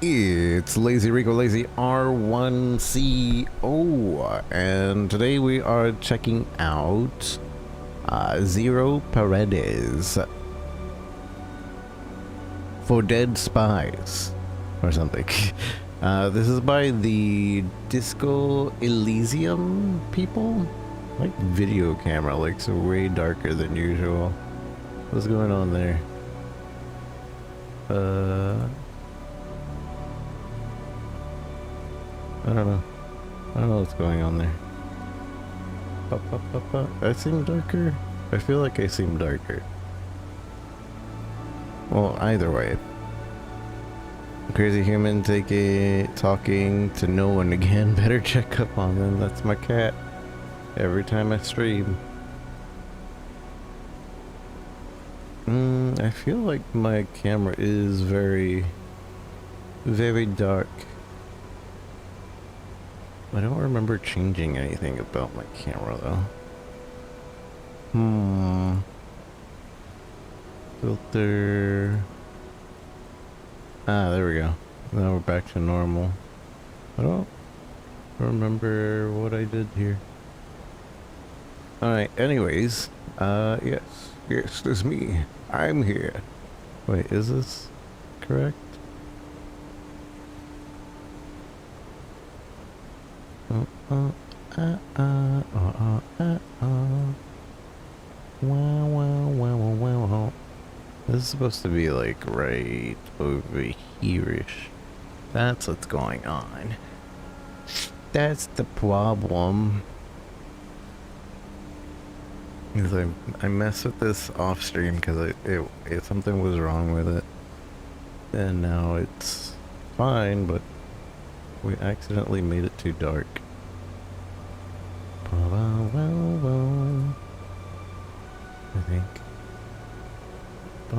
It's Lazy Rico Lazy R1CO, and today we are checking out Zero Paredes for Dead Spies or something. This is by the Disco Elysium people. Like video camera, like so way darker than usual. What's going on there? I don't know. I don't know what's going on there. I seem darker? I feel like I seem darker. Well, either way. Crazy human talking to no one again. Better check up on them. That's my cat. Every time I stream. I feel like my camera is very, very dark. I don't remember changing anything about my camera though. Filter. Ah, there we go. Now we're back to normal. I don't remember what I did here. Alright, anyways. Yes, it's me. I'm here. Wait, is this correct? This is supposed to be like right over here-ish. That's what's going on. That's the problem. Because I messed with this off stream because it something was wrong with it, and now it's fine, but we accidentally made it too dark. I think. I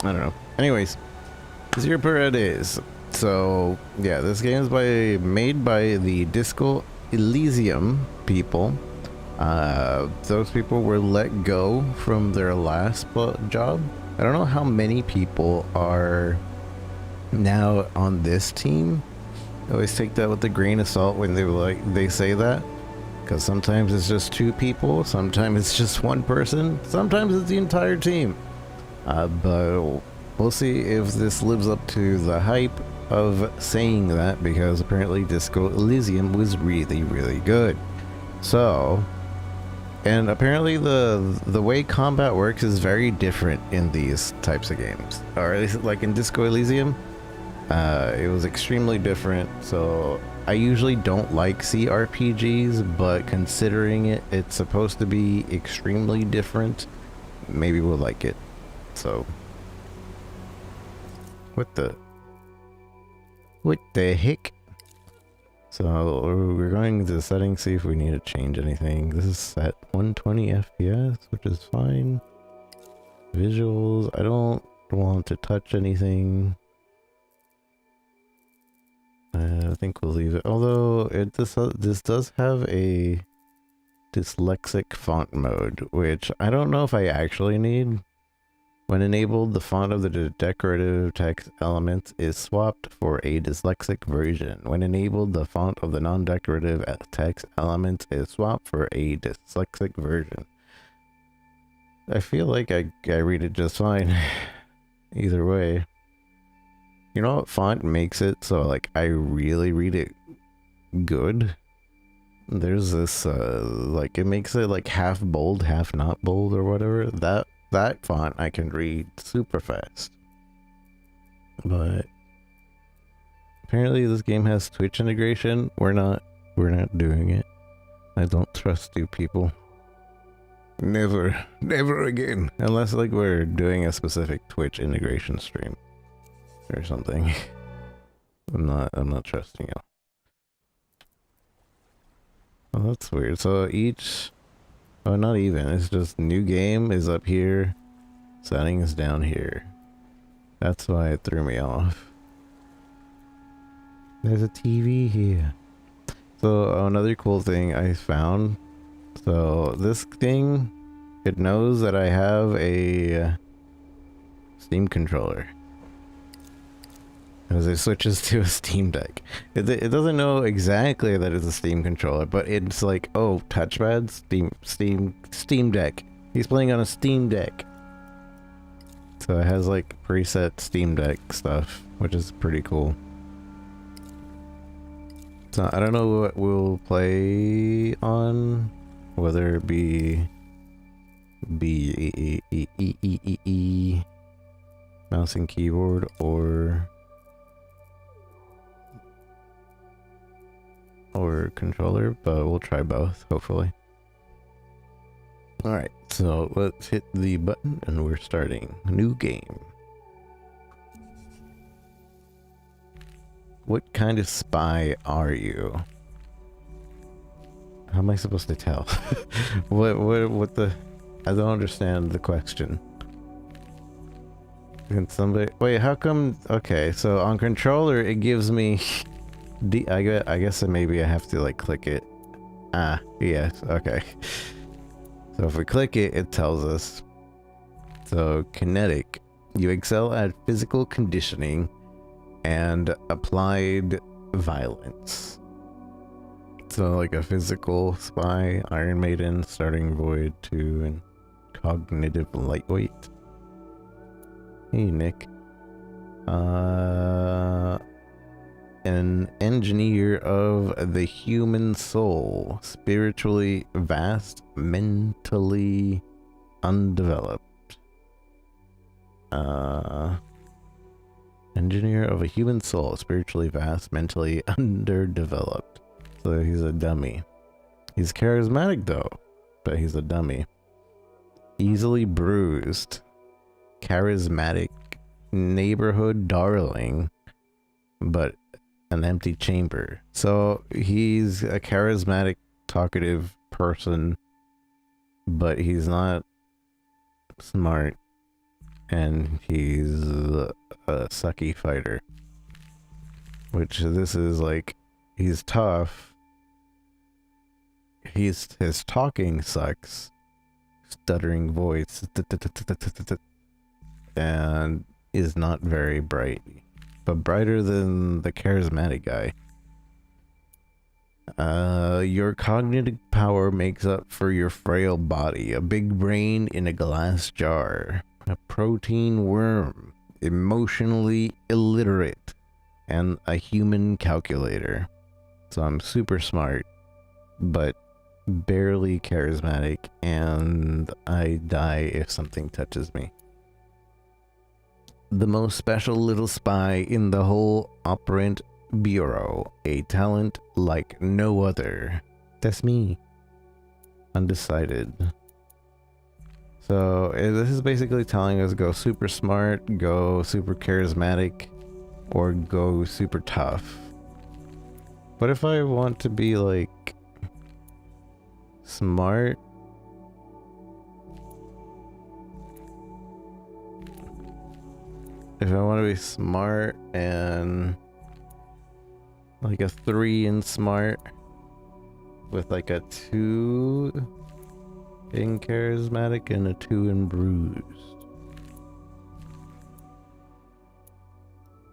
don't know. Anyways, Zero Paredes. So yeah, this game is made by the Disco Elysium people. Those people were let go from their last job. I don't know how many people are now on this team. I always take that with a grain of salt when they say that, because sometimes it's just two people, sometimes it's just one person, sometimes it's the entire team. But we'll see if this lives up to the hype of saying that, because apparently Disco Elysium was really, really good. So, and apparently the way combat works is very different in these types of games, or at least like in Disco Elysium. It was extremely different, so I usually don't like cRPGs, but considering it's supposed to be extremely different, maybe we'll like it. So, what the heck? So we're going to the settings, see if we need to change anything. This is set 120 FPS, which is fine. Visuals, I don't want to touch anything. I think we'll leave it. Although this does have a dyslexic font mode, which I don't know if I actually need. When enabled, the font of the decorative text element is swapped for a dyslexic version. When enabled, the font of the non-decorative text element is swapped for a dyslexic version. I feel like I read it just fine. Either way. You know what font makes it so like I really read it good? There's this like it makes it like half bold, half not bold or whatever. That font I can read super fast. But apparently this game has Twitch integration. We're not doing it. I don't trust you people. Never again. Unless like we're doing a specific Twitch integration stream or something. I'm not trusting you. Oh, that's weird. So oh, not even. It's just new game is up here. Settings down here. That's why it threw me off. There's a TV here. So another cool thing I found. So this thing It knows that I have a Steam controller. As it switches to a Steam Deck. It doesn't know exactly that it's a Steam controller, but it's like, oh, touchpad, Steam Deck. He's playing on a Steam Deck. So it has like preset Steam Deck stuff, which is pretty cool. So I don't know what we'll play on, whether it be mouse and keyboard or controller, but we'll try both, hopefully. Alright, so let's hit the button and we're starting a new game. What kind of spy are you? How am I supposed to tell? what the... I don't understand the question. Can somebody... Wait, how come... Okay, so on controller it gives me... I guess maybe I have to like click it. Ah, yes, okay. So if we click it, it tells us. So kinetic, you excel at physical conditioning and applied violence. So like a physical spy, Iron Maiden, Starting Void 2, and cognitive lightweight. Hey Nick. An engineer of the human soul, spiritually vast, mentally undeveloped. Engineer of a human soul, spiritually vast, mentally underdeveloped. So he's a dummy. He's charismatic though, but he's a dummy. Easily bruised, charismatic, neighborhood darling, but an empty chamber. So he's a charismatic, talkative person, but he's not smart, and he's a sucky fighter. Which this is like, he's tough. His talking sucks. Stuttering voice. And is not very bright. But brighter than the charismatic guy. Your cognitive power makes up for your frail body. A big brain in a glass jar. A protein worm. Emotionally illiterate. And a human calculator. So I'm super smart, but barely charismatic, and I die if something touches me. The most special little spy in the whole operant bureau. A talent like no other. That's me. Undecided. So this is basically telling us go super smart, go super charismatic, or go super tough. What if I want to be like smart? If I want to be smart and like a 3 in smart with like a 2 in charismatic and a 2 in bruised.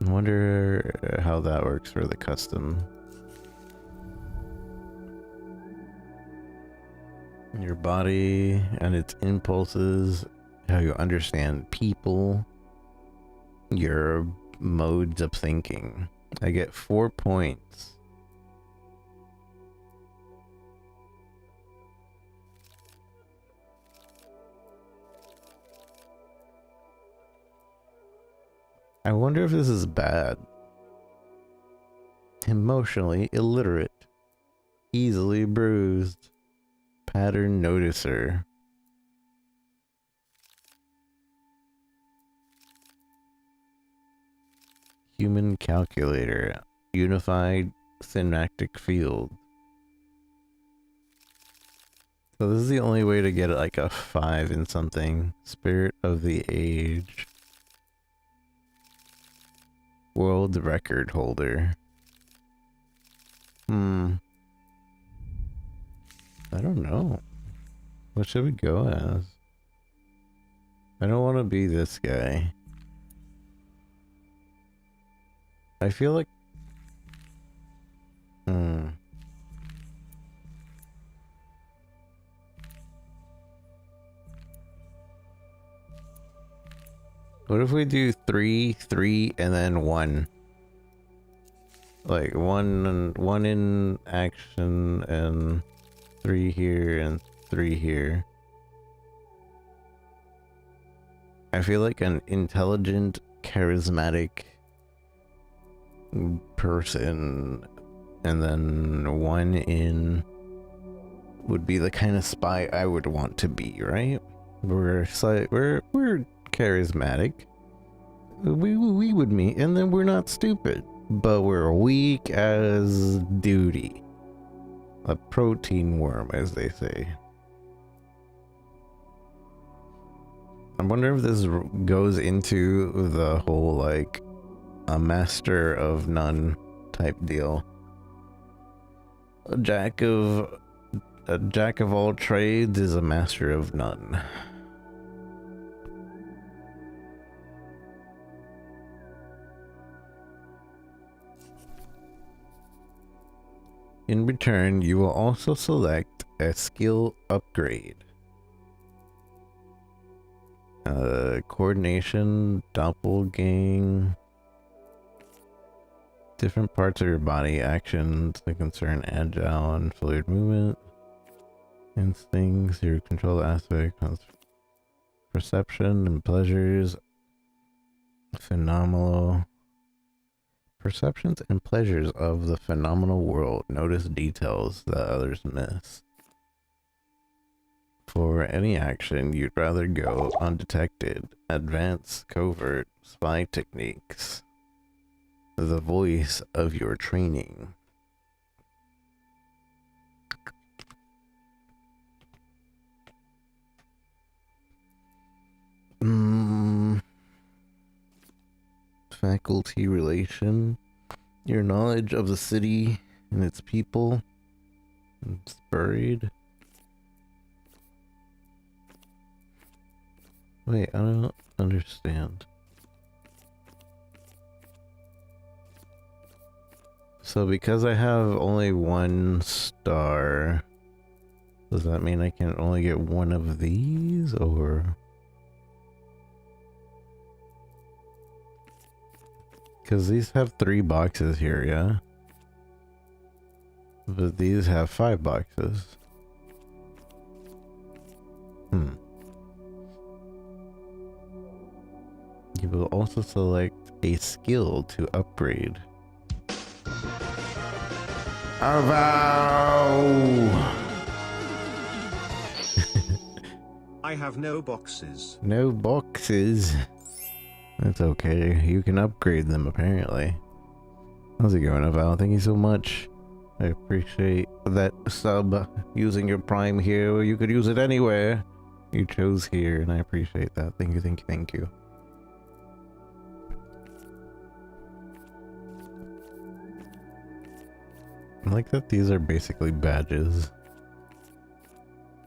I wonder how that works for the custom. Your body and its impulses, how you understand people, your modes of thinking. I get 4 points. I wonder if this is bad. Emotionally illiterate. Easily bruised. Pattern noticer. Human calculator. Unified synaptic field. So this is the only way to get like a 5 in something. Spirit of the age. World record holder. I don't know. What should we go as? I don't want to be this guy. I feel like... What if we do 3, 3, and then 1? Like one in action and 3 here and 3 here. I feel like an intelligent, charismatic person, and then 1 in would be the kind of spy I would want to be, right? We're charismatic. We would meet, and then we're not stupid, but we're weak as duty. A protein worm, as they say. I wonder if this goes into the whole, like, a master of none type deal. A jack of all trades is a master of none. In return, you will also select a skill upgrade. Coordination, doppelgang, different parts of your body actions that concern agile and fluid movement, instincts, your control aspect, perception and pleasures, phenomenal. Perceptions and pleasures of the phenomenal world. Notice details that others miss. For any action, you'd rather go undetected. Advanced covert spy techniques. The voice of your training. Faculty relation. Your knowledge of the city and its people. It's buried. Wait, I don't understand. So because I have only 1 star, does that mean I can only get 1 of these, or? Because these have 3 boxes here, yeah? But these have 5 boxes. You will also select a skill to upgrade. Vow! I have no boxes. No boxes. That's okay. You can upgrade them, apparently. How's it going, Val? Thank you so much. I appreciate that sub. Using your Prime here, you could use it anywhere. You chose here, and I appreciate that. Thank you, thank you, thank you. I like that these are basically badges.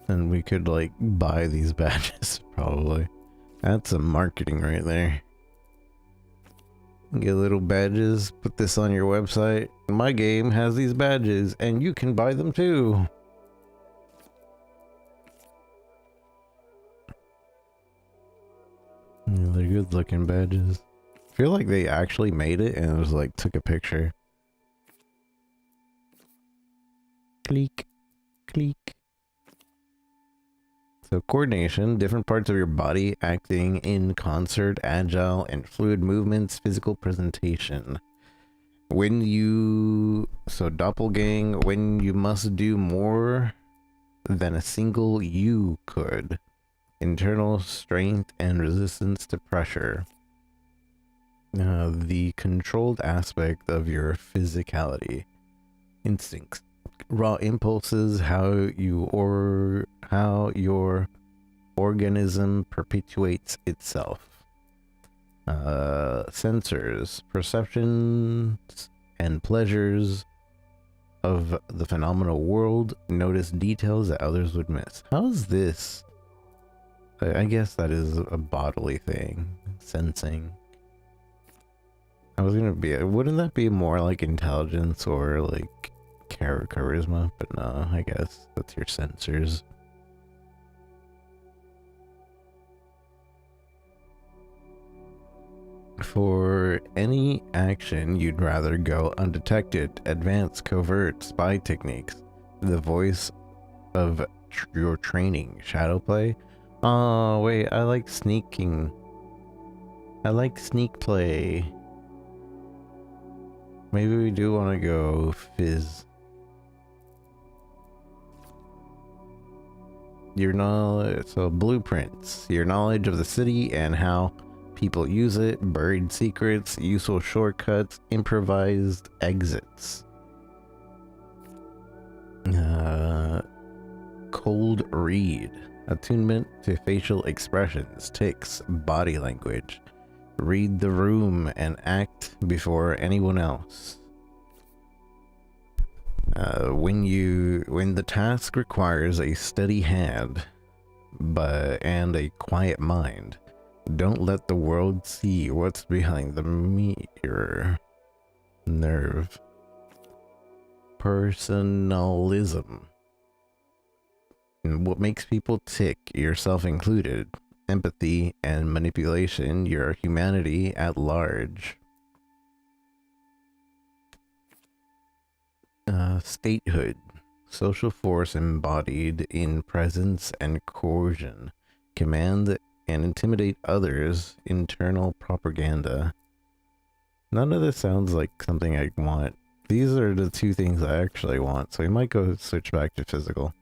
And we could, like, buy these badges, probably. That's some marketing right there. Get little badges, put this on your website. My game has these badges, and you can buy them too. Yeah, they're good looking badges. I feel like they actually made it and it was like, took a picture. Click, click. So coordination, different parts of your body acting in concert, agile and fluid movements, physical presentation. So doppelgang, when you must do more than a single you could. Internal strength and resistance to pressure. The controlled aspect of your physicality. Instincts. Raw impulses, how your organism perpetuates itself. Sensors, perceptions and pleasures of the phenomenal world. Notice details that others would miss. How is this I guess that is a bodily thing. Sensing. I was gonna be... Wouldn't that be more like intelligence or like charisma? But no, I guess that's your sensors. For any action, you'd rather go undetected, advanced, covert, spy techniques, the voice of your training, shadow play. Oh, wait, I like sneaking. I like sneak play. Maybe we do want to go fizz. Your knowledge, so blueprints, your knowledge of the city and how people use it, buried secrets, useful shortcuts, improvised exits. Cold read, attunement to facial expressions, tics, body language. Read the room and act before anyone else. When the task requires a steady hand, and a quiet mind, don't let the world see what's behind the mirror. Nerve. Personalism. And what makes people tick, yourself included. Empathy and manipulation, your humanity at large. Statehood. Social force embodied in presence and coercion. Command and intimidate others. Internal propaganda. None of this sounds like something I want. These are the two things I actually want, so we might go switch back to physical.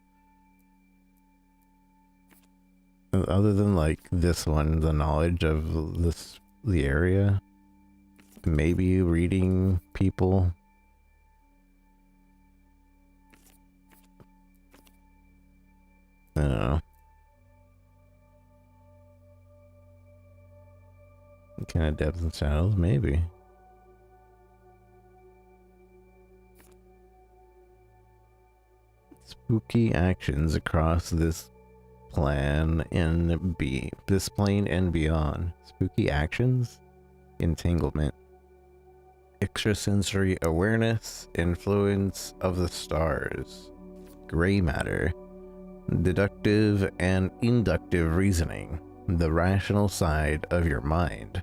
Other than like this one, the knowledge of the area, maybe reading people. I don't know. Kind of depth and shadows, maybe. Spooky actions across this plane and beyond. Spooky actions? Entanglement. Extrasensory awareness. Influence of the stars. Gray matter. Deductive and inductive reasoning. The rational side of your mind.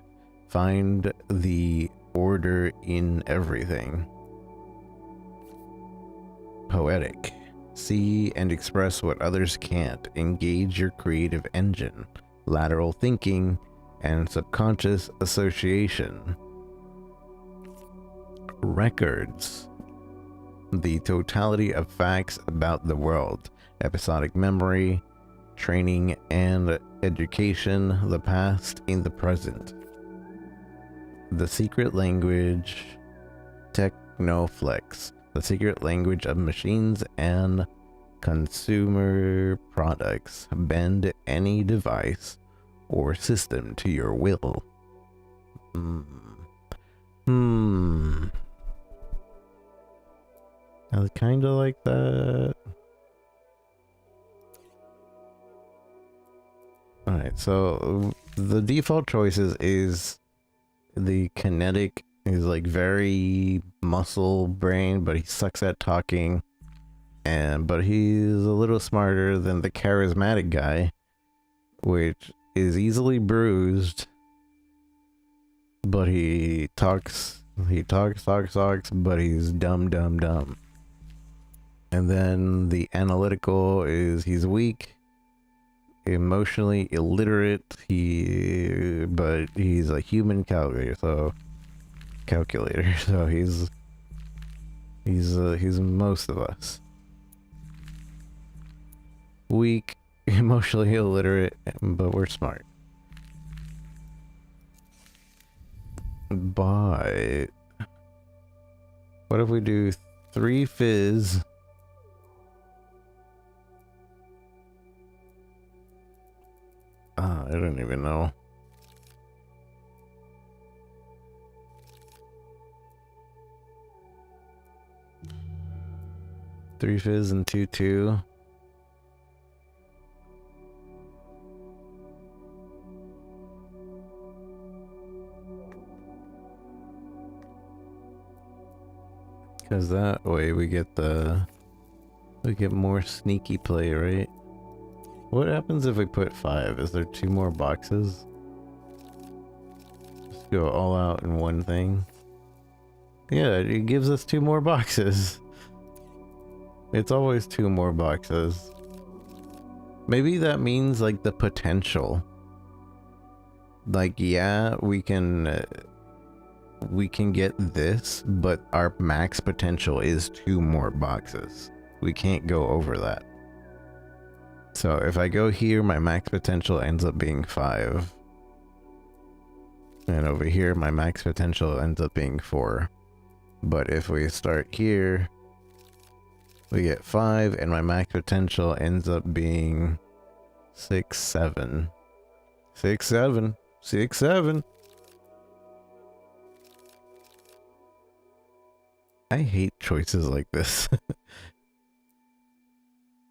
Find the order in everything. Poetic. See and express what others can't. Engage your creative engine. Lateral thinking and subconscious association. Records. The totality of facts about the world. Episodic memory, training and education, the past in the present. The secret language, techno-flex, the secret language of machines and consumer products. Bend any device or system to your will. I kind of like that. Alright, so the default choices is the kinetic is like very muscle brain, but he sucks at talking. But he's a little smarter than the charismatic guy, which is easily bruised. But he talks, but he's dumb. And then the analytical is he's weak. Emotionally illiterate, but he's a human calculator, so he's most of us. Weak, emotionally illiterate, but we're smart. But what if we do 3 fizz? I don't even know. Three fizz and 2-2. Because that way we get more sneaky play, right? What happens if we put 5? Is there 2 more boxes? Just go all out in one thing. Yeah, it gives us 2 more boxes. It's always 2 more boxes. Maybe that means like the potential. Like, yeah, we can get this, but our max potential is 2 more boxes. We can't go over that. So if I go here, my max potential ends up being 5. And over here, my max potential ends up being 4. But if we start here, we get 5, and my max potential ends up being 6, 7. 6, 7. 6, 7. I hate choices like this.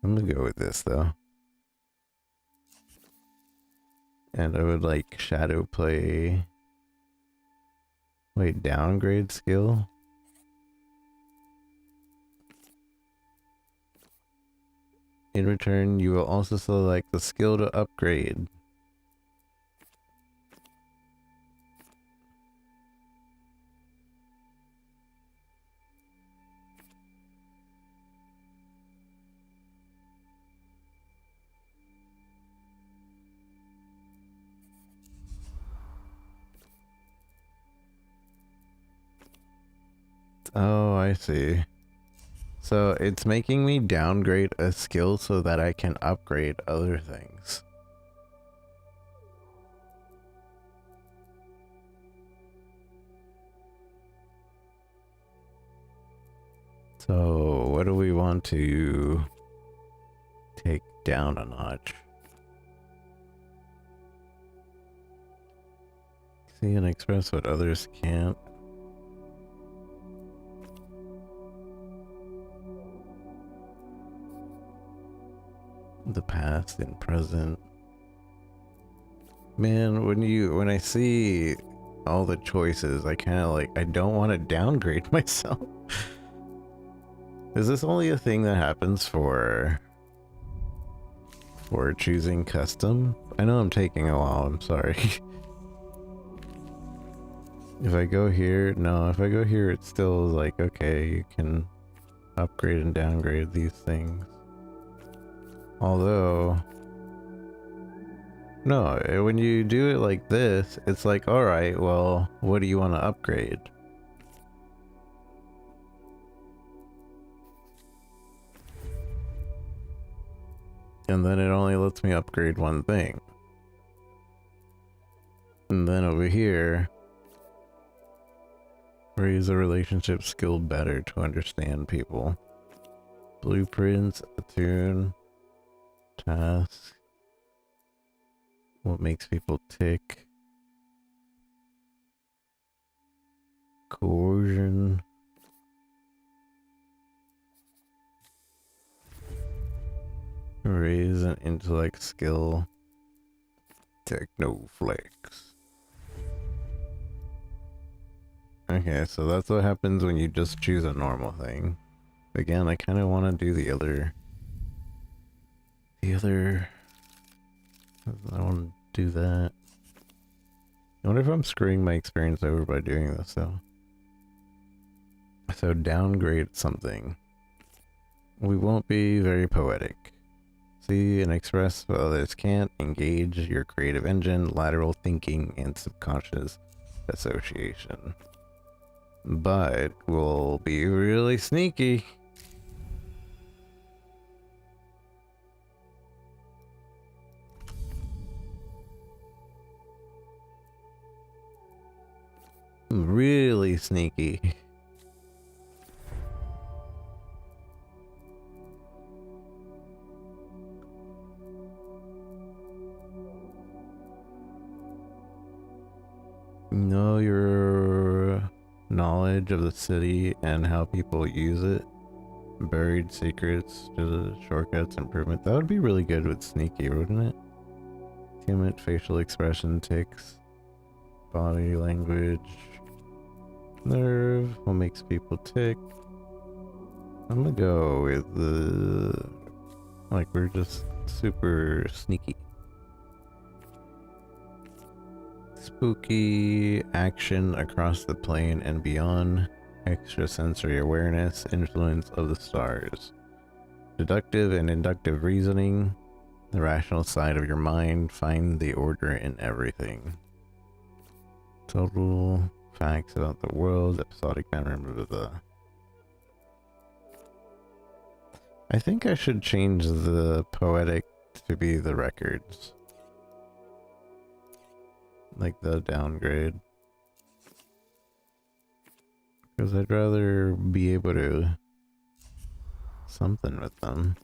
I'm gonna go with this, though. And I would like shadow play. Wait, downgrade skill? In return, you will also select the skill to upgrade. Oh, I see. So it's making me downgrade a skill so that I can upgrade other things. So what do we want to take down a notch? See and express what others can't. The past and present. Man, when I see all the choices, I kind of like, I don't want to downgrade myself. Is this only a thing that happens for choosing custom? I know I'm taking a while, I'm sorry. If I go here, no, if I go here, it's still like, okay, you can upgrade and downgrade these things. Although, no, when you do it like this, it's like, alright, well, what do you want to upgrade? And then it only lets me upgrade one thing. And then over here, raise a relationship skill better to understand people. Blueprints, attune, task. What makes people tick? Coercion. Raise an intellect skill. Techno-flex. Okay, so that's what happens when you just choose a normal thing. Again, I kind of want to do the other... I want to do that. I wonder if I'm screwing my experience over by doing this, though. So downgrade something. We won't be very poetic. See and express what others can't. Engage your creative engine, lateral thinking, and subconscious association. But we'll be really sneaky. Really sneaky. Know your knowledge of the city and how people use it. Buried secrets to the shortcuts improvement. That would be really good with sneaky, wouldn't it? Timid facial expression ticks. Body language. Nerve. What makes people tick. I'm gonna go with the... like, we're just super sneaky. Spooky action across the plane and beyond. Extrasensory awareness, influence of the stars. Deductive and inductive reasoning. The rational side of your mind. Find the order in everything. Total facts about the world. Episodic memory. Blah, blah, blah. I think I should change the poetic to be the records. Like the downgrade. Because I'd rather be able to something with them.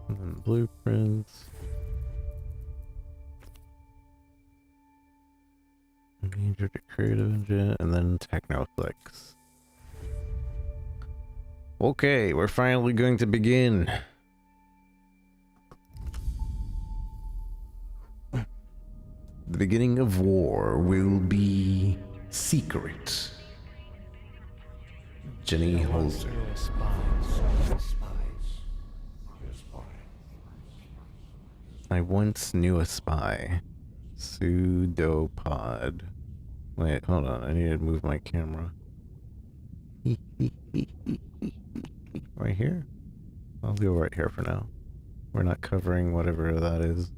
And then blueprints. Major to creative engine, and then technoflex. Okay, we're finally going to begin. The beginning of war will be secret. Jenny Holzer. I once knew a spy. Pseudopod. Wait, hold on. I need to move my camera. Right here? I'll go right here for now. We're not covering whatever that is.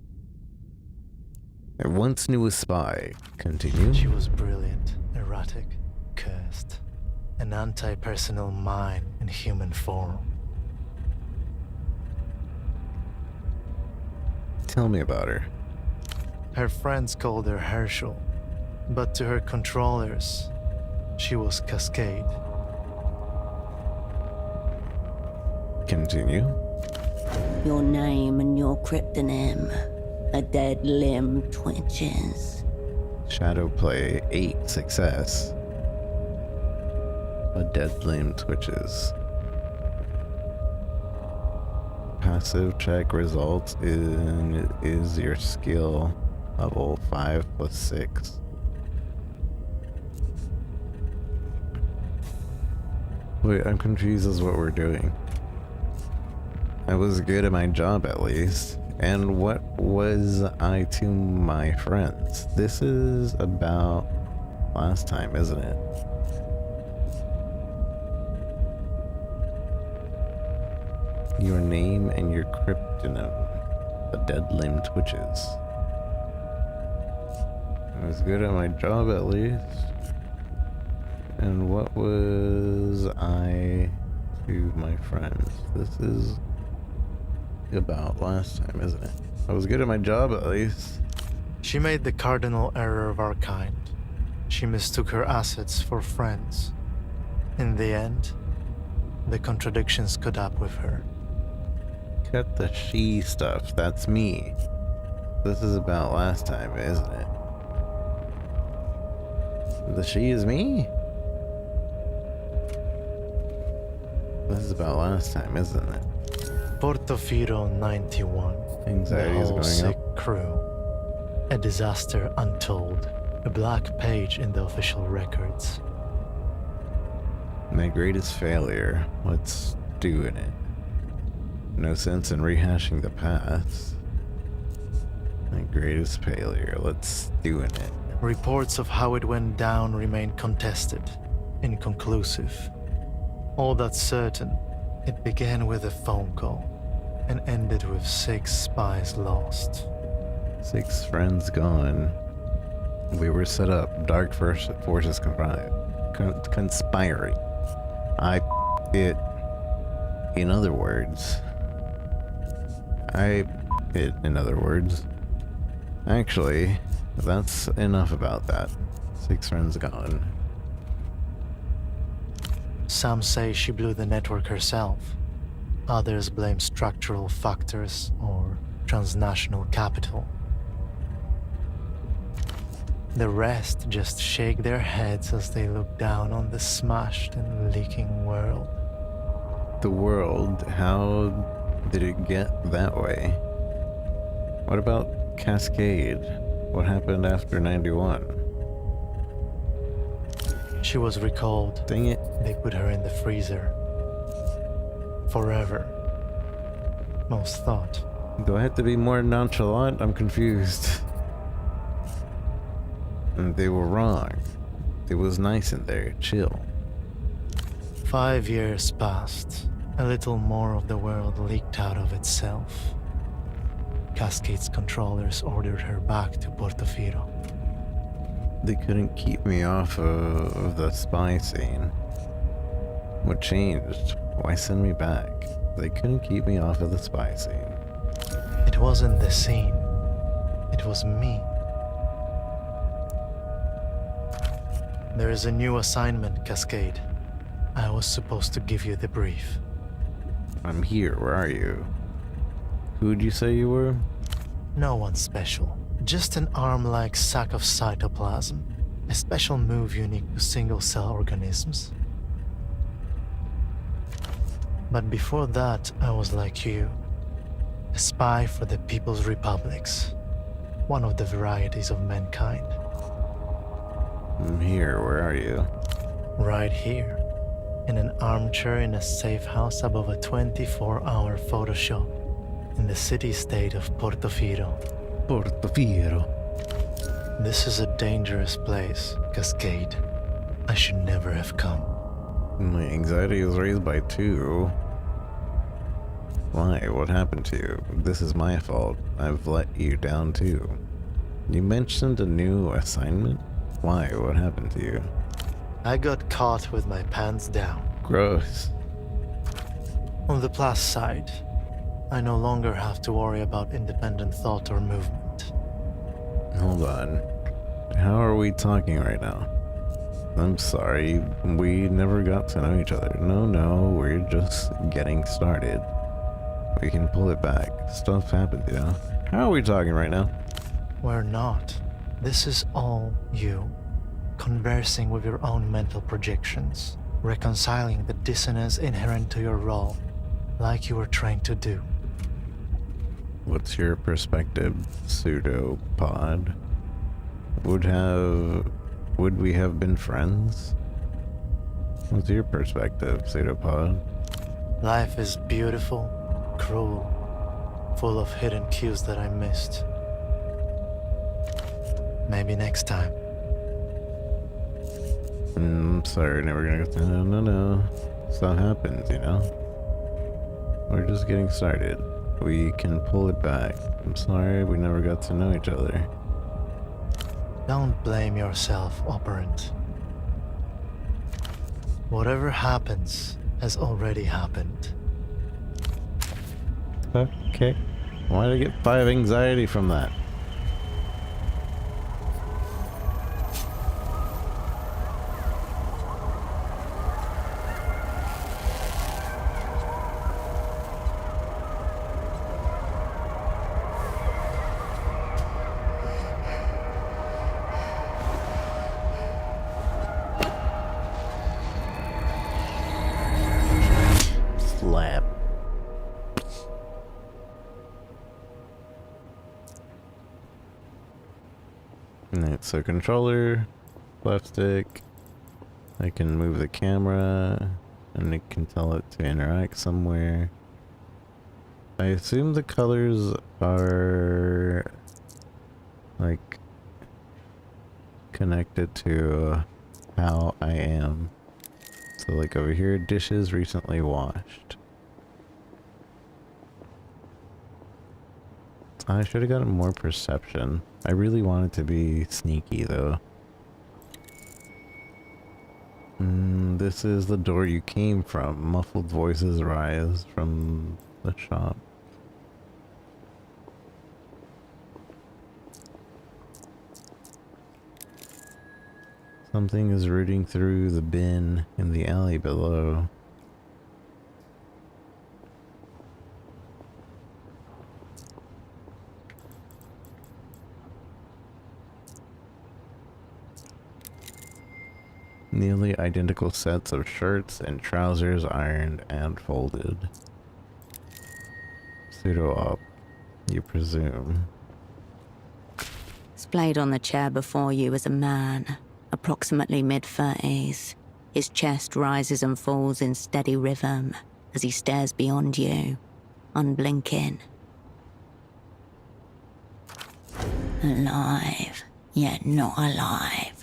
I once knew a spy. Continue. She was brilliant, erratic, cursed. An anti-personal mind in human form. Tell me about her. Her friends called her Hershel, but to her controllers, she was CASCADE. Continue. Your name and your cryptonym. A dead limb twitches. Shadow play 8 success. A dead limb twitches. Passive check results is your skill level 5 plus 6. Wait, I'm confused as what we're doing. I was good at my job at least. And what was I to my friends? This is about last time, isn't it? Your name and your cryptonym. The dead limb twitches. I was good at my job at least. And what was I to my friends? This is about last time, isn't it? I was good at my job at least. She made the cardinal error of our kind. She mistook her assets for friends. In the end, the contradictions caught up with her. Cut the she stuff, that's me. This is about last time, isn't it? The she is me? This is about last time, isn't it? Portofiro 91. Anxiety the is whole going sick up. crew. A disaster untold. A black page in the official records. My greatest failure. Let's do it. No sense in rehashing the past. My greatest failure. Let's do it. Reports of how it went down remain contested, inconclusive. All that's certain, it began with a phone call and ended with 6 spies lost. 6 friends gone. We were set up. Dark forces conspiring. I it. In other words. Actually, that's enough about that. 6 friends gone. Some say she blew the network herself. Others blame structural factors or transnational capital. The rest just shake their heads as they look down on the smashed and leaking world. The world? How did it get that way? What about CASCADE? What happened after 91? She was recalled. Dang it. They put her in the freezer. Forever. Most thought. Do I have to be more nonchalant? I'm confused. And they were wrong. It was nice in there, chill. 5 years passed. A little more of the world leaked out of itself. CASCADE's controllers ordered her back to Portofiro. They couldn't keep me off of the spy scene. What changed? Why send me back? They couldn't keep me off of the spy scene. It wasn't the scene. It was me. There is a new assignment, Cascade. I was supposed to give you the brief. I'm here, where are you? Who'd you say you were? No one special. Just an arm-like sack of cytoplasm. A special move unique to single-cell organisms. But before that, I was like you. A spy for the People's Republics. One of the varieties of mankind. I'm here, where are you? Right here. In an armchair in a safe house above a 24-hour photo shop. In the city-state of Portofiro. Portofiro. This is a dangerous place, Cascade. I should never have come. My anxiety is raised by 2. Why? What happened to you? This is my fault. I've let you down too. You mentioned a new assignment? Why? What happened to you? I got caught with my pants down. Gross. On the plus side, I no longer have to worry about independent thought or movement. Hold on. How are we talking right now? I'm sorry, we never got to know each other. No, we're just getting started. We can pull it back. Stuff happens, you know? How are we talking right now? We're not. This is all you. Conversing with your own mental projections. Reconciling the dissonance inherent to your role, like you were trained to do. What's your perspective, pseudopod? Would we have been friends? What's your perspective, pseudopod? Life is beautiful, cruel, full of hidden cues that I missed. Maybe next time. I'm sorry, never gonna go through. No. Stuff happens, you know? We're just getting started. We can pull it back. I'm sorry, we never got to know each other. Don't blame yourself, operant. Whatever happens has already happened. Okay. Why did I get 5 anxiety from that? Slap. Alright, so controller, left stick, I can move the camera, and it can tell it to interact somewhere. I assume the colors are like connected to how I am. So like over here, dishes recently washed. I should have gotten more perception. I really wanted to be sneaky though. This is the door you came from. Muffled voices rise from the shop. Something is rooting through the bin in the alley below. Nearly identical sets of shirts and trousers ironed and folded. Pseudo-op, you presume. Displayed on the chair before you is a man, approximately mid-30s. His chest rises and falls in steady rhythm as he stares beyond you, unblinking. Alive, yet not alive.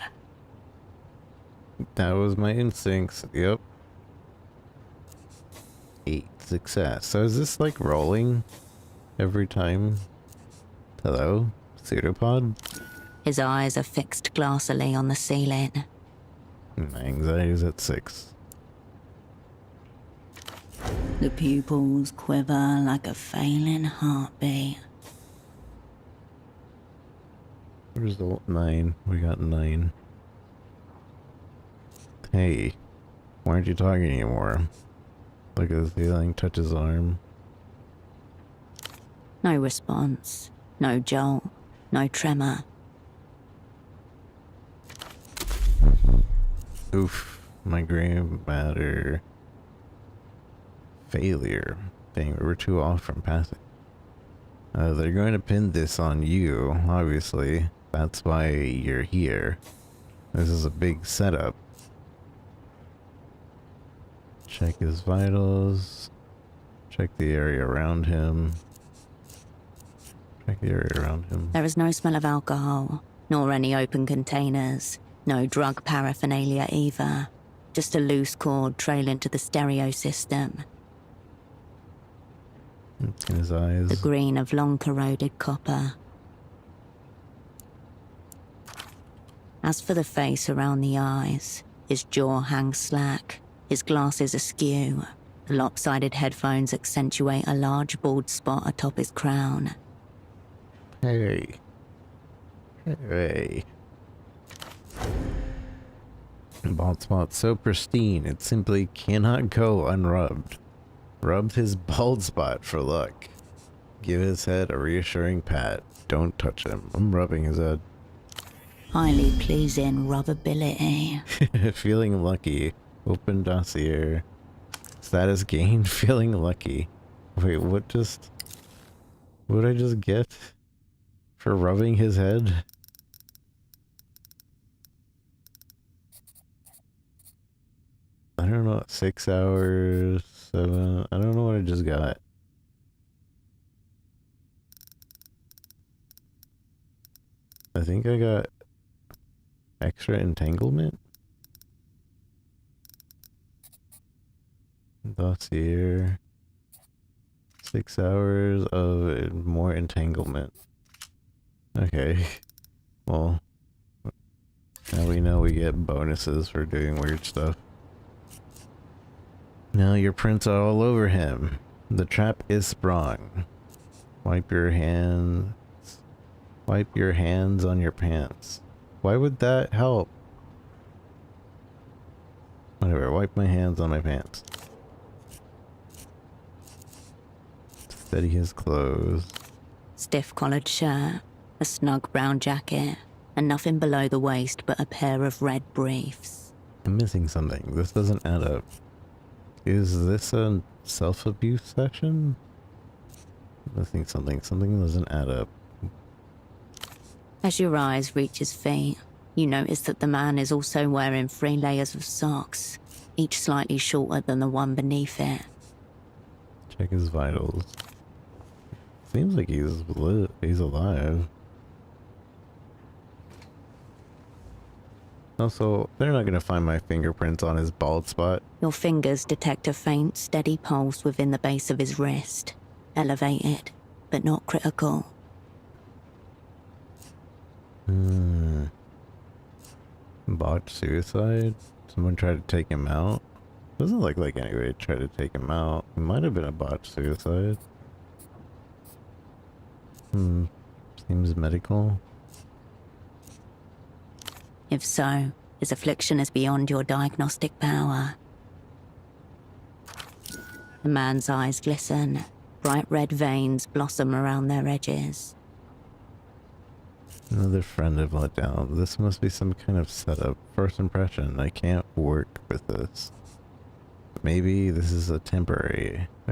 That was my instincts. Yep. 8 success. So is this like rolling every time? Hello? Pseudopod? His eyes are fixed glassily on the ceiling. My anxiety's at 6. The pupils quiver like a failing heartbeat. Where's the 9? We got 9. Hey, why aren't you talking anymore? Look at this feeling, touch his arm. No response, no jolt, no tremor. Oof, my gray matter. Failure. Dang, we were too off from passing. They're going to pin this on you, obviously. That's why you're here. This is a big setup. Check his vitals. Check the area around him. Check the area around him. There is no smell of alcohol, nor any open containers. No drug paraphernalia either. Just a loose cord trailing to the stereo system. In his eyes. The green of long corroded copper. As for the face around the eyes, his jaw hangs slack, his glasses askew. The lopsided headphones accentuate a large bald spot atop his crown. Hey. Hey. Bald spot so pristine, it simply cannot go unrubbed. Rub his bald spot for luck. Give his head a reassuring pat. Don't touch him. I'm rubbing his head. Highly pleasing rubbability. Feeling lucky. Open dossier. Status gained. Feeling lucky. Wait, what did I just get? For rubbing his head? I don't know, 6 hours, 7, I don't know what I just got. I think I got extra entanglement? Dossier. 6 hours of more entanglement. Okay. Well, now we know we get bonuses for doing weird stuff. Now your prints are all over him. The trap is sprung. Wipe your hands on your pants. Why would that help? Whatever, wipe my hands on my pants. Steady his clothes. Stiff collared shirt, a snug brown jacket, and nothing below the waist but a pair of red briefs. I'm missing something. This doesn't add up. Is this a self-abuse session? I'm missing something. Something doesn't add up. As your eyes reach his feet, you notice that the man is also wearing 3 layers of socks, each slightly shorter than the one beneath it. Check his vitals. Seems like he's alive. Also, they're not gonna find my fingerprints on his bald spot. Your fingers detect a faint, steady pulse within the base of his wrist. Elevated, but not critical. Botched suicide? Someone tried to take him out? Doesn't look like anybody tried to take him out. It might have been a botched suicide. Seems medical. If so, his affliction is beyond your diagnostic power. The man's eyes glisten. Bright red veins blossom around their edges. Another friend I've let down. This must be some kind of setup. First impression. I can't work with this. Maybe this is a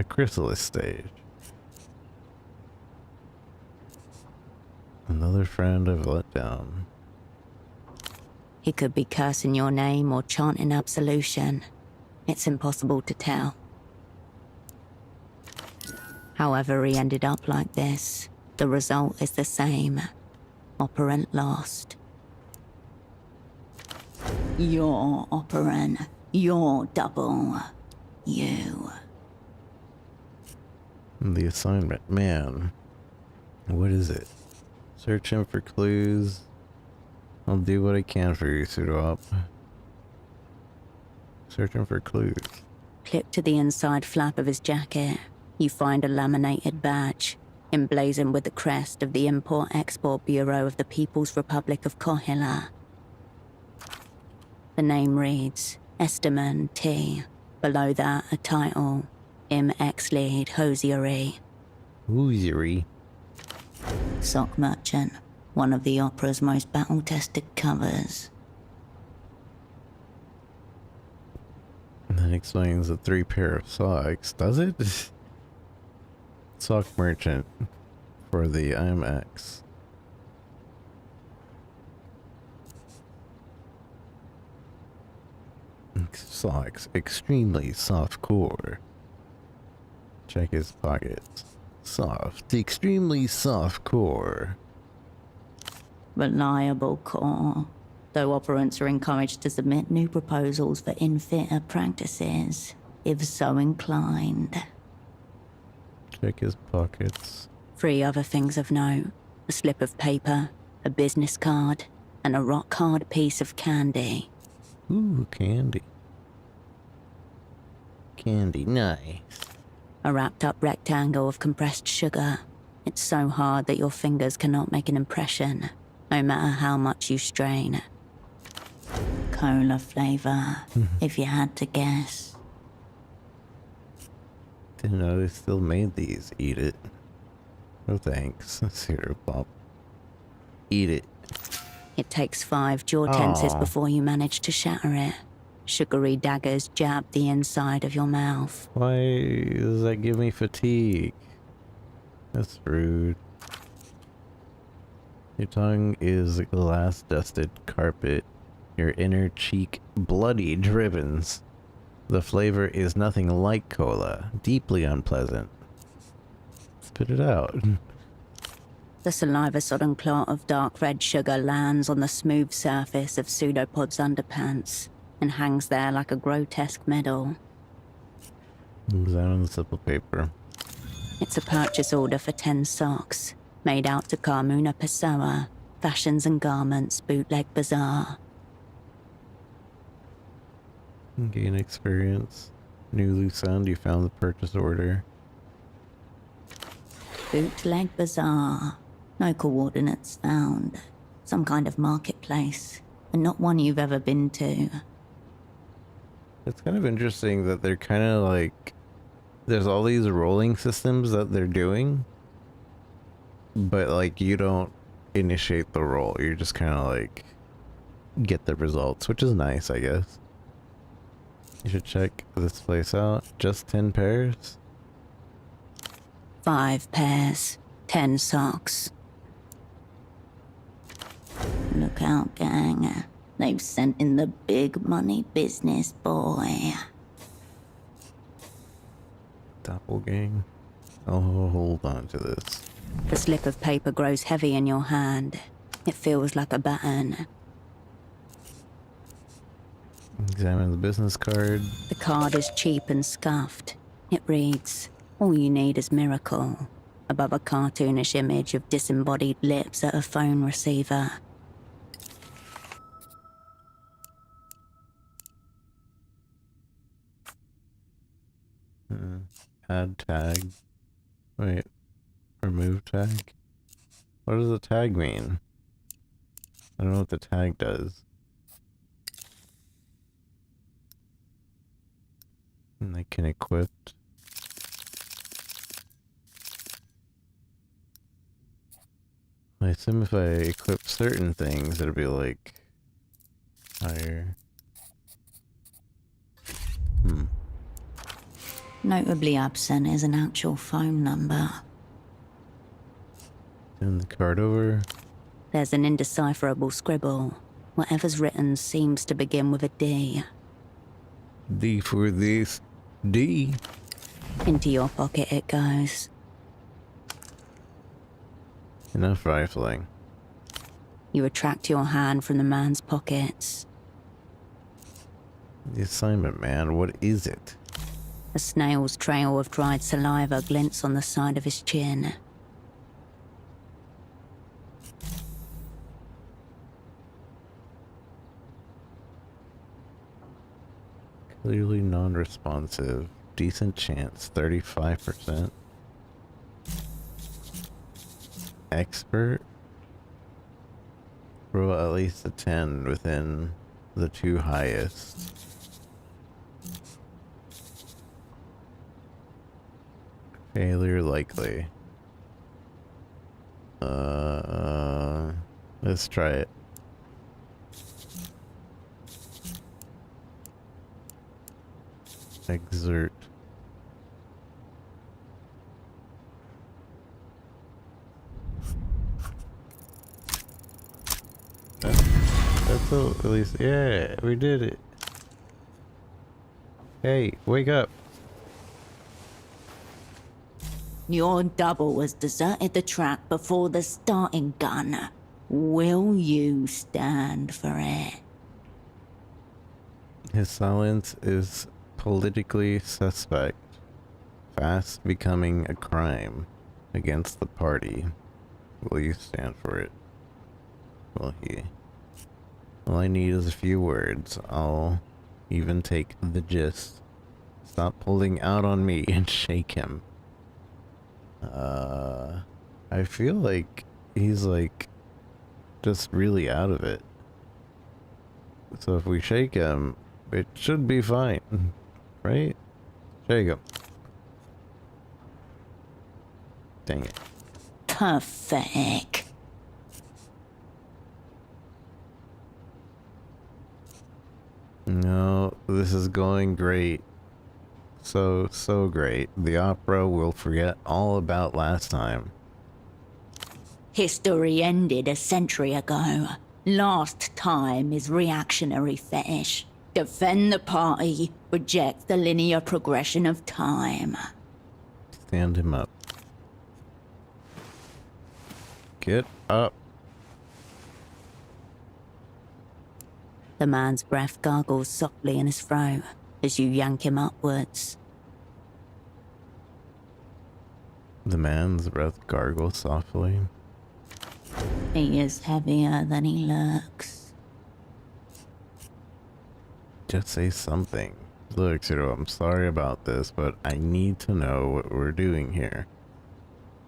chrysalis stage. Another friend I've let down. He could be cursing your name or chanting absolution. It's impossible to tell. However he ended up like this, the result is the same. Operant lost. You're operant. You're double. You. The assignment, man. What is it? Searching for clues. I'll do what I can for you, pseudo-op. Searching for clues. Clipped to the inside flap of his jacket, you find a laminated badge, emblazoned with the crest of the Import-Export Bureau of the People's Republic of Kohila. The name reads, Esteman T. Below that, a title, Im Ex-Lead Hosiery. Hosiery? Sock merchant, one of the opera's most battle-tested covers. And that explains the 3 pair of socks, does it? Sock merchant for the IMX. Socks, extremely soft core. Check his pockets. Soft, extremely soft core. Reliable core, though operants are encouraged to submit new proposals for in-fitter practices, if so inclined. Check his pockets. 3 other things of note: a slip of paper, a business card, and a rock-hard piece of candy. Ooh, candy. Candy, nice. A wrapped-up rectangle of compressed sugar. It's so hard that your fingers cannot make an impression, no matter how much you strain. Cola flavor, if you had to guess. Didn't know they still made these. Eat it. No thanks. Cereal pop. Eat it. It takes 5 jaw tenses Aw. before you manage to shatter it. Sugary daggers jab the inside of your mouth. Why does that give me fatigue? That's rude. Your tongue is a glass-dusted carpet. Your inner cheek bloodied ribbons. The flavor is nothing like cola. Deeply unpleasant. Spit it out. The saliva-sodden clot of dark red sugar lands on the smooth surface of Pseudopod's underpants and hangs there like a grotesque medal. Examine the slip of paper. It's a purchase order for 10 socks, made out to Carmuna Pessoa, Fashions and Garments, Bootleg Bazaar. Gain experience. New loose end, you found the purchase order. Bootleg Bazaar. No coordinates found. Some kind of marketplace, and not one you've ever been to. It's kind of interesting that they're kind of like... There's all these rolling systems that they're doing, but like you don't initiate the roll. You're just kind of like get the results, which is nice, I guess. You should check this place out. Just 10 pairs? 5 pairs, 10 socks. Look out, gang. They've sent in the big money business, boy. Doppelgang. I'll hold on to this. The slip of paper grows heavy in your hand. It feels like a baton. Examine the business card. The card is cheap and scuffed. It reads, "All you need is miracle," above a cartoonish image of disembodied lips at a phone receiver. Add tag. Wait. Remove tag? What does the tag mean? I don't know what the tag does. And I can equip. I assume if I equip certain things, it'll be like higher. Notably absent is an actual phone number. Turn the card over. There's an indecipherable scribble. Whatever's written seems to begin with a D. D for this. D. Into your pocket it goes. Enough rifling. You retract your hand from the man's pockets. The assignment, man. What is it? A snail's trail of dried saliva glints on the side of his chin. Clearly non-responsive. Decent chance. 35%. Expert. Roll at least a 10 within the 2 highest. Failure likely. Let's try it. Exert. That's at least, yeah, we did it. Hey, wake up. Your double has deserted the track before the starting gun. Will you stand for it? His silence is politically suspect, fast becoming a crime against the party. Will you stand for it? Will he? All I need is a few words. I'll even take the gist. Stop pulling out on me and shake him. I feel like he's like just really out of it. So if we shake him, it should be fine, right? Shake him. Dang it. Pathetic. No, this is going great. So great. The opera will forget all about last time. History ended a century ago. Last time is reactionary fetish. Defend the party, reject the linear progression of time. Stand him up. Get up. The man's breath gargles softly in his throat as you yank him upwards. The man's breath gargles softly. He is heavier than he looks. Just say something. Look, Ciro, I'm sorry about this, but I need to know what we're doing here.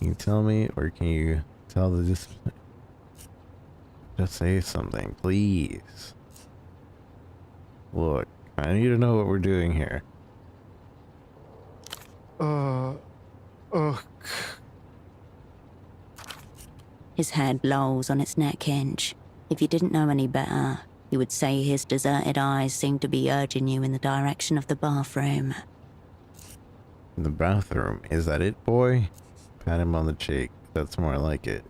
Can you tell me, or can you tell the just say something, please. Look, I need to know what we're doing here. His head lolls on its neck hinge. If you didn't know any better, you would say his deserted eyes seemed to be urging you in the direction of the bathroom. The bathroom, is that it, boy? Pat him on the cheek. That's more like it.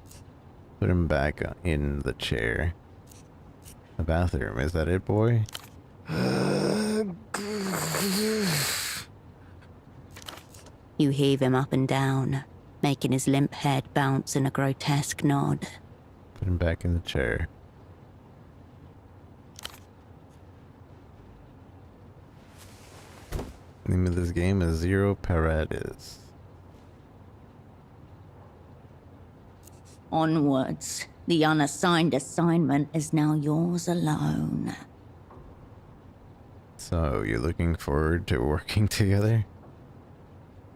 Put him back in the chair. The bathroom, is that it, boy? You heave him up and down, making his limp head bounce in a grotesque nod. Put him back in the chair. Name of this game is Zero Paradis. Onwards. The unassigned assignment is now yours alone. So, you're looking forward to working together?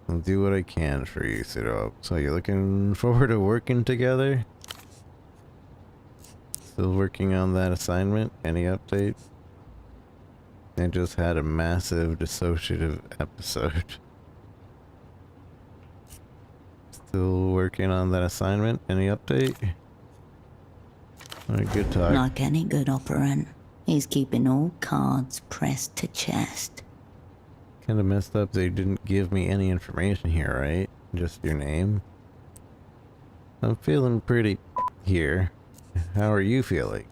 I'll do what I can for you, Ciro. So you're looking forward to working together? Still working on that assignment? Any update? I just had a massive dissociative episode. Still working on that assignment? Any update? Alright, good talk. Like any good operant, he's keeping all cards pressed to chest. Kinda messed up they didn't give me any information here, right? Just your name. I'm feeling pretty here. How are you feeling?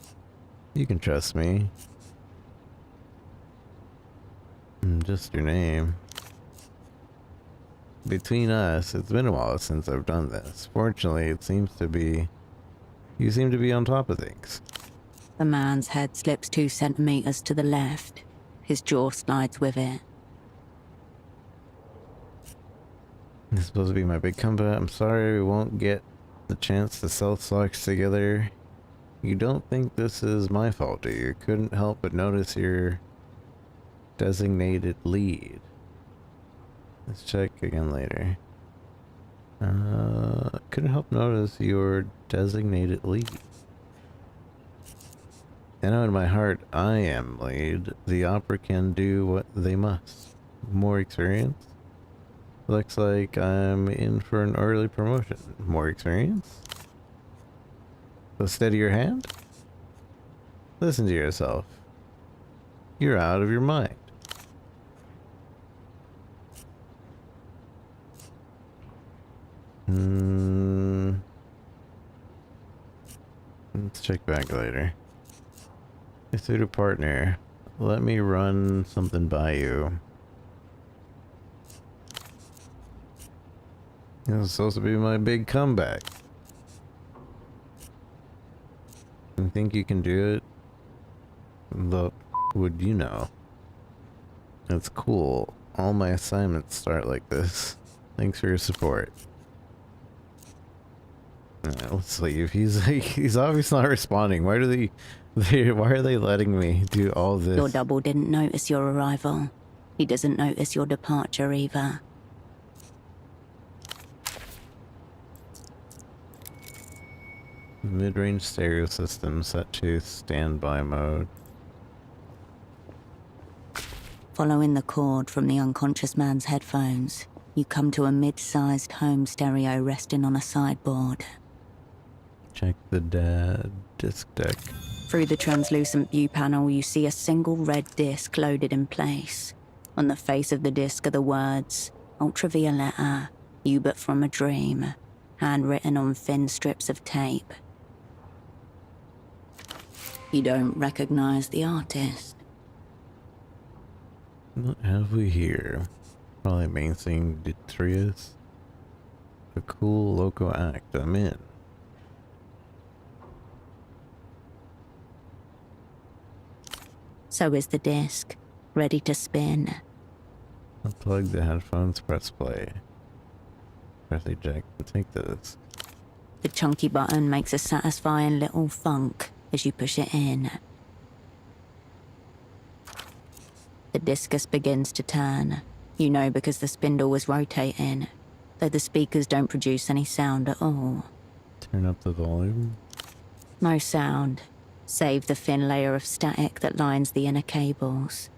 You can trust me. Just your name. Between us, it's been a while since I've done this. Fortunately, it seems to be... You seem to be on top of things. The man's head slips 2 centimeters to the left. His jaw slides with it. This is supposed to be my big comeback. I'm sorry we won't get the chance to sell stocks together. You don't think this is my fault, do you? Couldn't help but notice your designated lead. Let's check again later. Couldn't help notice your designated lead. I know in my heart I am lead. The opera can do what they must. More experience? Looks like I'm in for an early promotion. More experience? So steady your hand? Listen to yourself. You're out of your mind. Let's check back later. Consider partner. Let me run something by you. This is supposed to be my big comeback. You think you can do it? The would you know? That's cool. All my assignments start like this. Thanks for your support. Let's leave. He's obviously not responding. Why are they letting me do all this? Your double didn't notice your arrival. He doesn't notice your departure either. Mid-range stereo system set to standby mode. Following the cord from the unconscious man's headphones, you come to a mid-sized home stereo resting on a sideboard. Check the disc deck. Through the translucent view panel, you see a single red disc loaded in place. On the face of the disc are the words, Ultravioletta, you but from a dream, handwritten on thin strips of tape. You don't recognize the artist. What have we here? Probably main thing Detrius. A cool loco act. I'm in. So is the disc, ready to spin. Unplug the headphones, press play. Press eject and take this. The chunky button makes a satisfying little thunk as you push it in. The discus begins to turn. You know because the spindle was rotating, though the speakers don't produce any sound at all. Turn up the volume. No sound, save the thin layer of static that lines the inner cables.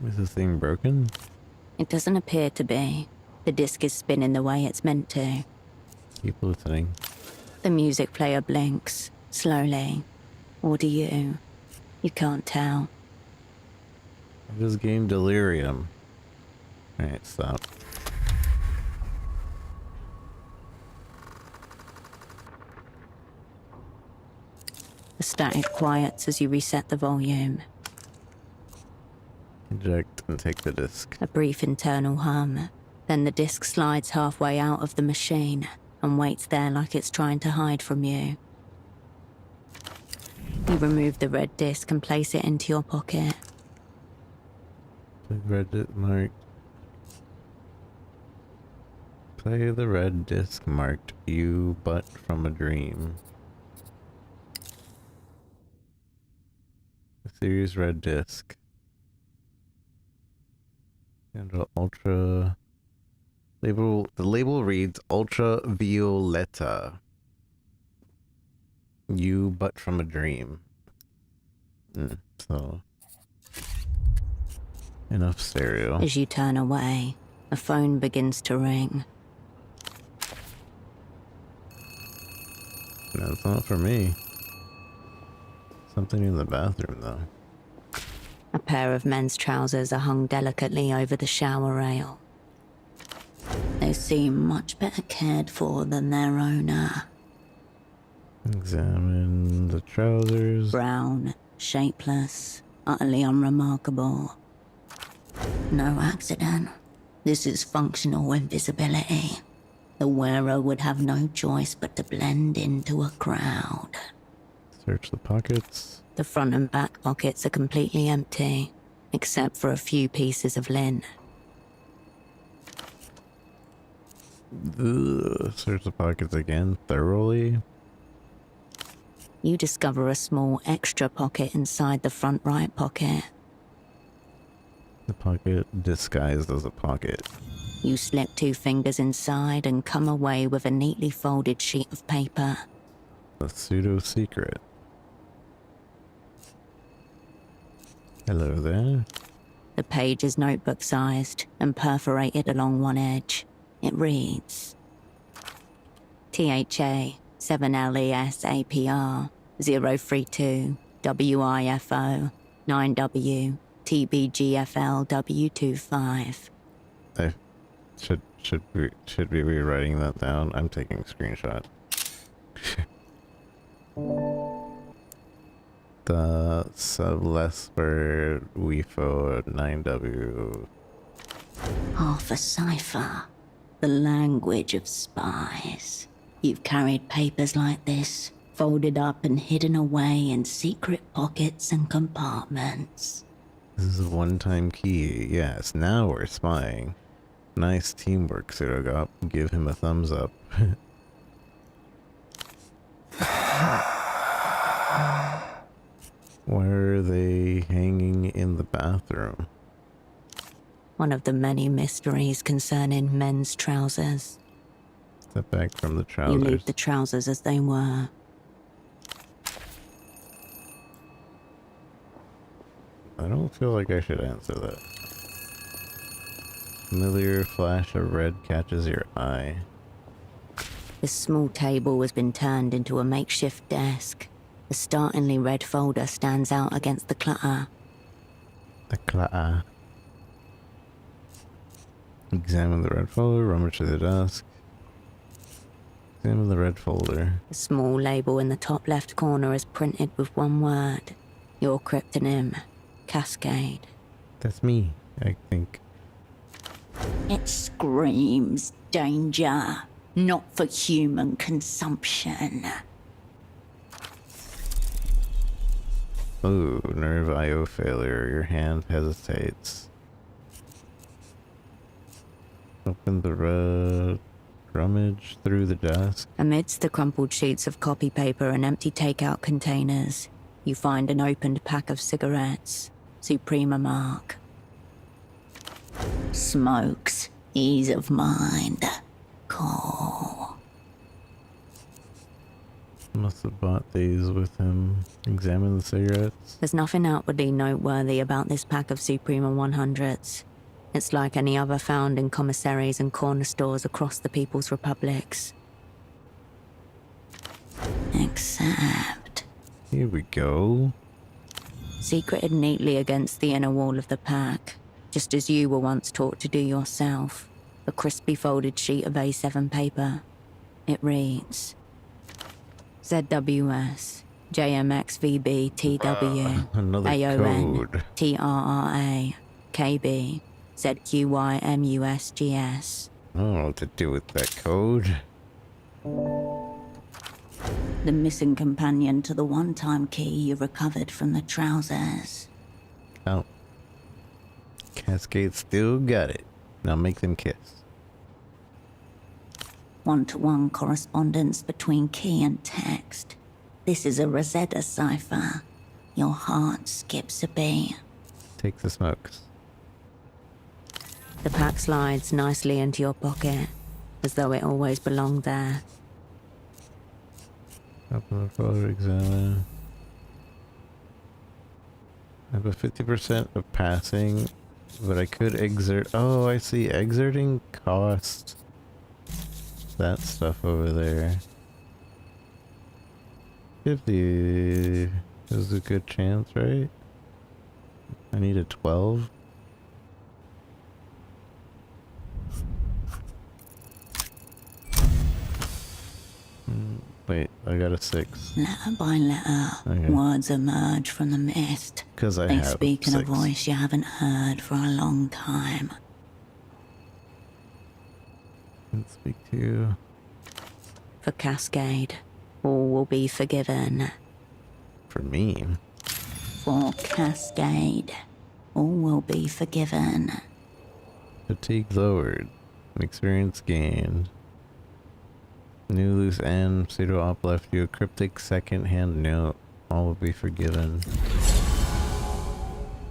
Is this thing broken? It doesn't appear to be. The disc is spinning the way it's meant to. Keep listening. The music player blinks, slowly. Or do you? You can't tell. This game Delirium. Alright, stop. The static quiets as you reset the volume. Eject and take the disc. A brief internal hum. Then the disc slides halfway out of the machine and waits there like it's trying to hide from you. You remove the red disc and place it into your pocket. The red marked. Play the red disc marked you but from a dream. A series red disc. And ultra label. The label reads Ultravioletta. You but from a dream. So enough stereo. As you turn away, a phone begins to ring. No, it's not for me. Something in the bathroom though. A pair of men's trousers are hung delicately over the shower rail. They seem much better cared for than their owner. Examine the trousers. Brown, shapeless, utterly unremarkable. No accident. This is functional invisibility. The wearer would have no choice but to blend into a crowd. Search the pockets. The front and back pockets are completely empty, except for a few pieces of linen. Ugh. Search the pockets again thoroughly. You discover a small extra pocket inside the front right pocket. The pocket disguised as a pocket. You slip 2 fingers inside and come away with a neatly folded sheet of paper. A pseudo-secret. Hello there. The page is notebook-sized and perforated along one edge. It reads: THA 7LES APR 032 WIFO 9W TBGFL W25. I should be rewriting that down. I'm taking a screenshot. The sublesper WIFO 9W. Half a cipher. The language of spies. You've carried papers like this, folded up and hidden away in secret pockets and compartments. This is a one-time key. Yes, now we're spying. Nice teamwork, Pseudogop. Give him a thumbs up. Why are they hanging in the bathroom? One of the many mysteries concerning men's trousers. Step back from the You trousers. leave the trousers as they were. I don't feel like I should answer that. Familiar flash of red catches your eye. This small table has been turned into a makeshift desk. The startlingly red folder stands out against the clutter. The clutter. Examine the red folder, rummage through the desk. Examine the red folder. The small label in the top left corner is printed with one word. Your cryptonym, CASCADE. That's me, I think. It screams danger, not for human consumption. Ooh, nerve IO failure. Your hand hesitates. Open the red. Rummage through the desk. Amidst the crumpled sheets of copy paper and empty takeout containers, you find an opened pack of cigarettes. Suprema mark. Smokes. Ease of mind. Cool. Must have bought these with him. Examine the cigarettes. There's nothing outwardly noteworthy about this pack of Suprema 100s. It's like any other found in commissaries and corner stores across the People's Republics. Except... Here we go. secreted neatly against the inner wall of the pack, just as you were once taught to do yourself. A crispy folded sheet of A7 paper. It reads: ZWS JMXVB TW Another AON code. TRRA KB ZQYMUSGS. I don't know what to do with that code. The missing companion to the one-time key you recovered from the trousers. Oh. Cascade still got it. Now make them kiss. One-to-one correspondence between key and text. This is a Rosetta cipher. Your heart skips a beat. Take the smokes. The pack slides nicely into your pocket, as though it always belonged there. Open the folder, examine. I have a 50% of passing, but I could exert. Oh, I see. Exerting costs that stuff over there. 50 is a good chance, right? I need a 12. Wait, I got a 6. Letter by letter, Okay. words emerge from the mist. Because I They have speak in a 6. voice you haven't heard for a long time. Let's speak to you. For Cascade, all will be forgiven. For me. For Cascade, all will be forgiven. Fatigue lowered. Experience gained. New loose end. Pseudo-op left you a cryptic second-hand note. All will be forgiven.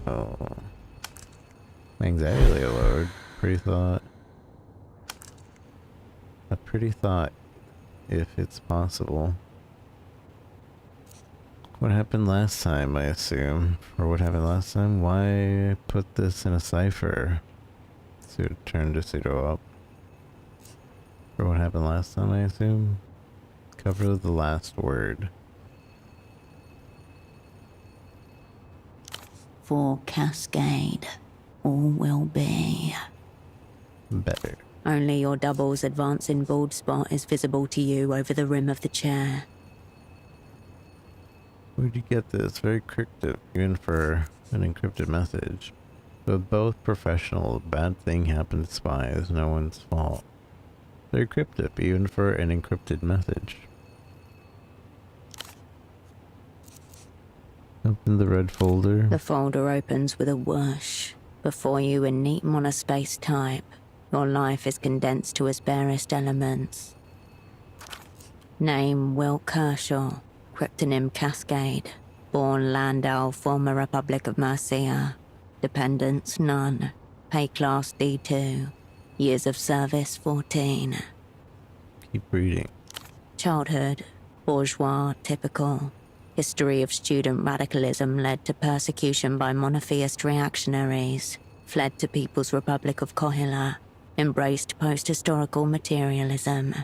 Oh. Anxiety lowered. Pretty thought. A pretty thought, if it's possible. What happened last time, I assume? Or what happened last time? Why put this in a cipher? So turn to pseudo-op. For what happened last time, I assume? Cover the last word. For Cascade, all will be. Better. Only your double's advancing bald spot is visible to you over the rim of the chair. Where'd you get this? Very cryptic, even for an encrypted message. But both professional, bad thing happened to spies, no one's fault. Very cryptic, even for an encrypted message. Open the red folder. The folder opens with a whoosh. Before you in neat monospace type, your life is condensed to its barest elements. Name Wilk Hershel, cryptonym Cascade. Born Landau, former Republic of Mercia. Dependents none. Pay class D2. Years of service 14. Keep reading. Childhood, bourgeois, typical. History of student radicalism led to persecution by monotheist reactionaries. Fled to People's Republic of Kohila. Embraced post-historical materialism.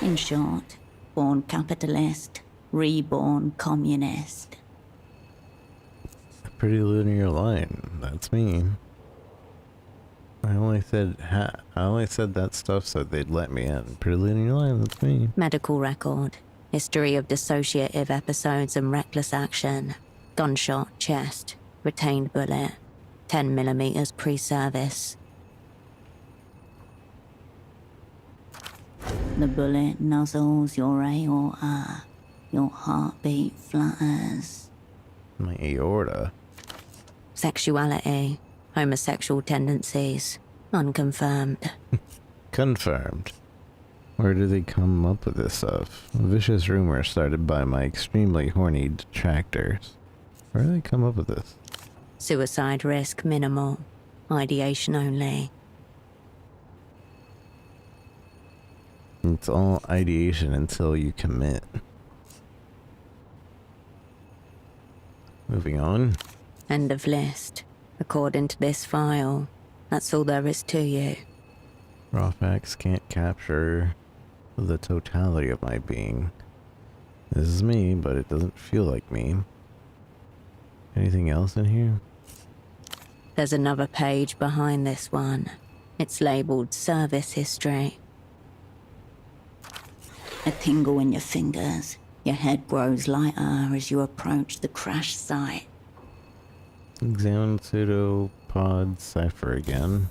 In short, born capitalist, reborn communist. A pretty linear line. That's me. I only said that stuff so they'd let me in. Pretty linear line. That's me. Medical record. History of dissociative episodes and reckless action. Gunshot, chest. Retained bullet. 10mm pre-service. The bullet nuzzles your aorta. Your heartbeat flutters. My aorta. Sexuality. Homosexual tendencies. Unconfirmed. Confirmed. Where do they come up with this stuff? A vicious rumor started by my extremely horny detractors. Where do they come up with this? Suicide risk minimal. Ideation only. It's all ideation until you commit. Moving on. End of list. According to this file, that's all there is to you. Raw facts can't capture the totality of my being. This is me, but it doesn't feel like me. Anything else in here? There's another page behind this one. It's labeled Service History. A tingle in your fingers. Your head grows lighter as you approach the crash site. Examine pseudopod cipher again.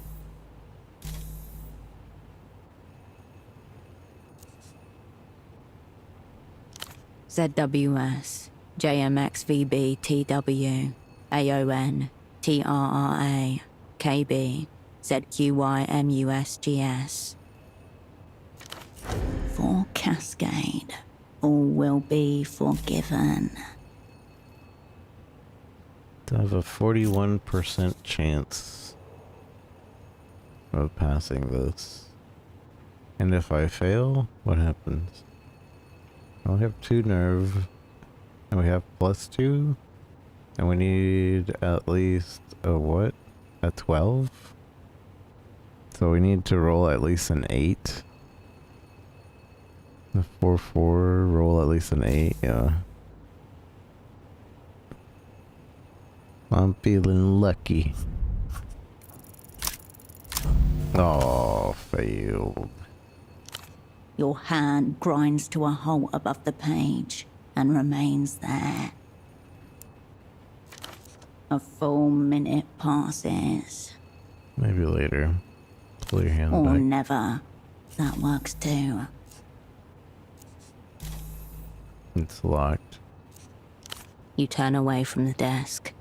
ZWS, JMXVB TW, AON, TRRA, KB, ZQYMUSGS. For Cascade, all will be forgiven. I have a 41% chance of passing this. And if I fail, what happens? I only have 2 nerve, and we have +2, and we need at least a what? A 12? So we need to roll at least an 8. The 4-4, roll at least an 8, yeah. I'm feeling lucky. Oh, failed. Your hand grinds to a halt above the page and remains there. A full minute passes. Maybe later. Pull your hand Or back. never. That works too. It's locked. You turn away from the desk.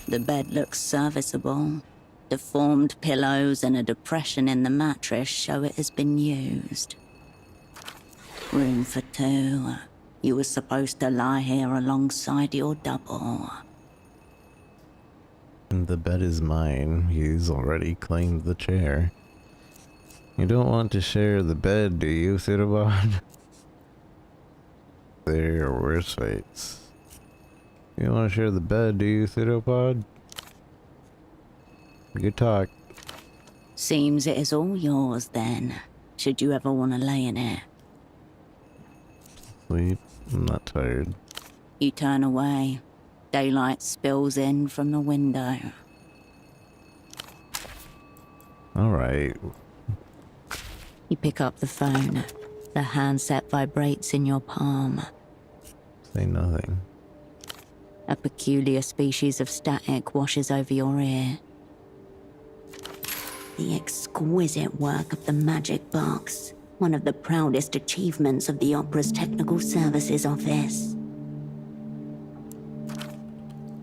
The bed looks serviceable. Deformed pillows and a depression in the mattress show it has been used. Room for two. You were supposed to lie here alongside your double. And the bed is mine. He's already claimed the chair. You don't want to share the bed, do you, Pseudobot? There are worse fates. You don't want to share the bed, do you, Pseudopod? Good talk. Seems it is all yours then, should you ever want to lay in it. Sleep. I'm not tired. You turn away. Daylight spills in from the window. Alright. You pick up the phone. The handset vibrates in your palm. Say nothing. A peculiar species of static washes over your ear. The exquisite work of the magic box. One of the proudest achievements of the opera's technical services office.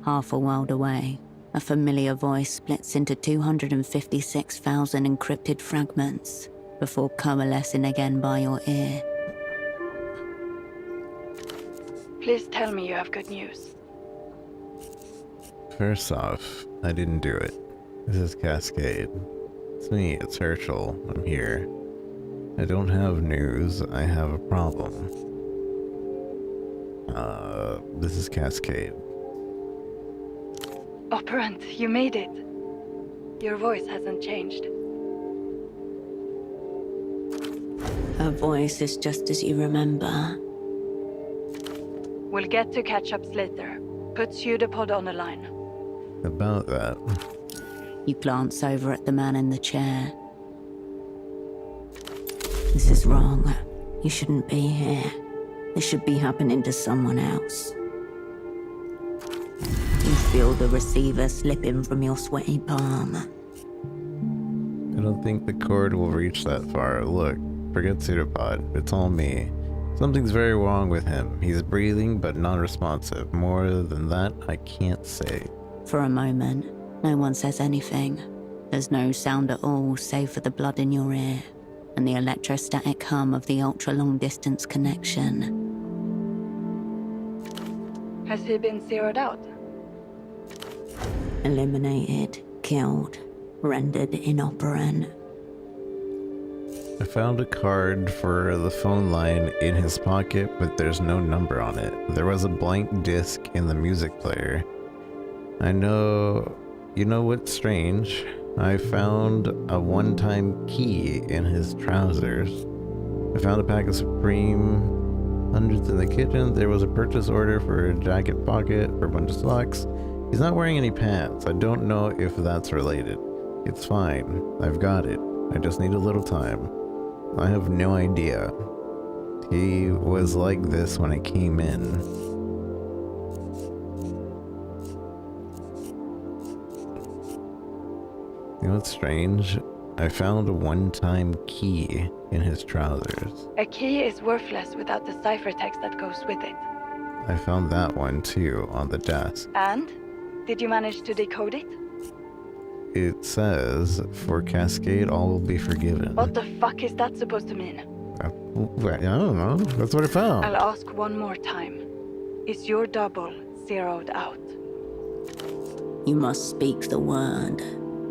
Half a world away, a familiar voice splits into 256,000 encrypted fragments before coalescing again by your ear. Please tell me you have good news. First off, I didn't do it. This is Cascade. It's me, it's Hershel. I'm here. I don't have news, I have a problem. This is Cascade. Operant, you made it. Your voice hasn't changed. Her voice is just as you remember. We'll get to catch-ups later. Put pseudopod on the line. About that. You glance over at the man in the chair. This is wrong. You shouldn't be here. This should be happening to someone else. You feel the receiver slipping from your sweaty palm. I don't think the cord will reach that far. Look, forget Pseudopod. It's all me. Something's very wrong with him. He's breathing but non-responsive. More than that, I can't say. For a moment, no one says anything. There's no sound at all save for the blood in your ear and the electrostatic hum of the ultra-long-distance connection. Has he been zeroed out? Eliminated, killed, rendered inoperant. I found a card for the phone line in his pocket, but there's no number on it. There was a blank disc in the music player. I know... You know what's strange? I found a one-time key in his trousers. I found a pack of Supreme hundreds in the kitchen. There was a purchase order for a jacket pocket for a bunch of socks. He's not wearing any pants. I don't know if that's related. It's fine. I've got it. I just need a little time. I have no idea. He was like this when I came in. You know what's strange? I found a one-time key in his trousers. A key is worthless without the ciphertext that goes with it. I found that one too on the desk. And? Did you manage to decode it? It says, for Cascade all will be forgiven. What the fuck is that supposed to mean? I don't know. That's what I found. I'll ask one more time. Is your double zeroed out? You must speak the word.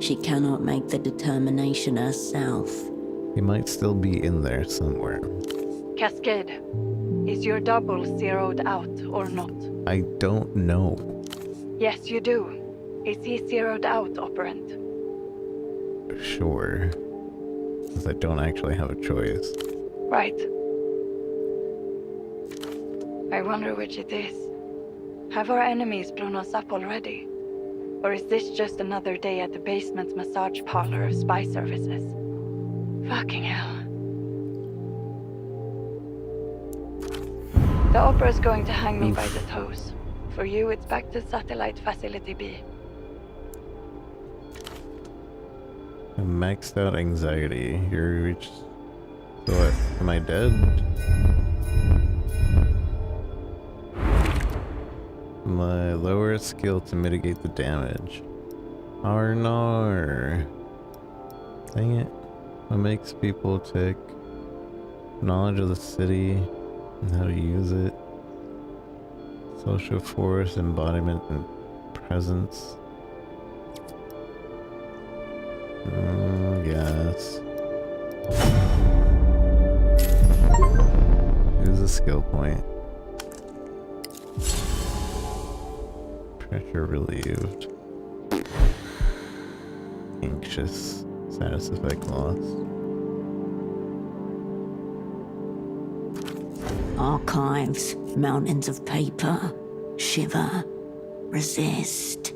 She cannot make the determination herself. He might still be in there somewhere. Cascade, is your double zeroed out or not? I don't know. Yes, you do. Is he zeroed out, Operant? Sure. Because I don't actually have a choice. Right. I wonder which it is. Have our enemies blown us up already? Or is this just another day at the basement massage parlor of spy services? Fucking hell. The opera's going to hang me by the toes. For you, it's back to satellite facility B. Maxed out anxiety. You're reached. So what? Am I dead? My lower skill to mitigate the damage. Oh no. Dang it. What makes people tick? Knowledge of the city and how to use it. Social force, embodiment, and presence. Yes. Use a skill point. Pressure relieved. Anxious. Status effect lost. Archives, mountains of paper, shiver, resist.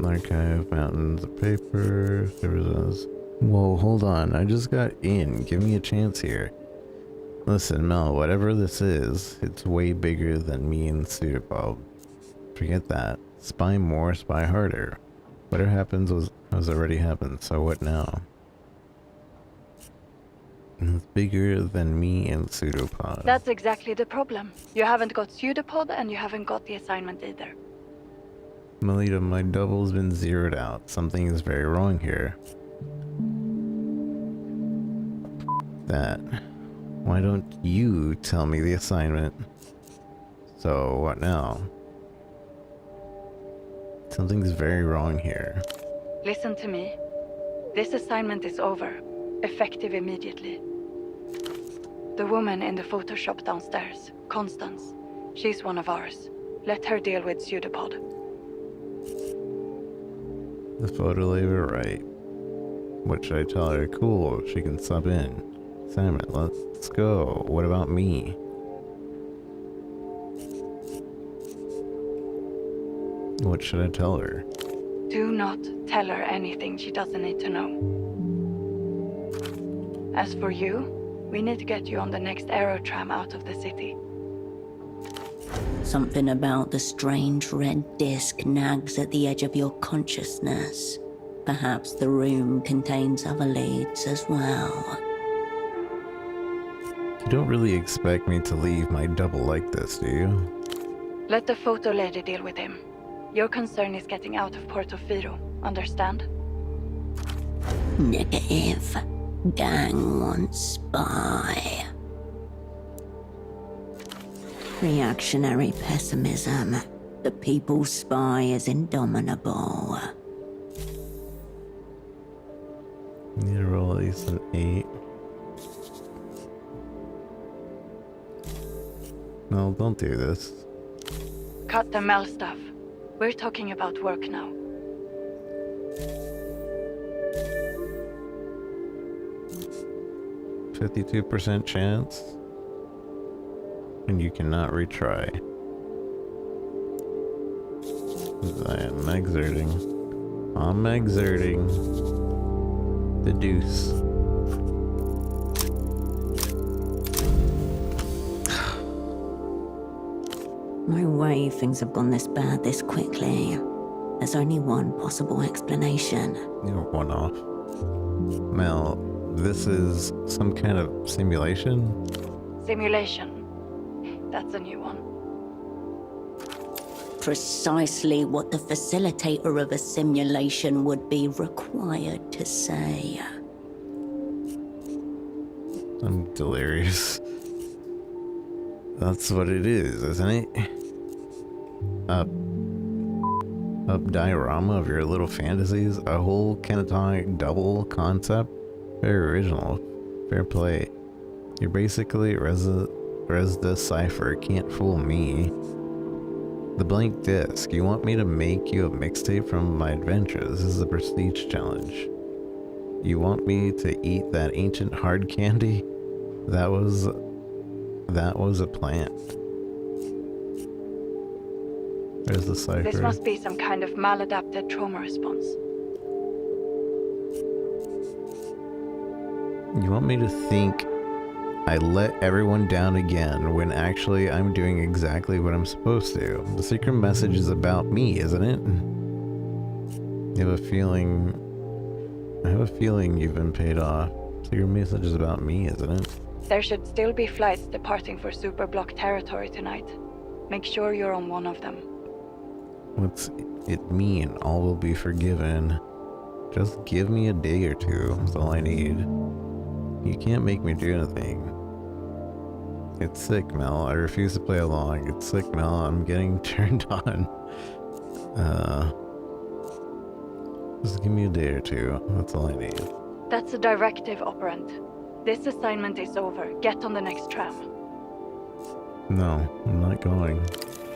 Archive, mountains of paper, services. Whoa, hold on. I just got in. Give me a chance here. Listen, Mel, whatever this is, it's way bigger than me and Pseudopob. Forget that. Spy more, spy harder. Whatever happens has already happened, so what now? It's bigger than me and Pseudopod. That's exactly the problem. You haven't got Pseudopod and you haven't got the assignment either. Melita, my double's been zeroed out. Something is very wrong here. That. Why don't you tell me the assignment? So, what now? Something's very wrong here. Listen to me. This assignment is over. Effective immediately. The woman in the photo shop downstairs, Constance, she's one of ours. Let her deal with Pseudopod. The photo label, right. What should I tell her? Cool, she can sub in. Simon, let's go. What about me? What should I tell her? Do not tell her anything she doesn't need to know. As for you, we need to get you on the next aerotram out of the city. Something about the strange red disc nags at the edge of your consciousness. Perhaps the room contains other leads as well. You don't really expect me to leave my double like this, do you? Let the photo lady deal with him. Your concern is getting out of Portofiro, understand? Negative. Gang wants spy. Reactionary pessimism. The people's spy is indomitable. Need to roll at least an 8. No, don't do this. Cut the Mel stuff. We're talking about work now. %52% chance. And you cannot retry. I am exerting. I'm exerting. The deuce. No way things have gone this bad this quickly. There's only one possible explanation. You're one off. Mel, this is some kind of simulation? Simulation. That's a new one. Precisely what the facilitator of a simulation would be required to say. I'm delirious. That's what it is, isn't it? Up diorama of your little fantasies, a whole catatonic double concept. Very original. Fair play. You're basically Resda Cypher, can't fool me. The blank disc, you want me to make you a mixtape from my adventures. This is a prestige challenge. You want me to eat that ancient hard candy? That was a plant. There's the cipher. This must be some kind of maladapted trauma response. You want me to think I let everyone down again when actually I'm doing exactly what I'm supposed to? The secret message is about me, isn't it? I have a feeling you've been paid off. Secret message is about me, isn't it? There should still be flights departing for Superblock territory tonight. Make sure you're on one of them. What's it mean? All will be forgiven. Just give me a day or two. That's all I need. You can't make me do anything. It's sick, Mel. I refuse to play along. It's sick, Mel. I'm getting turned on. Just give me a day or two. That's all I need. That's a directive, Operant. This assignment is over. Get on the next tram. No, I'm not going.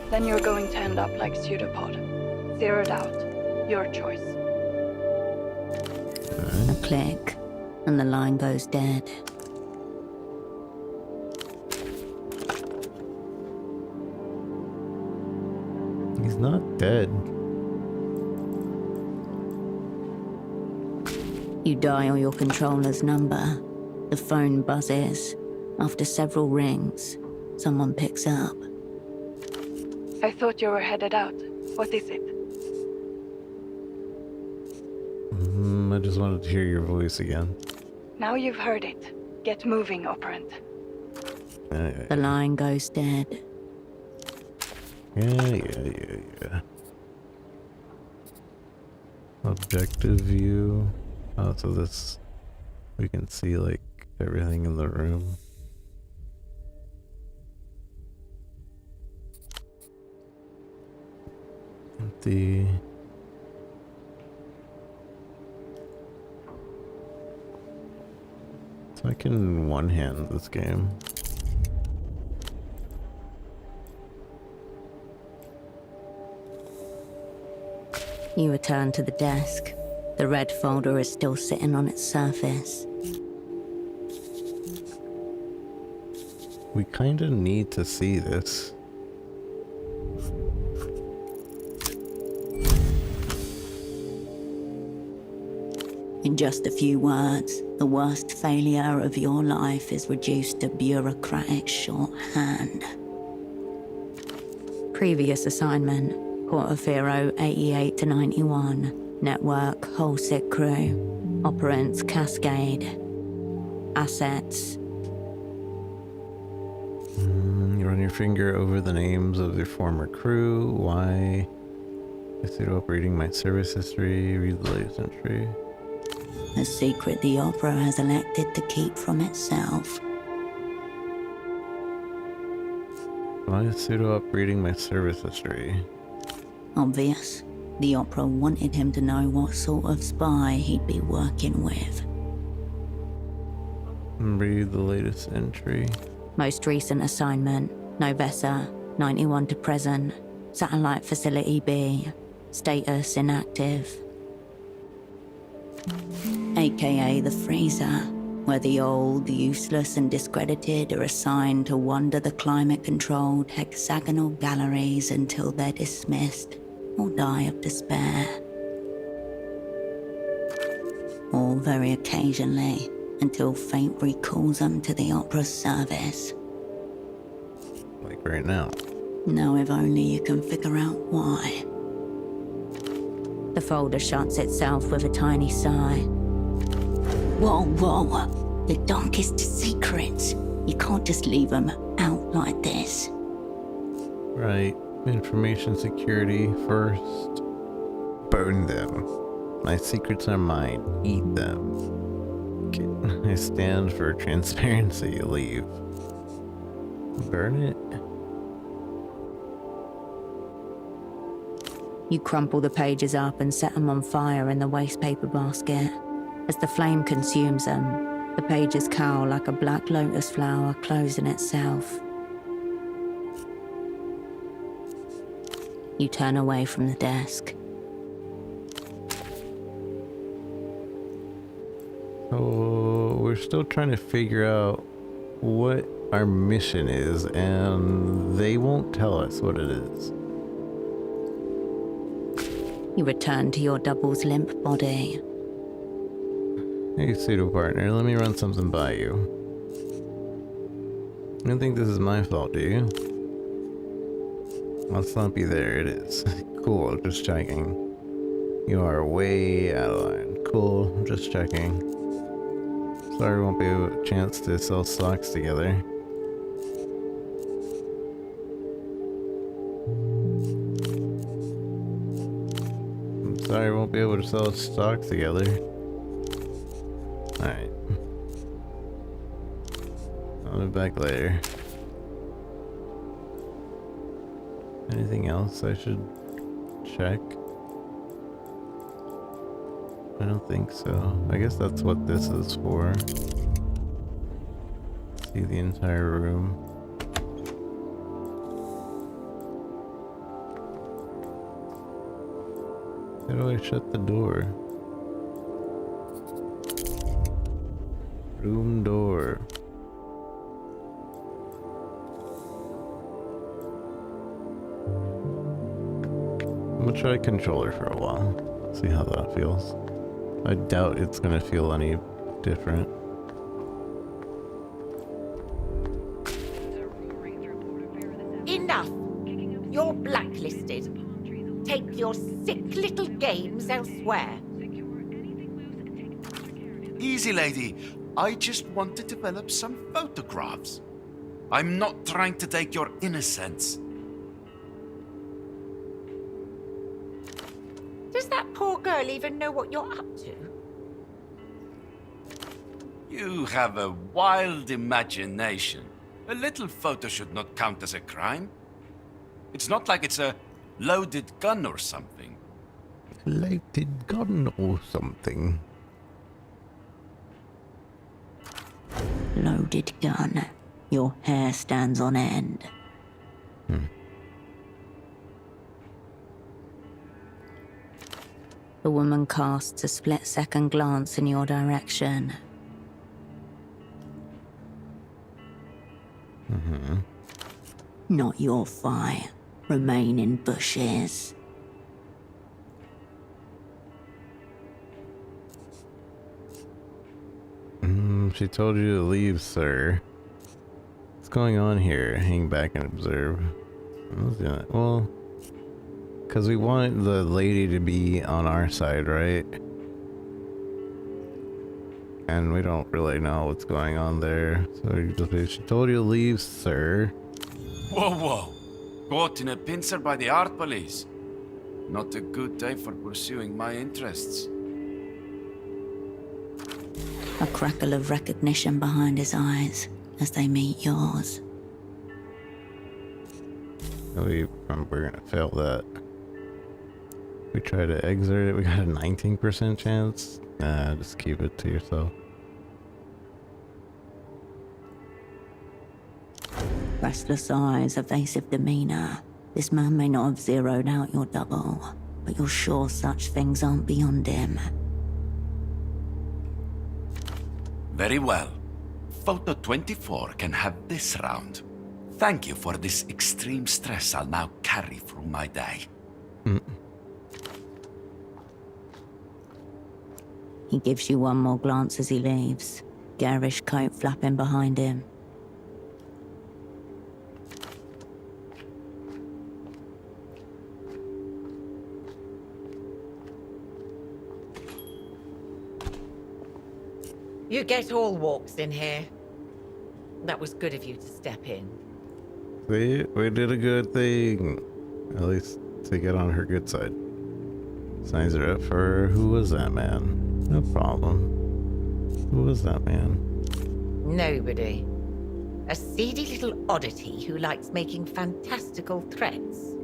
Then you're going to end up like Pseudopod. Zeroed out. Your choice. A click, and the line goes dead. He's not dead. You dial your controller's number. The phone buzzes. After several rings, someone picks up. I thought you were headed out. What is it? I just wanted to hear your voice again. Now you've heard it. Get moving, Operant. The line goes dead. Yeah. Objective view. Oh, so this... we can see, like, everything in the room. Empty. So I can one-hand this game. You return to the desk. The red folder is still sitting on its surface. We kinda need to see this. In just a few words, the worst failure of your life is reduced to bureaucratic shorthand. Previous assignment, Portofiro 88 to 91. Network, whole sick crew. Operants, CASCADE. Assets. You run your finger over the names of your former crew. Why? Consider operating my service history. Read the latest entry. A secret the Opera has elected to keep from itself. Why is pseudo operating my service history? Obvious. The Opera wanted him to know what sort of spy he'd be working with. Read the latest entry. Most recent assignment, Novessa, 91 to present. Satellite Facility B. Status inactive. AKA the Freezer, where the old, useless and discredited are assigned to wander the climate-controlled hexagonal galleries until they're dismissed or die of despair. Or very occasionally, until fate recalls them to the Opera's service. Like right now. Now if only you can figure out why. The folder shuts itself with a tiny sigh. Whoa. The darkest secrets. You can't just leave them out like this. Right. Information security first. Burn them. My secrets are mine. Eat them. Okay. I stand for transparency. Leave. Burn it. You crumple the pages up and set them on fire in the waste paper basket. As the flame consumes them, the pages curl like a black lotus flower closing itself. You turn away from the desk. So we're still trying to figure out what our mission is, and they won't tell us what it is. You return to your double's limp body. Hey, pseudo partner, let me run something by you. You don't think this is my fault, do you? Let's not be there, it is. Cool, just checking. You are way out of line. Cool, just checking. Sorry, won't be a chance to sell stocks together. I'm sorry, won't be able to sell stocks together. Alright. I'll be back later. Anything else I should check? I don't think so. I guess that's what this is for. See the entire room. How do I shut the door? Room door. I'm gonna try controller for a while. See how that feels. I doubt it's gonna feel any different. Enough! You're blacklisted. Take your sick little games elsewhere. Easy, lady. I just want to develop some photographs. I'm not trying to take your innocence. Does that poor girl even know what you're up to? You have a wild imagination. A little photo should not count as a crime. It's not like it's a loaded gun or something. Loaded gun or something. Loaded gun. Your hair stands on end. The woman casts a split-second glance in your direction. Not your fight. Remain in bushes. She told you to leave, sir. What's going on here? Hang back and observe. Well, because we want the lady to be on our side, right? And we don't really know what's going on there. So she told you to leave, sir. Whoa, whoa. Caught in a pincer by the art police. Not a good day for pursuing my interests. A crackle of recognition behind his eyes as they meet yours. We're gonna fail that. We try to exert it, we got a 19% chance. Nah, just keep it to yourself. Restless eyes, evasive demeanor. This man may not have zeroed out your double, but you're sure such things aren't beyond him. Very well. Photo 24 can have this round. Thank you for this extreme stress I'll now carry through my day. He gives you one more glance as he leaves, garish coat flapping behind him. You get all walks in here. That was good of you to step in. See, we did a good thing. At least to get on her good side. Signs her up for who was that man? No problem. Who was that man? Nobody. A seedy little oddity who likes making fantastical threats.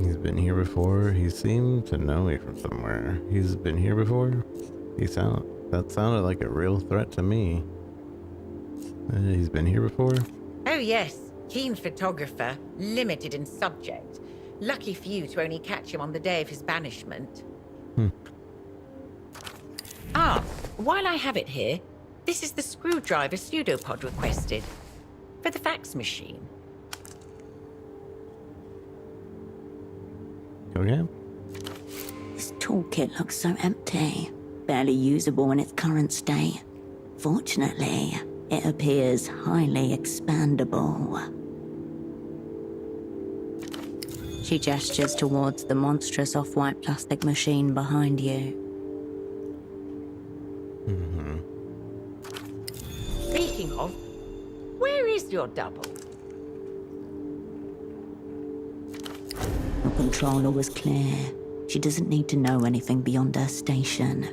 He's been here before. He seemed to know me from somewhere. He's been here before? That sounded like a real threat to me. He's been here before? Oh yes, keen photographer, limited in subject. Lucky for you to only catch him on the day of his banishment. While I have it here, this is the screwdriver pseudopod requested. For the fax machine. okay? This toolkit looks so empty, barely usable in its current state. Fortunately, it appears highly expandable. She gestures towards the monstrous off-white plastic machine behind you. Speaking of, where is your double? The controller was clear. She doesn't need to know anything beyond her station.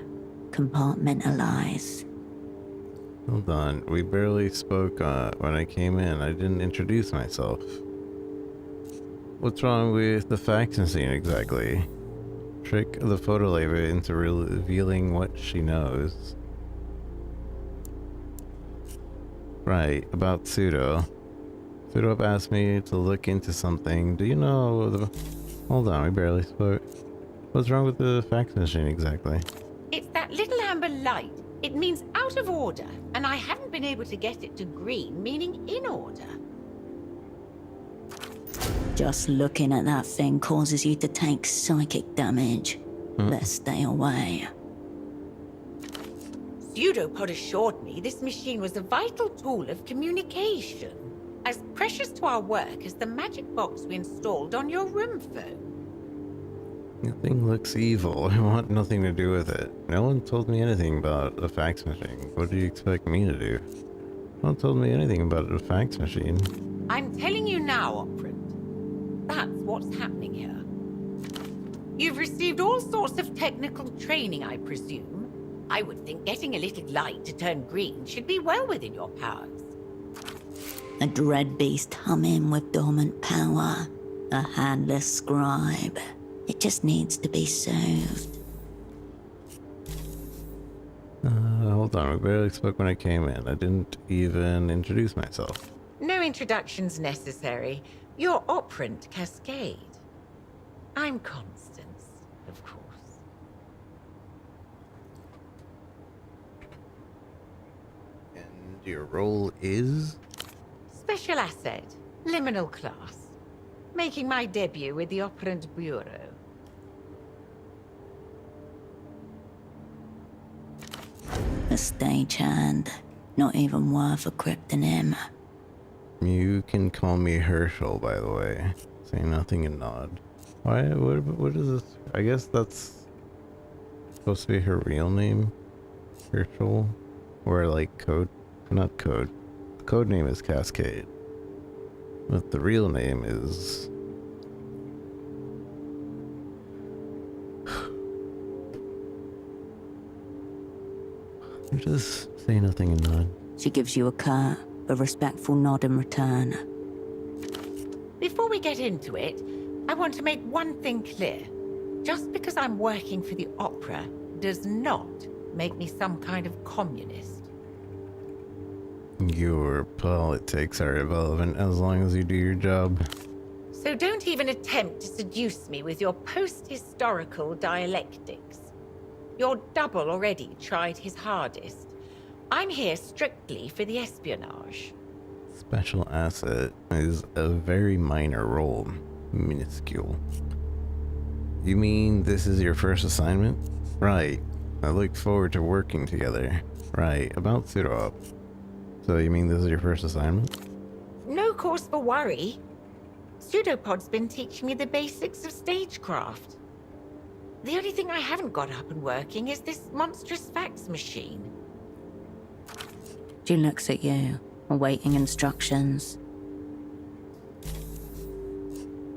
Compartmentalize. Hold on, we barely spoke when I came in. I didn't introduce myself. What's wrong with the faction scene exactly? Trick the photo label into revealing what she knows. Right, about Pseudo. Pseudo asked me to look into something. Do you know the... Hold on, we barely spoke. What's wrong with the fax machine exactly? It's that little amber light. It means out of order, and I haven't been able to get it to green, meaning in order. Just looking at that thing causes you to take psychic damage. Let's stay away. Pseudopod assured me this machine was a vital tool of communication, as precious to our work as the magic box we installed on your room phone. The thing looks evil. I want nothing to do with it. No one told me anything about a fax machine. What do you expect me to do? No one told me anything about a fax machine. I'm telling you now, Operant. That's what's happening here. You've received all sorts of technical training, I presume. I would think getting a little light to turn green should be well within your powers. A dread beast humming with dormant power. A handless scribe. It just needs to be soothed. Hold on, we barely spoke when I came in. I didn't even introduce myself. No introductions necessary. You're Operant Cascade. I'm Constance, of course. And your role is? Special asset, liminal class. Making my debut with the Operant Bureau. A stagehand. Not even worth a cryptonym. You can call me Hershel, by the way. Say nothing and nod. Why? What is this? I guess that's supposed to be her real name? Hershel? Or like code? Not code. The code name is Cascade. But the real name is... Just say nothing and nod. She gives you a curt, but respectful nod in return. Before we get into it, I want to make one thing clear. Just because I'm working for the opera does not make me some kind of communist. Your politics are irrelevant as long as you do your job. So don't even attempt to seduce me with your post-historical dialectics. Your double already tried his hardest. I'm here strictly for the espionage. Special asset is a very minor role. Minuscule. You mean this is your first assignment? Right. I look forward to working together. Right. About Pseudo. So you mean this is your first assignment? No cause for worry. Pseudopod's been teaching me the basics of stagecraft. The only thing I haven't got up and working is this monstrous fax machine. She looks at you, awaiting instructions.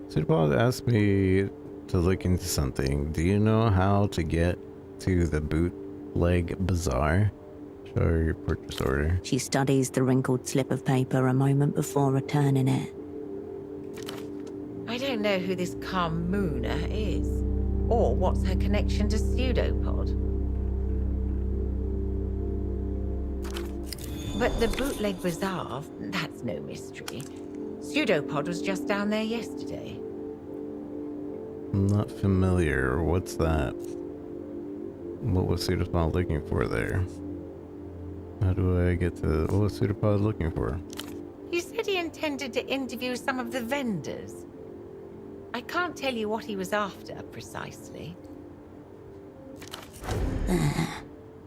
Pseudopod asked me to look into something. Do you know how to get to the bootleg bazaar? Show her your purchase order. She studies the wrinkled slip of paper a moment before returning it. I don't know who this Carmuna is, or what's her connection to Pseudopod. But the bootleg bazaar, that's no mystery. Pseudopod was just down there yesterday. I'm not familiar. What's that? What was Pseudopod looking for there? How do I get to... What was Pseudopod looking for? He said he intended to interview some of the vendors. I can't tell you what he was after precisely. There.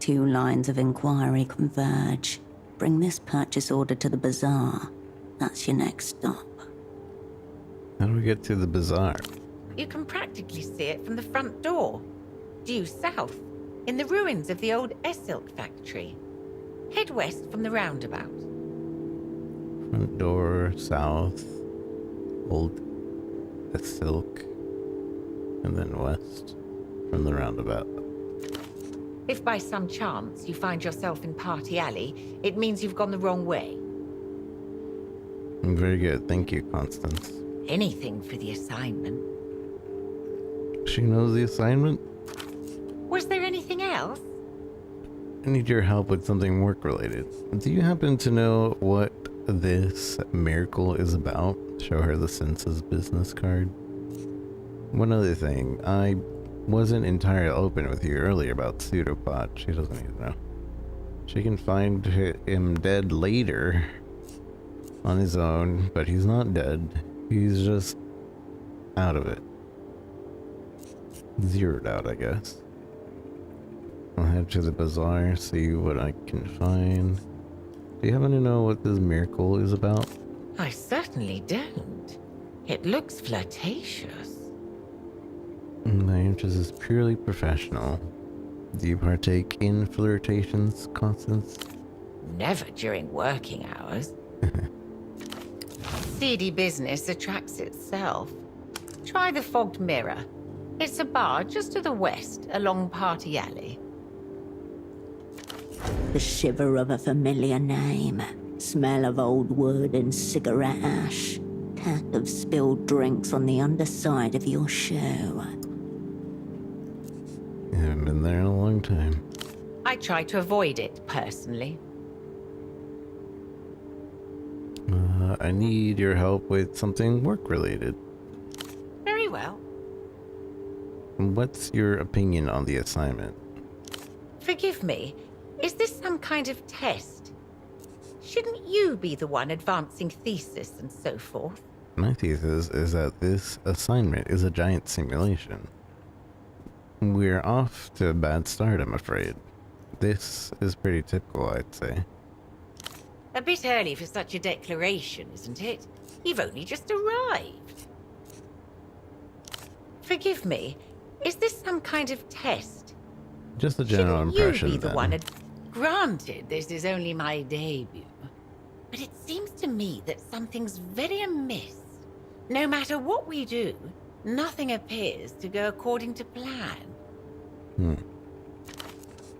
2 lines of inquiry converge. Bring this purchase order to the bazaar. That's your next stop. How do we get to the bazaar? You can practically see it from the front door. Due south, in the ruins of the old silk factory. Head west from the roundabout. Front door, south, old silk, and then west from the roundabout. If by some chance you find yourself in Party Alley, it means you've gone the wrong way. Very good, thank you, Constance. Anything for the assignment. She knows the assignment? Was there anything else? I need your help with something work-related. Do you happen to know what this miracle is about? Show her the census business card. One other thing, I wasn't entirely open with you earlier about Pseudopod. She doesn't need to know. She can find him dead later on his own, but he's not dead. He's just out of it. Zeroed out, I guess. I'll head to the bazaar, see what I can find. Do you happen to know what this miracle is about? I certainly don't. It looks flirtatious. My interest is purely professional. Do you partake in flirtations, Constance? Never during working hours. Seedy business attracts itself. Try the Fogged Mirror. It's a bar just to the west, along Party Alley. The shiver of a familiar name. Smell of old wood and cigarette ash. Tack of spilled drinks on the underside of your shoe. I haven't been there in a long time. I try to avoid it, personally. I need your help with something work-related. Very well. What's your opinion on the assignment? Forgive me, is this some kind of test? Shouldn't you be the one advancing thesis and so forth? My thesis is that this assignment is a giant simulation. We're off to a bad start, I'm afraid. This is pretty typical, I'd say. A bit early for such a declaration, isn't it? You've only just arrived. Forgive me, is this some kind of test? Just a general impression, you be the then. one Granted, this is only my debut. But it seems to me that something's very amiss. No matter what we do, nothing appears to go according to plan.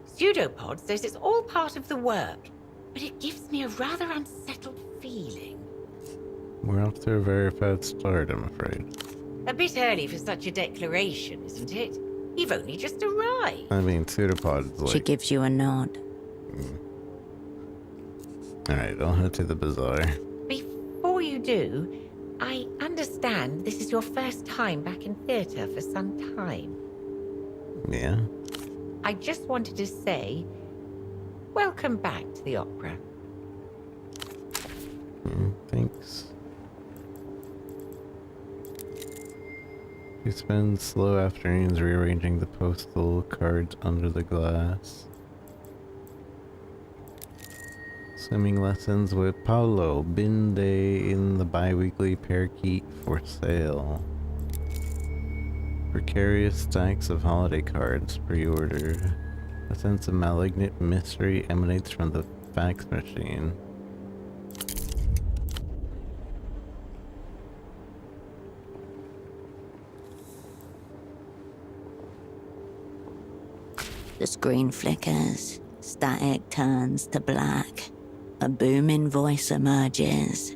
Pseudopod says it's all part of the work, but it gives me a rather unsettled feeling. We're off to a very bad start, I'm afraid. A bit early for such a declaration, isn't it? You've only just arrived. I mean, Pseudopod's like... She gives you a nod. Alright, I'll head to the bazaar. Before you do, I understand this is your first time back in theatre for some time. Yeah? I just wanted to say, welcome back to the opera. Thanks. She spends slow afternoons rearranging the postal cards under the glass. Swimming lessons with Paolo. Bin day in the bi-weekly parakeet for sale. Precarious stacks of holiday cards pre-ordered. A sense of malignant mystery emanates from the fax machine. The screen flickers. Static turns to black. A booming voice emerges.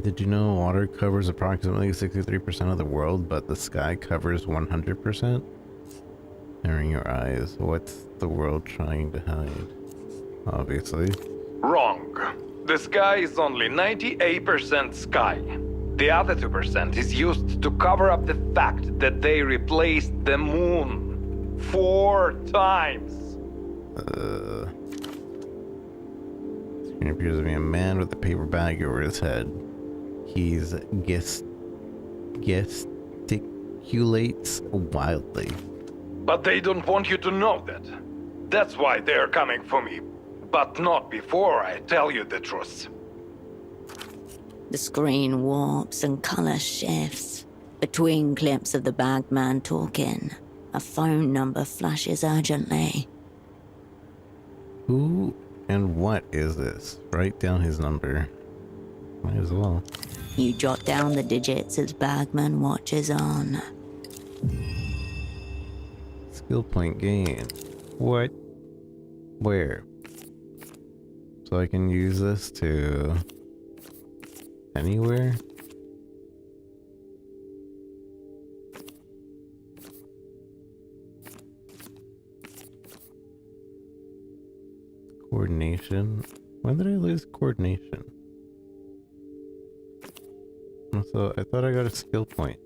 Did you know water covers approximately 63% of the world, but the sky covers 100%? Narrowing your eyes. What's the world trying to hide? Obviously. Wrong. The sky is only 98% sky. The other 2% is used to cover up the fact that they replaced the moon 4 times. There appears to be a man with a paper bag over his head. He's gesticulates wildly. But they don't want you to know that. That's why they're coming for me. But not before I tell you the truth. The screen warps and color shifts. Between clips of the bagman talking, a phone number flashes urgently. Who and what is this? Write down his number. Might as well. You jot down the digits as Bagman watches on. Skill point gain. What? Where? So I can use this to... anywhere? Coordination. When did I lose coordination? So I thought I got a skill point.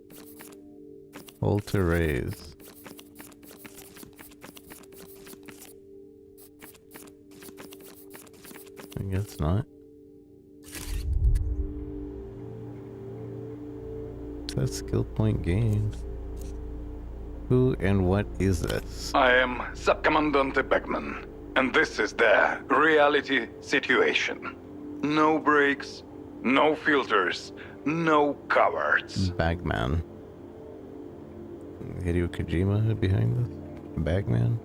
Hold to raise. I guess not. That's skill point gained. Who and what is this? I am Subcommandante Beckman, and this is the reality situation. No breaks, no filters, no cowards. Bagman. Hideo Kojima behind this? Bagman?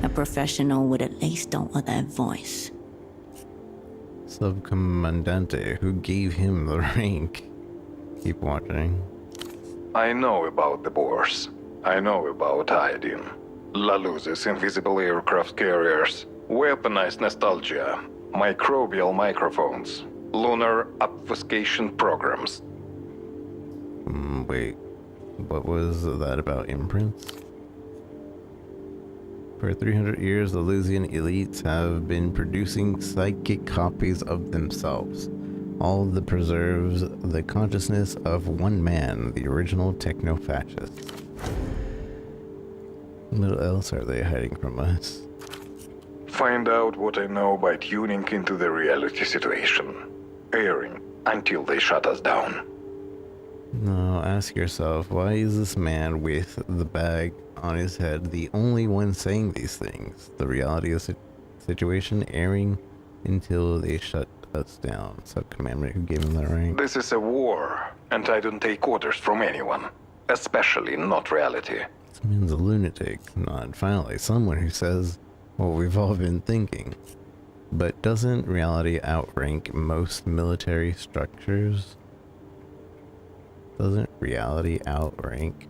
A professional would at least alter their voice. Subcommandante, who gave him the rank? Keep watching. I know about the Boers. I know about iodine. La Luz's invisible aircraft carriers. Weaponized nostalgia. Microbial microphones. Lunar obfuscation programs. Wait. What was that about imprints? For 300 years, the Lusian elites have been producing psychic copies of themselves. All that preserves the consciousness of one man, the original techno-fascists. What else are they hiding from us? Find out what I know by tuning into the reality situation. Airing until they shut us down. No, ask yourself, why is this man with the bag on his head the only one saying these things? The reality of the situation airing until they shut us down. Sub-commander who gave him that rank. This is a war, and I don't take orders from anyone. Especially not reality. This man's a lunatic. Not finally someone who says what we've all been thinking. But doesn't reality outrank most military structures? Doesn't reality outrank?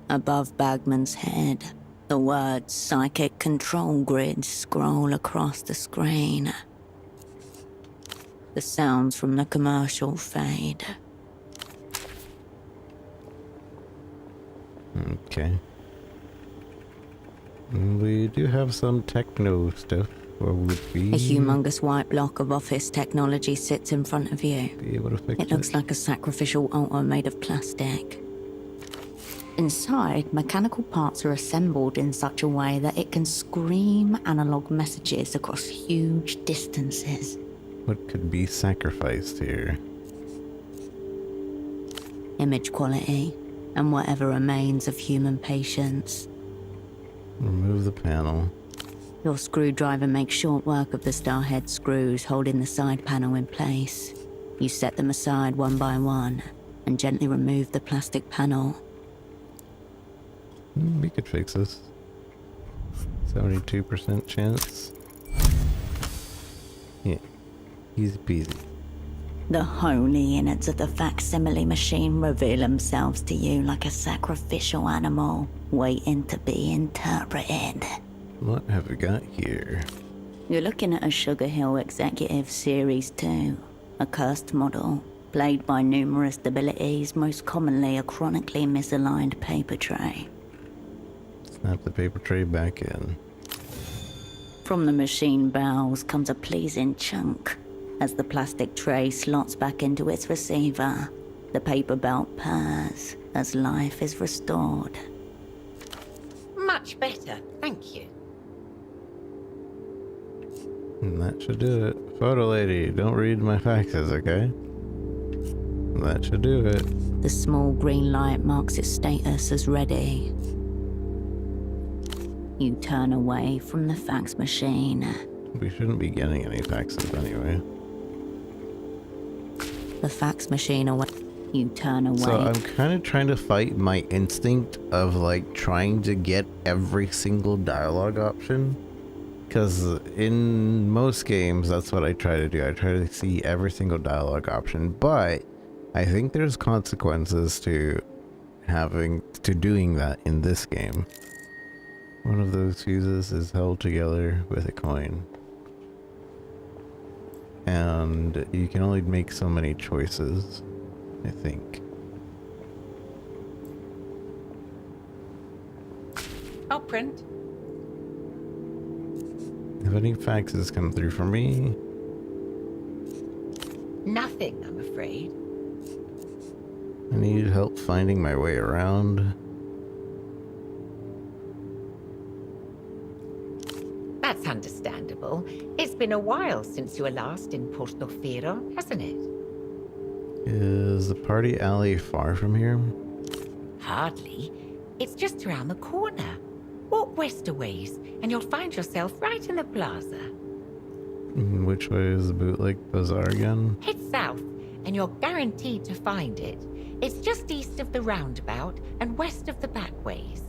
Above Bagman's head, the words psychic control grid scroll across the screen. The sounds from the commercial fade. Okay. We do have some techno stuff. Or would be A humongous white block of office technology sits in front of you. be able to fix It looks like a sacrificial altar made of plastic. Inside, mechanical parts are assembled in such a way that it can scream analog messages across huge distances. What could be sacrificed here? Image quality, and whatever remains of human patience. Remove the panel. Your screwdriver makes short work of the starhead screws holding the side panel in place. You set them aside one by one, and gently remove the plastic panel. We could fix this. 72% chance. Yeah, easy peasy. The holy innards of the facsimile machine reveal themselves to you like a sacrificial animal, waiting to be interpreted. What have we got here? You're looking at a Sugar Hill Executive Series 2, a cursed model, plagued by numerous debilities, most commonly a chronically misaligned paper tray. Snap the paper tray back in. From the machine bowels comes a pleasing chunk. As the plastic tray slots back into its receiver, the paper belt purrs as life is restored. Much better, thank you. And that should do it. Photo lady, don't read my faxes, okay? That should do it. The small green light marks its status as ready. You turn away from the fax machine. We shouldn't be getting any faxes anyway. The fax machine away. You turn away. So I'm kind of trying to fight my instinct of like trying to get every single dialogue option. Because in most games, that's what I try to do. I try to see every single dialogue option. But I think there's consequences to doing that in this game. One of those fuses is held together with a coin. And you can only make so many choices, I think. I'll print. Have any faxes come through for me? Nothing, I'm afraid. I need help finding my way around. That's understandable. It's been a while since you were last in Portofiro, hasn't it? Is the party alley far from here? Hardly. It's just around the corner. Walk west a ways, and you'll find yourself right in the plaza. Which way is the bootleg bazaar again? Head south, and you're guaranteed to find it. It's just east of the roundabout and west of the back ways.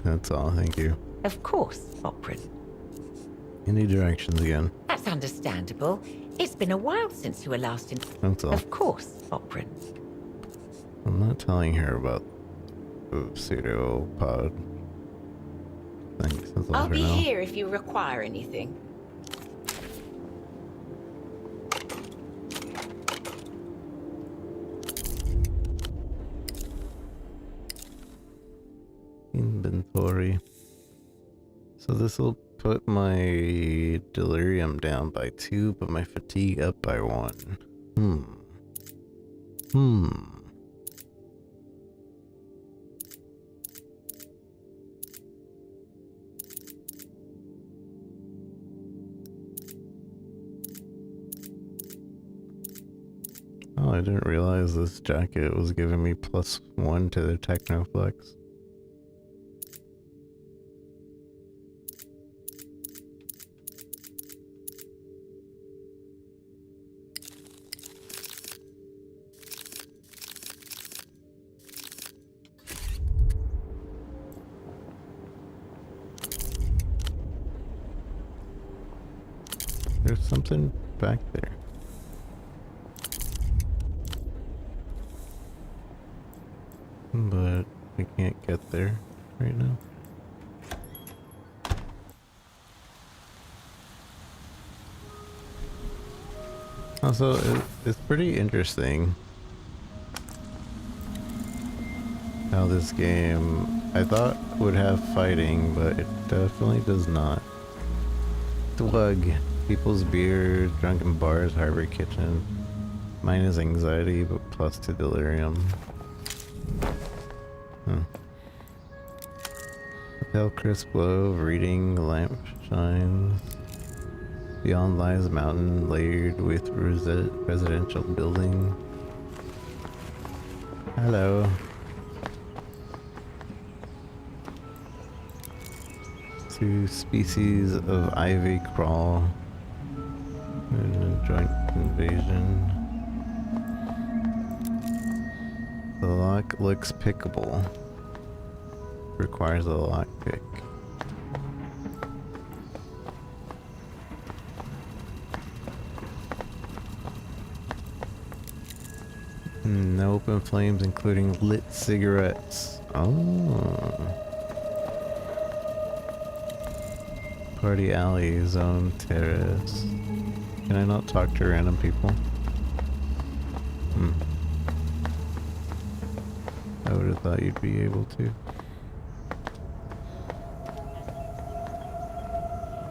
That's all, thank you. Of course, Opera. Any directions again? That's understandable. It's been a while since you were last in... That's all. Of course, Opera. I'm not telling her about the pseudopod. Thanks, that's all I'll for be now. here if you require anything. Inventory. So this will put my delirium down by 2, but my fatigue up by 1. Oh, I didn't realize this jacket was giving me +1 to the techno-flex. There's something back there. But I can't get there right now. Also, it's pretty interesting how this game I thought would have fighting, but it definitely does not. Dwug. People's beer, drunken bars, harbor kitchen. Mine is anxiety, but plus to delirium. Hotel crisp glow of reading, lamp shines. Beyond lies a mountain layered with residential building. Hello. Two species of ivy crawl. And a joint invasion. The lock looks pickable. Requires a lock pick. No open flames, including lit cigarettes. Oh. Party alley, zone terrace. Can I not talk to random people? I would have thought you'd be able to.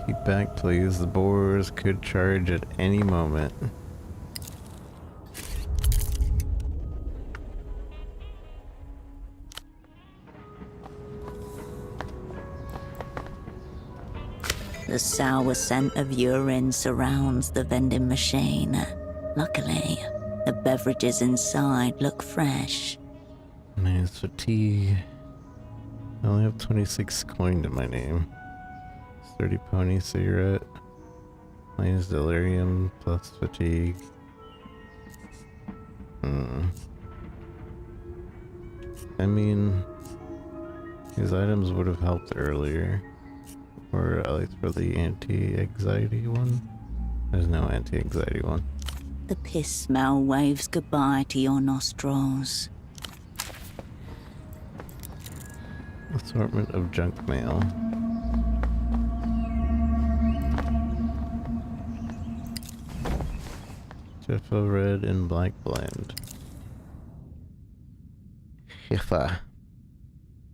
Keep back, please. The boars could charge at any moment. The sour scent of urine surrounds the vending machine. Luckily, The beverages inside look fresh. Minus fatigue. I only have 26 coin to my name. 30 pony cigarette. Minus delirium plus fatigue. I mean, these items would have helped earlier. Or at least for the anti-anxiety one. There's no anti-anxiety one. The piss smell waves goodbye to your nostrils. Assortment of junk mail. Jeffa red and black blend. Jeffa.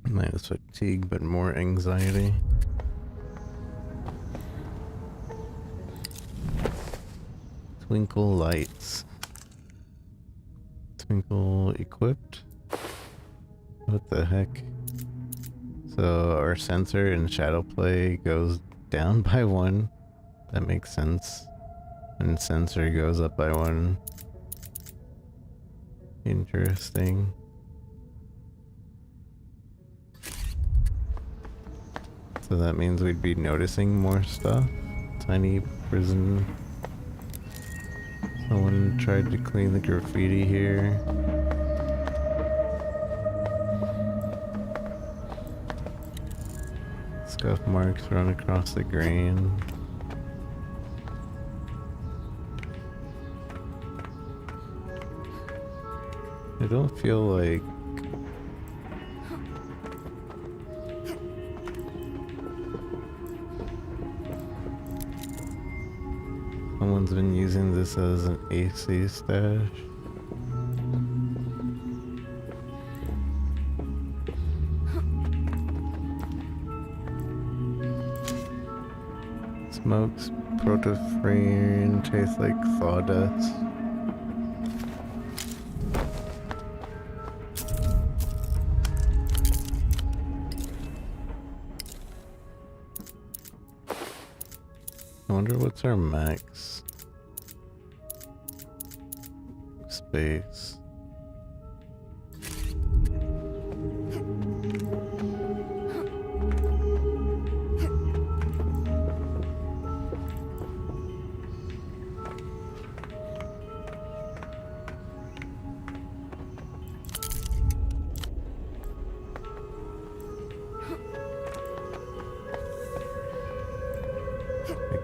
Minus fatigue, but more anxiety. Twinkle lights. Twinkle equipped? What the heck? So our sensor in shadow play goes down by 1. That makes sense. And sensor goes up by 1. Interesting. So that means we'd be noticing more stuff. Tiny prison. Someone tried to clean the graffiti here. Scuff marks run across the grain. I don't feel like someone's been using this as an AC stash. Smokes Portofiro, tastes like sawdust. I wonder what's our max space.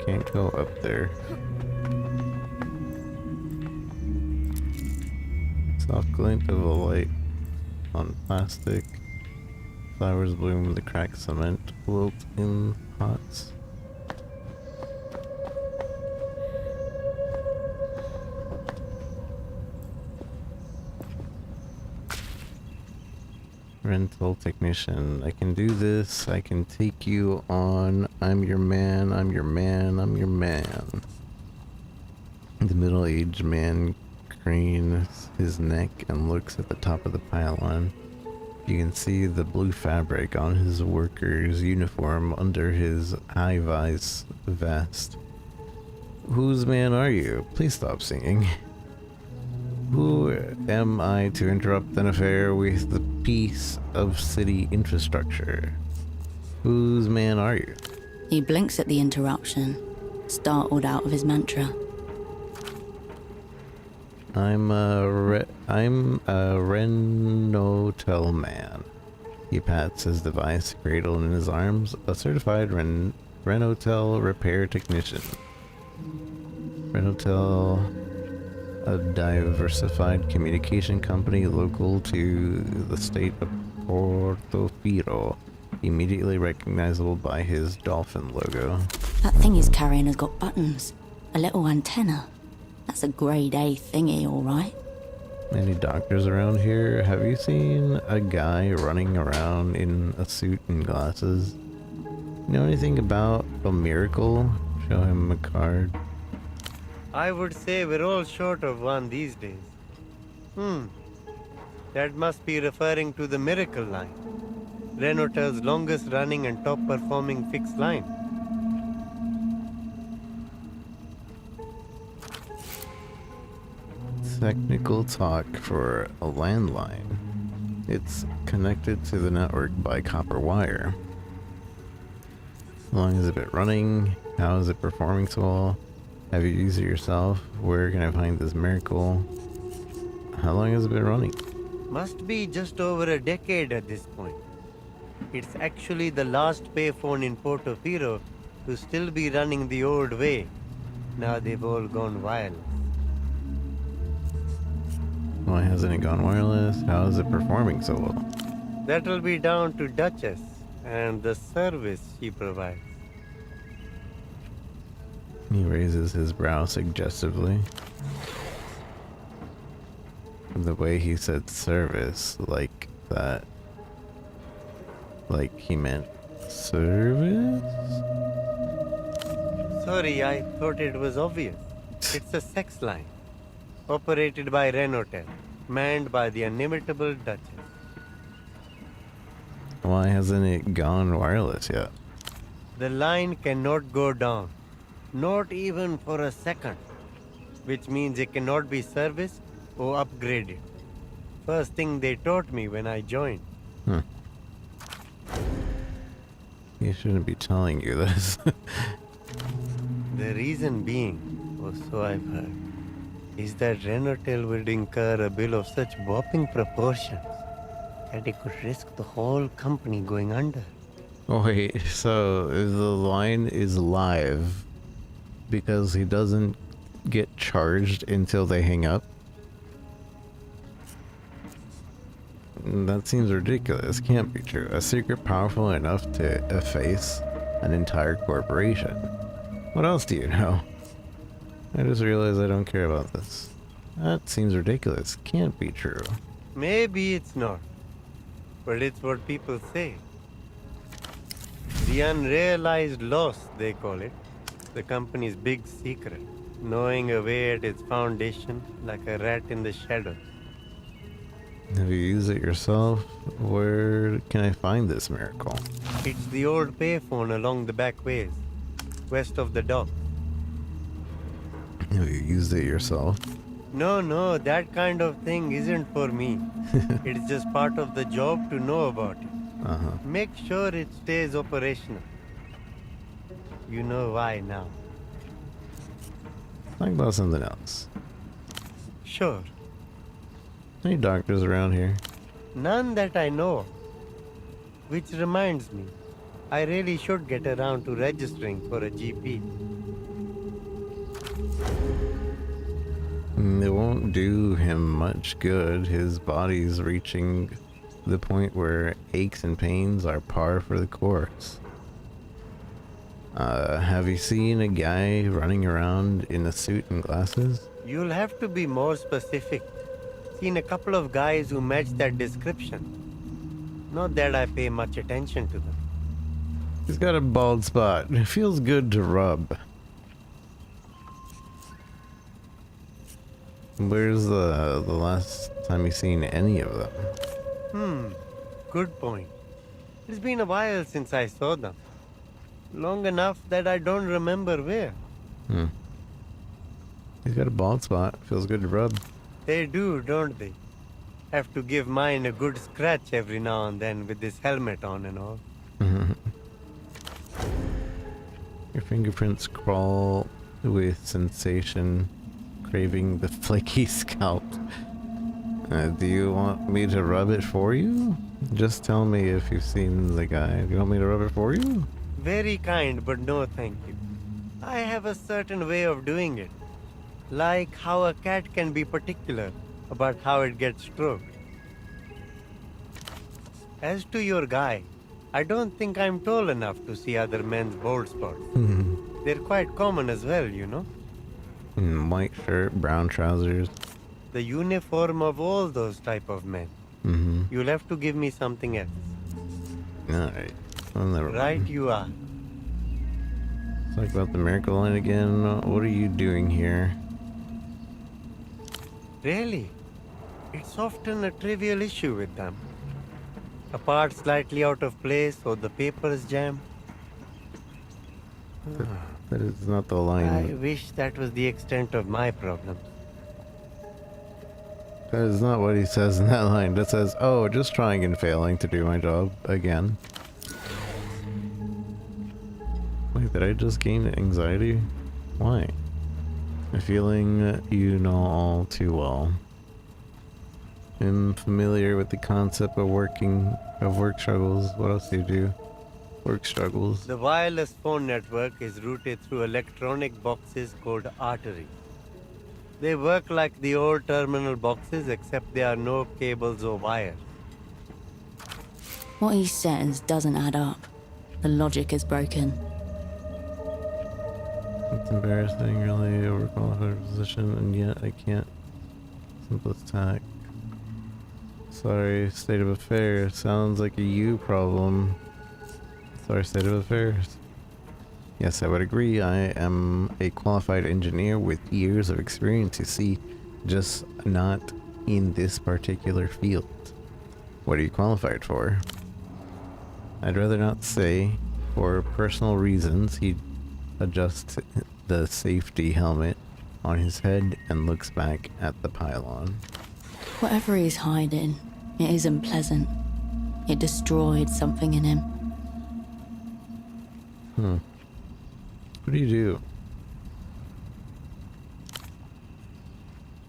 Can't go up there. Soft glint of a light on plastic. Flowers bloom, the cracked cement wilt in pots. Rental technician. I can do this. I can take you on. I'm your man. I'm your man. I'm your man. The middle-aged man cranes his neck and looks at the top of the pylon. You can see the blue fabric on his worker's uniform under his high-vis vest. Whose man are you? Please stop singing. Who am I to interrupt an affair with the piece of city infrastructure? Whose man are you? He blinks at the interruption, startled out of his mantra. I'm a Renotel man. He pats his device cradled in his arms, a certified Renotel repair technician. Renotel, a diversified communication company local to the state of Portofiro, immediately recognizable by his dolphin logo. That thing he's carrying has got buttons, a little antenna. That's a grade A thingy, alright. Any doctors around here? Have you seen a guy running around in a suit and glasses? Know anything about a miracle? Show him a card. I would say we're all short of one these days. That must be referring to the Miracle line. Renotel's longest running and top performing fixed line. technical talk for a landline. It's connected to the network by copper wire. How long has it been running? How is it performing so well? Have you used it yourself? Where can I find this miracle? How long has it been running? Must be just over a decade at this point. It's actually the last payphone in Portofiro to still be running the old way. Now they've all gone wireless. Why hasn't it gone wireless? How is it performing so well? That'll be down to Duchess and the service she provides. He raises his brow suggestively. The way he said service, like that. Like he meant service? Sorry, I thought it was obvious. It's a sex line. Operated by Renotel, manned by the inimitable Duchess. Why hasn't it gone wireless yet? The line cannot go down, not even for a second, which means it cannot be serviced or upgraded. First thing they taught me when I joined. He shouldn't be telling you this. The reason being, or so I've heard, is that Renotel would incur a bill of such whopping proportions that it could risk the whole company going under. Wait, so the line is live because he doesn't get charged until they hang up? That seems ridiculous. Can't be true. A secret powerful enough to efface an entire corporation. What else do you know? I just realized I don't care about this. That seems ridiculous. Can't be true. Maybe it's not, but it's what people say. The unrealized loss, they call it. The company's big secret. Gnawing away at its foundation like a rat in the shadows. Have you used it yourself? Where can I find this miracle? It's the old payphone along the back ways, west of the dock. Have you used it yourself? No, that kind of thing isn't for me. It's just part of the job to know about it. Make sure it stays operational. You know why now. Talk about something else. Sure. Any doctors around here? None that I know of. Which reminds me, I really should get around to registering for a GP. It won't do him much good. His body's reaching the point where aches and pains are par for the course. Have you seen a guy running around in a suit and glasses? You'll have to be more specific. Seen a couple of guys who match that description. Not that I pay much attention to them. He's got a bald spot. It feels good to rub. Where's the last time you seen any of them? Good point. It's been a while since I saw them. Long enough that I don't remember where. He's got a bald spot. Feels good to rub. They do, don't they? Have to give mine a good scratch every now and then with this helmet on and all. Your fingerprints crawl with sensation, craving the flaky scalp. Do you want me to rub it for you? Just tell me if you've seen the guy. Do you want me to rub it for you? Very kind, but no thank you. I have a certain way of doing it. Like how a cat can be particular about how it gets stroked. As to your guy, I don't think I'm tall enough to see other men's bald spots. They're quite common as well, you know? White shirt, brown trousers. The uniform of all those type of men. You'll have to give me something else. Alright. Well, never mind. Right you are. Talk about the miracle line again. What are you doing here? Really? It's often a trivial issue with them. A part slightly out of place or the papers jam. That is not the line. I wish that was the extent of my problems. That is not what he says in that line. That says, oh, just trying and failing to do my job again. Wait, did I just gain anxiety? Why? A feeling you know all too well. I'm familiar with the concept of work struggles. What else do you do? Work struggles. The wireless phone network is routed through electronic boxes called arteries. They work like the old terminal boxes, except there are no cables or wires. What he says doesn't add up. The logic is broken. It's embarrassing, really overqualified position, and yet I can't. Simplest tack. Sorry, state of affairs. Sounds like a you problem. Sorry, state of affairs. Yes, I would agree. I am a qualified engineer with years of experience, you see, just not in this particular field. What are you qualified for? I'd rather not say. For personal reasons, he adjusts the safety helmet on his head and looks back at the pylon. Whatever he's hiding, it isn't pleasant. It destroyed something in him. What do you do?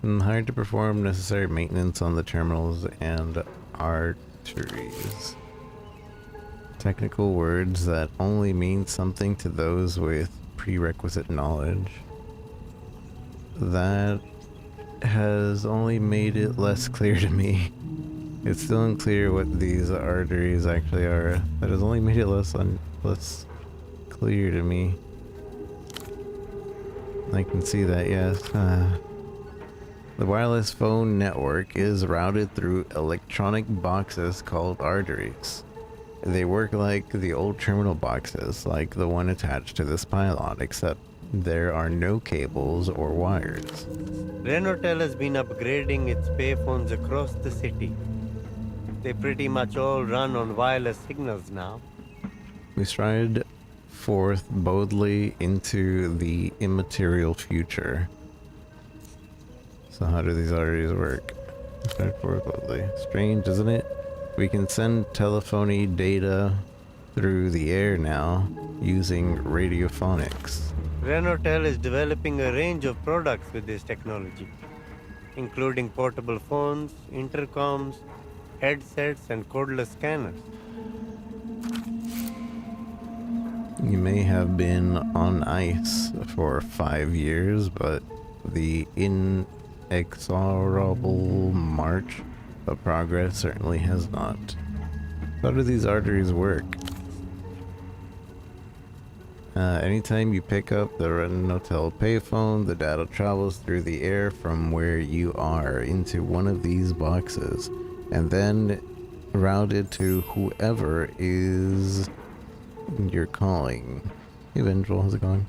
I'm hired to perform necessary maintenance on the terminals and arteries. Technical words that only mean something to those with prerequisite knowledge. That has only made it less clear to me. It's still unclear what these arteries actually are. That has only made it less clear to me. I can see that, yes. The wireless phone network is routed through electronic boxes called arteries. They work like the old terminal boxes, like the one attached to this pylon, except there are no cables or wires. Renotel has been upgrading its payphones across the city. They pretty much all run on wireless signals now. We stride forth boldly into the immaterial future. So how do these arteries work? Stride forth boldly. Strange, isn't it? We can send telephony data through the air now using radiophonics. Renotel is developing a range of products with this technology, including portable phones, intercoms, headsets, and cordless scanners. You may have been on ice for 5 years, but the inexorable march of progress certainly has not. How do these arteries work? Anytime you pick up the Renotel payphone, the data travels through the air from where you are into one of these boxes, and then routed to whoever is you're calling. Hey Vengeful, how's it going?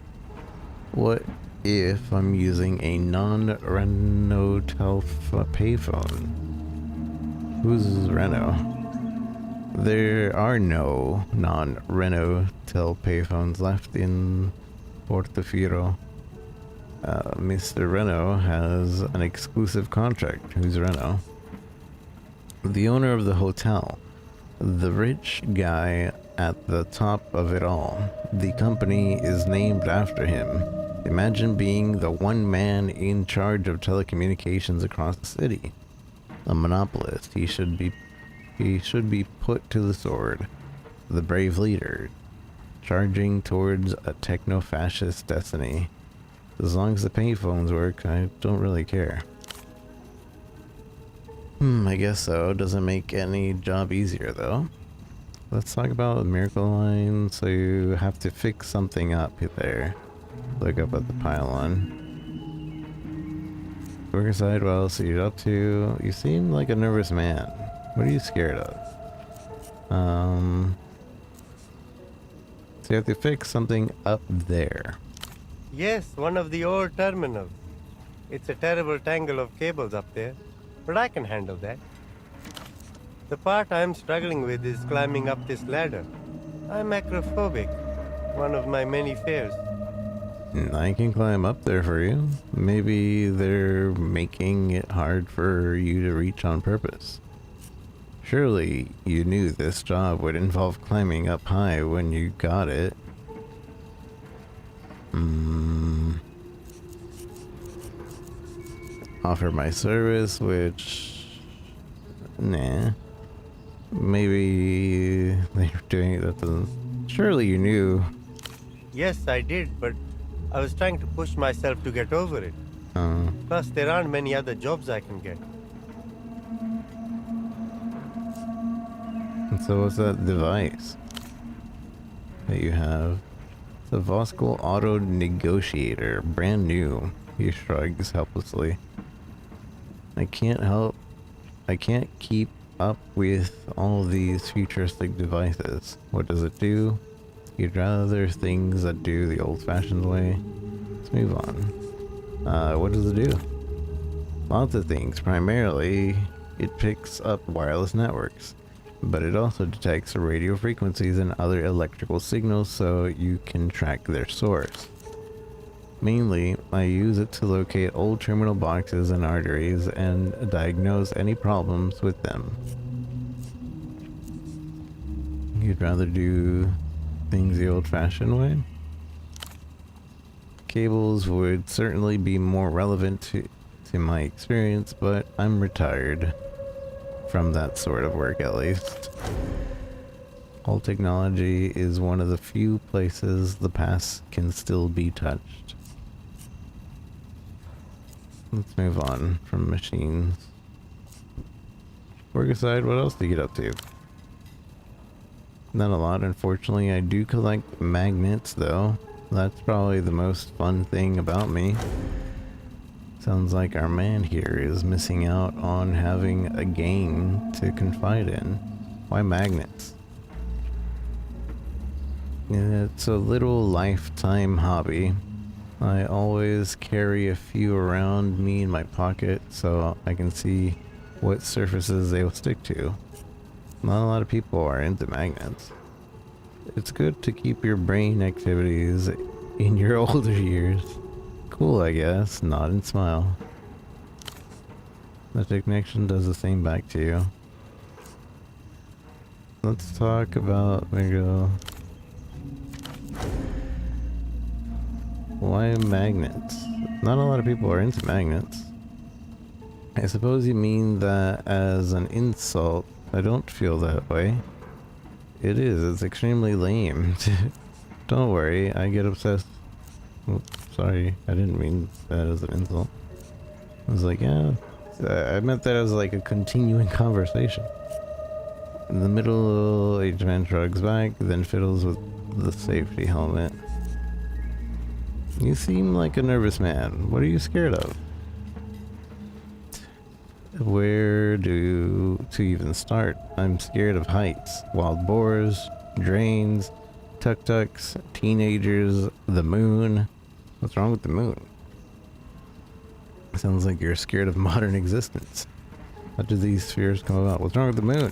What if I'm using a non-Renotel payphone? Who's Reno? There are no non-Renotel payphones left in Portofiro. Mr. Reno has an exclusive contract. Who's Reno? The owner of the hotel. The rich guy at the top of it all. The company is named after him. Imagine being the one man in charge of telecommunications across the city. A monopolist. He should be put to the sword. The brave leader, charging towards a techno-fascist destiny. As long as the payphones work, I don't really care. I guess so. Doesn't make any job easier though. Let's talk about Miracle Line. So you have to fix something up there. Look up at the pylon. Work aside, what else are you up to? You seem like a nervous man. What are you scared of? So you have to fix something up there. Yes, one of the old terminals. It's a terrible tangle of cables up there, but I can handle that. The part I'm struggling with is climbing up this ladder. I'm acrophobic, one of my many fears. I can climb up there for you. Maybe they're making it hard for you to reach on purpose. Surely you knew this job would involve climbing up high when you got it. Offer my service, which... Nah. Maybe they're doing it. That doesn't... Surely you knew. Yes, I did, but I was trying to push myself to get over it. Plus, there aren't many other jobs I can get. And so what's that device that you have? It's a Voskull Auto Negotiator, brand new. He shrugs helplessly. I can't keep up with all these futuristic devices. What does it do? You'd rather things that do the old-fashioned way. Let's move on. What does it do? Lots of things. Primarily, it picks up wireless networks, but it also detects radio frequencies and other electrical signals so you can track their source. Mainly, I use it to locate old terminal boxes and arteries and diagnose any problems with them. You'd rather do things the old-fashioned way? Cables would certainly be more relevant to my experience, but I'm retired from that sort of work, at least. All technology is one of the few places the past can still be touched. Let's move on from machines. Work aside, what else do you get up to? Not a lot, unfortunately. I do collect magnets, though. That's probably the most fun thing about me. Sounds like our man here is missing out on having a gang to confide in. Why magnets? It's a little lifetime hobby. I always carry a few around me in my pocket so I can see what surfaces they will stick to. Not a lot of people are into magnets. It's good to keep your brain activities in your older years. Cool, I guess. Nod and smile. The connection does the same back to you. Let's talk about why magnets? Not a lot of people are into magnets. I suppose you mean that as an insult. I don't feel that way. It is. It's extremely lame. Don't worry. I get obsessed. Oops, sorry. I didn't mean that as an insult. I was like, yeah. I meant that as like a continuing conversation. In the middle-aged man shrugs back, then fiddles with the safety helmet. You seem like a nervous man. What are you scared of? Where to even start? I'm scared of heights, wild boars, drains, tuk-tuks, teenagers, the moon. What's wrong with the moon? Sounds like you're scared of modern existence. How do these fears come about? What's wrong with the moon?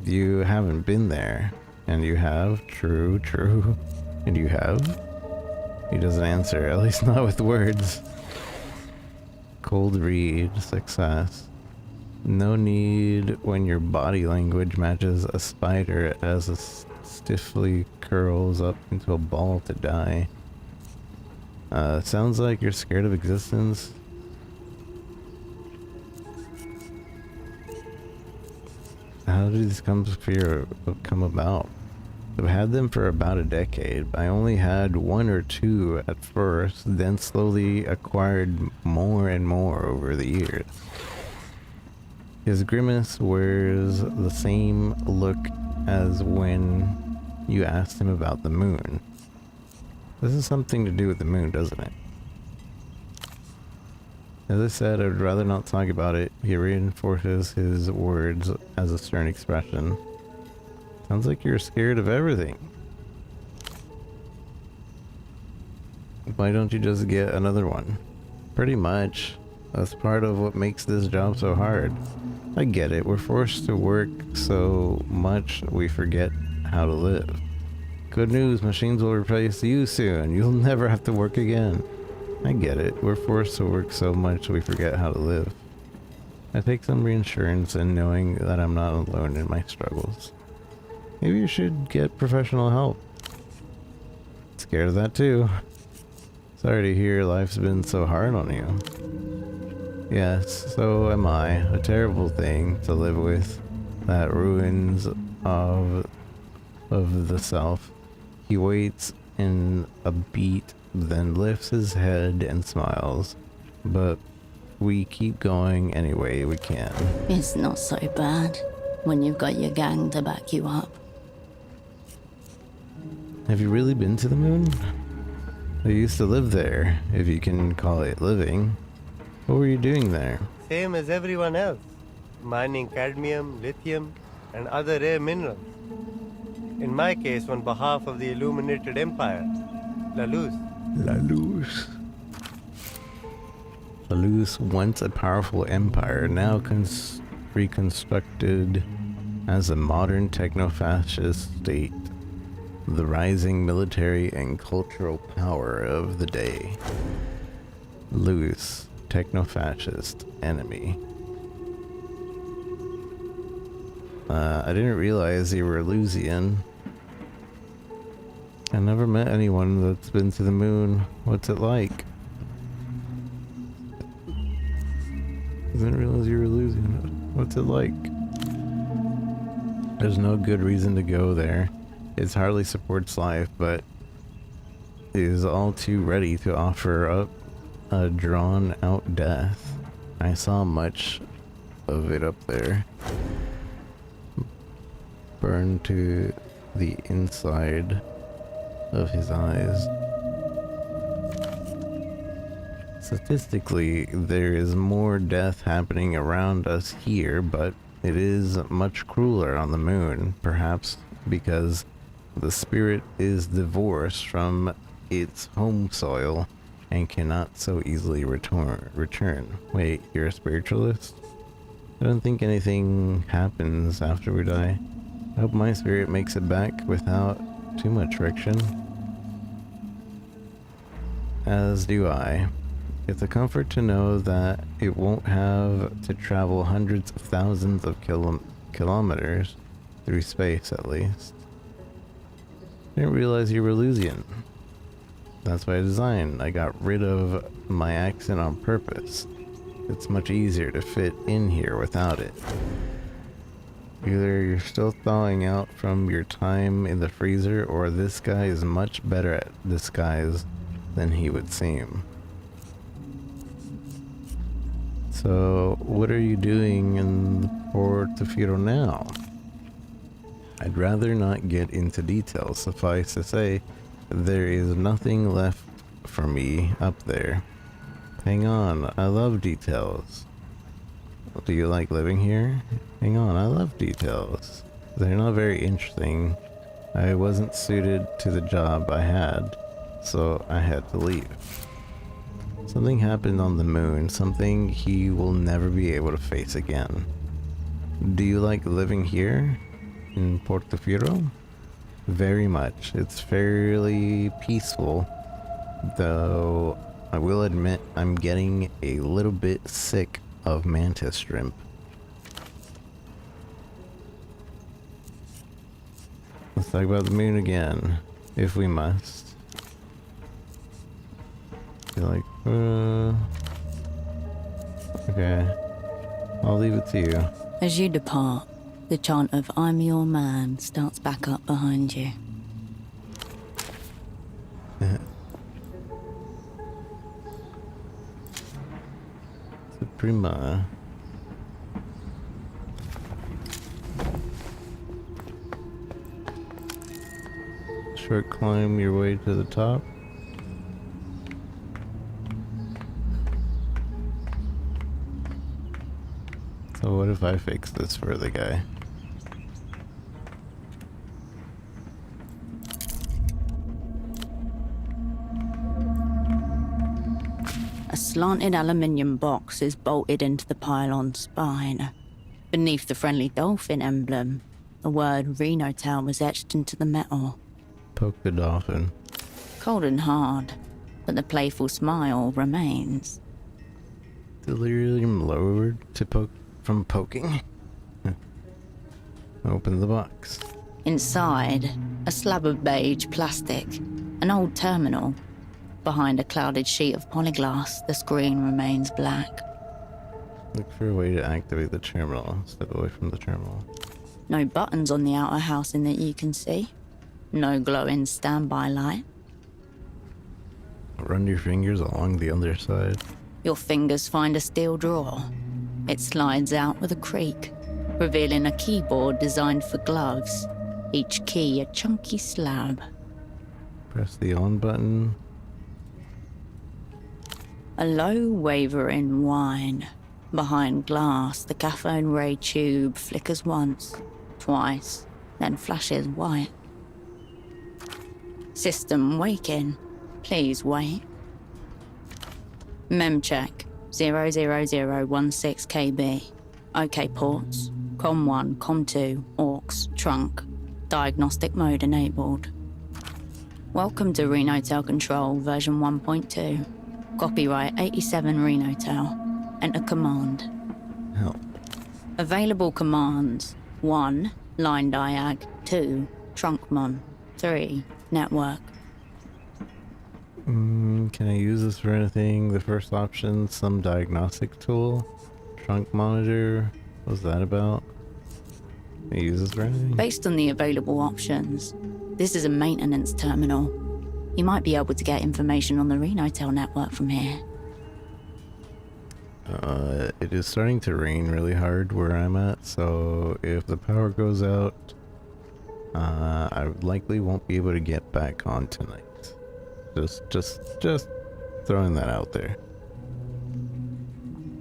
You haven't been there. And you have? True. And you have? He doesn't answer, at least not with words. Cold read, success. No need when your body language matches a spider as it stiffly curls up into a ball to die. Sounds like you're scared of existence. How did these come about? I've had them for about a decade. I only had one or two at first, then slowly acquired more and more over the years. His grimace wears the same look as when you asked him about the moon. This is something to do with the moon, doesn't it? As I said, I would rather not talk about it. He reinforces his words as a stern expression. Sounds like you're scared of everything. Why don't you just get another one? Pretty much. That's part of what makes this job so hard. I get it. We're forced to work so much we forget how to live. Good news, machines will replace you soon. You'll never have to work again. I get it. We're forced to work so much we forget how to live. I take some reassurance in knowing that I'm not alone in my struggles. Maybe you should get professional help. Scared of that too. Sorry to hear life's been so hard on you. Yes, so am I. A terrible thing to live with. That ruins of the self. He waits in a beat, then lifts his head and smiles. But we keep going any way we can. It's not so bad when you've got your gang to back you up. Have you really been to the moon? I used to live there, if you can call it living. What were you doing there? Same as everyone else. Mining cadmium, lithium, and other rare minerals. In my case, on behalf of the Illuminated Empire, La Luz. La Luz. La Luz, once a powerful empire, now reconstructed as a modern techno-fascist state. The rising military and cultural power of the day. Luz, techno-fascist enemy. I didn't realize you were Lusian. I never met anyone that's been to the moon. What's it like? I didn't realize you were Lusian. What's it like? There's no good reason to go there. It hardly supports life, but is all too ready to offer up a drawn-out death. I saw much of it up there. Burned to the inside of his eyes. Statistically, there is more death happening around us here, but it is much crueler on the moon, perhaps because the spirit is divorced from its home soil and cannot so easily return. Wait, you're a spiritualist? I don't think anything happens after we die. I hope my spirit makes it back without too much friction. As do I. It's a comfort to know that it won't have to travel hundreds of thousands of kilometers through space, at least. I didn't realize you were Lusian. That's by design. I got rid of my accent on purpose. It's much easier to fit in here without it. Either you're still thawing out from your time in the freezer, or this guy is much better at disguise than he would seem. So, what are you doing in Portofiro now? I'd rather not get into details. Suffice to say, there is nothing left for me up there. Hang on, I love details. Do you like living here? Hang on, I love details. They're not very interesting. I wasn't suited to the job I had, so I had to leave. Something happened on the moon, something he will never be able to face again. Do you like living here? In Portofiro? Very much. It's fairly peaceful, though I will admit I'm getting a little bit sick of mantis shrimp. Let's talk about the moon again, if we must. You're like, okay. I'll leave it to you. As you depart, the chant of "I'm your man" starts back up behind you. Suprema. Short climb your way to the top. So what if I fix this for the guy? A slanted aluminium box is bolted into the pylon spine. Beneath the friendly dolphin emblem, the word Renotail was etched into the metal. Poke the dolphin. Cold and hard, but the playful smile remains. Delirium lowered to poke from poking. Open the box. Inside, a slab of beige plastic, an old terminal. Behind a clouded sheet of polyglass, the screen remains black. Look for a way to activate the terminal. Step away from the terminal. No buttons on the outer housing that you can see. No glowing standby light. Run your fingers along the underside. Your fingers find a steel drawer. It slides out with a creak, revealing a keyboard designed for gloves. Each key a chunky slab. Press the on button. A low wavering whine. Behind glass, the cathode ray tube flickers once, twice, then flashes white. System waking. Please wait. Mem check 00016 KB. OK ports. Com1, Com2, AUX, trunk. Diagnostic mode enabled. Welcome to Renotel Control version 1.2. Copyright 87 Renotel. Enter command. Help. Available commands. 1. Line diag. 2. Trunkmon. 3. Network. Can I use this for anything? The first option, some diagnostic tool. Trunk monitor. What's that about? Can I use this for anything? Based on the available options, this is a maintenance terminal. You might be able to get information on the Renotel network from here. It is starting to rain really hard where I'm at, so if the power goes out, I likely won't be able to get back on tonight. Just throwing that out there.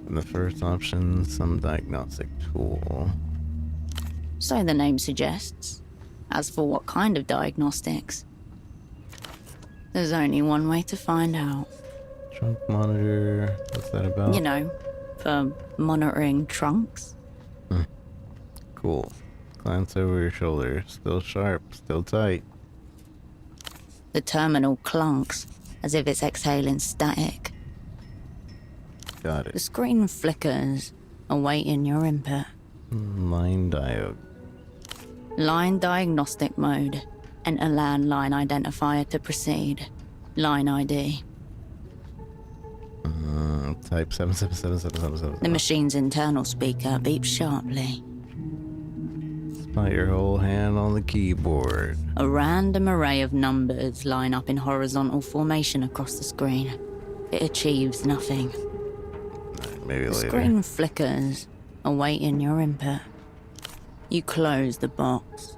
And the first option, some diagnostic tool. So the name suggests. As for what kind of diagnostics, there's only one way to find out. Trunk monitor, what's that about? You know, for monitoring trunks. Cool. Glance over your shoulder. Still sharp, still tight. The terminal clunks, as if it's exhaling static. Got The it. screen flickers, awaiting your input. Line diode. Line diagnostic mode. Enter landline identifier to proceed. Line ID. Type 7777777. The machine's internal speaker beeps sharply. Spot your whole hand on the keyboard. A random array of numbers line up in horizontal formation across the screen. It achieves nothing. Maybe The later. screen flickers, awaiting your input. You close the box.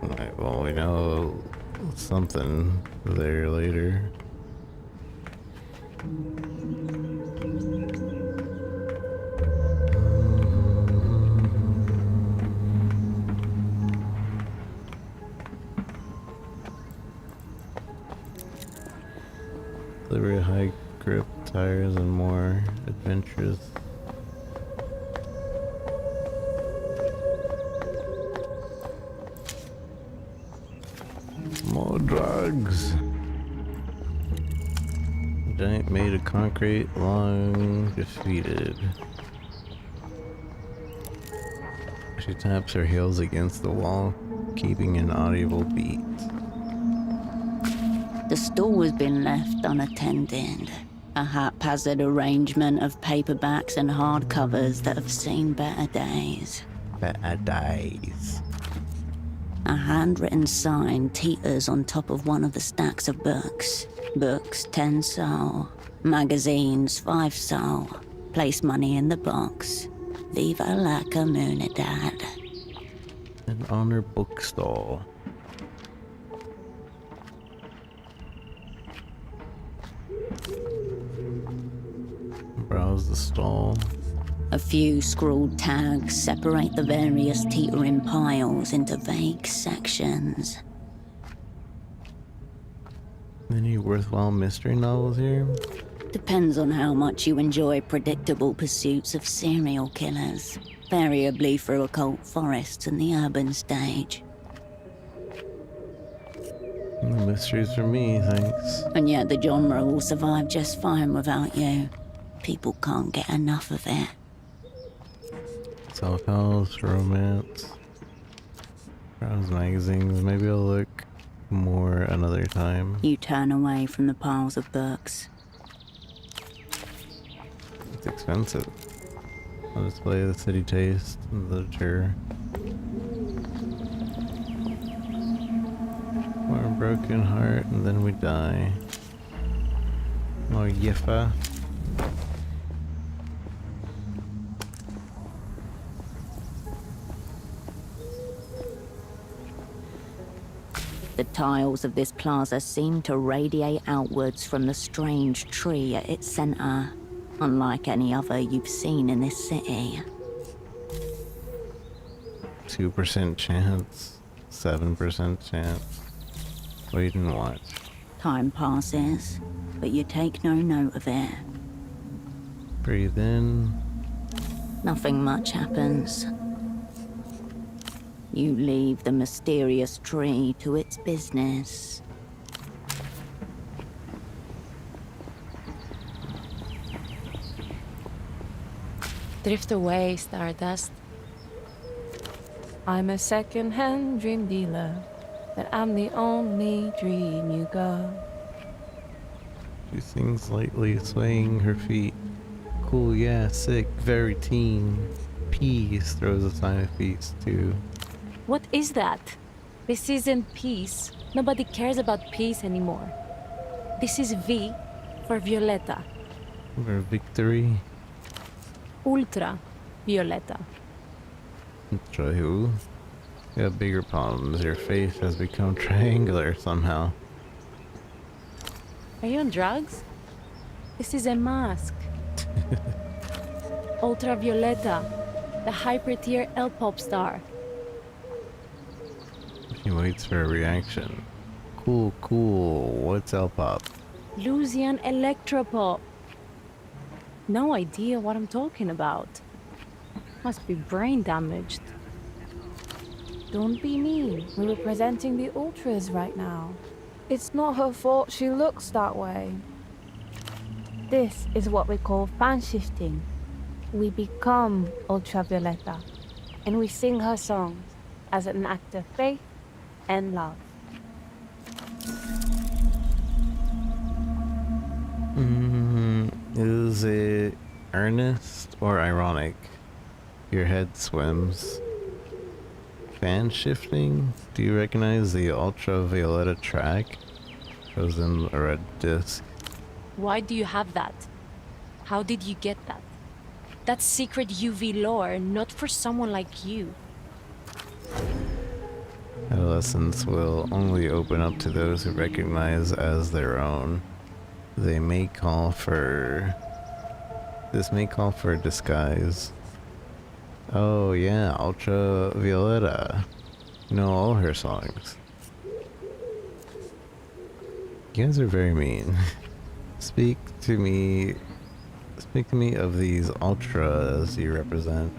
Alright, well, we know something there later. Delivery high grip tires and more adventures. More drugs. Giant made of concrete, long defeated. She taps her heels against the wall, keeping an audible beat. The store has been left unattended. A haphazard arrangement of paperbacks and hardcovers that have seen better days. Better days. A handwritten sign teeters on top of one of the stacks of books. Books 10 sol. Magazines 5 sol. Place money in the box. Viva la comunidad. An honor bookstall. Browse the stall. A few scrawled tags separate the various teetering piles into vague sections. Any worthwhile mystery novels here? Depends on how much you enjoy predictable pursuits of serial killers, variably through occult forests and the urban stage. No mysteries for me, thanks. And yet the genre will survive just fine without you. People can't get enough of it. Self-help, romance, browse magazines. Maybe I'll look more another time. You turn away from the piles of books. It's expensive. I'll display the city taste, literature. We're a broken heart and then we die. More Yiffa. The tiles of this plaza seem to radiate outwards from the strange tree at its center, unlike any other you've seen in this city. 2% chance, 7% chance. Wait and watch. Time passes, but you take no note of it. Breathe in. Nothing much happens. You leave the mysterious tree to its business. Drift away, Stardust. I'm a second-hand dream dealer, but I'm the only dream you got. She sings lightly, swaying her feet. Cool, yeah, sick, very teen. Peace throws a sign of peace too. What is that? This isn't peace. Nobody cares about peace anymore. This is V for Violetta. For victory. Ultra Violetta. Try who? You have bigger problems. Your face has become triangular somehow. Are you on drugs? This is a mask. Ultra Violetta, the hyper-tier L-pop star. He waits for a reaction. Cool, cool. What's L-pop? Lucian Electropop. No idea what I'm talking about. Must be brain damaged. Don't be mean. We're representing the Ultras right now. It's not her fault she looks that way. This is what we call fan shifting. We become Ultravioletta, and we sing her songs as an act of faith and love. Is it earnest or ironic? Your head swims. Fan shifting? Do you recognize the Ultravioletta track? Shows in a red disc. Why do you have that? How did you get that? That's secret UV lore, not for someone like you. Adolescence will only open up to those who recognize as their own. This may call for a disguise. Oh yeah, Ultravioletta. You know all her songs. You guys are very mean. Speak to me of these ultras you represent.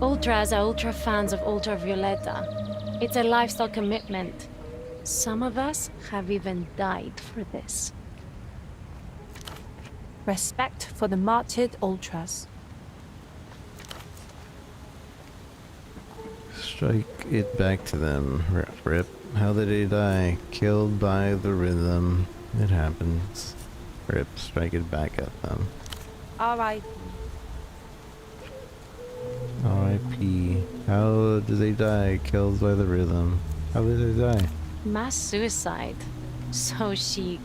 Ultras are ultra fans of Ultravioletta. It's a lifestyle commitment. Some of us have even died for this. Respect for the martyred Ultras. Strike it back to them. Rip. How did they die? Killed by the rhythm. It happens. Rip. Strike it back at them. Alright. R.I.P. How did they die? Killed by the rhythm. How did they die? Mass suicide. So chic.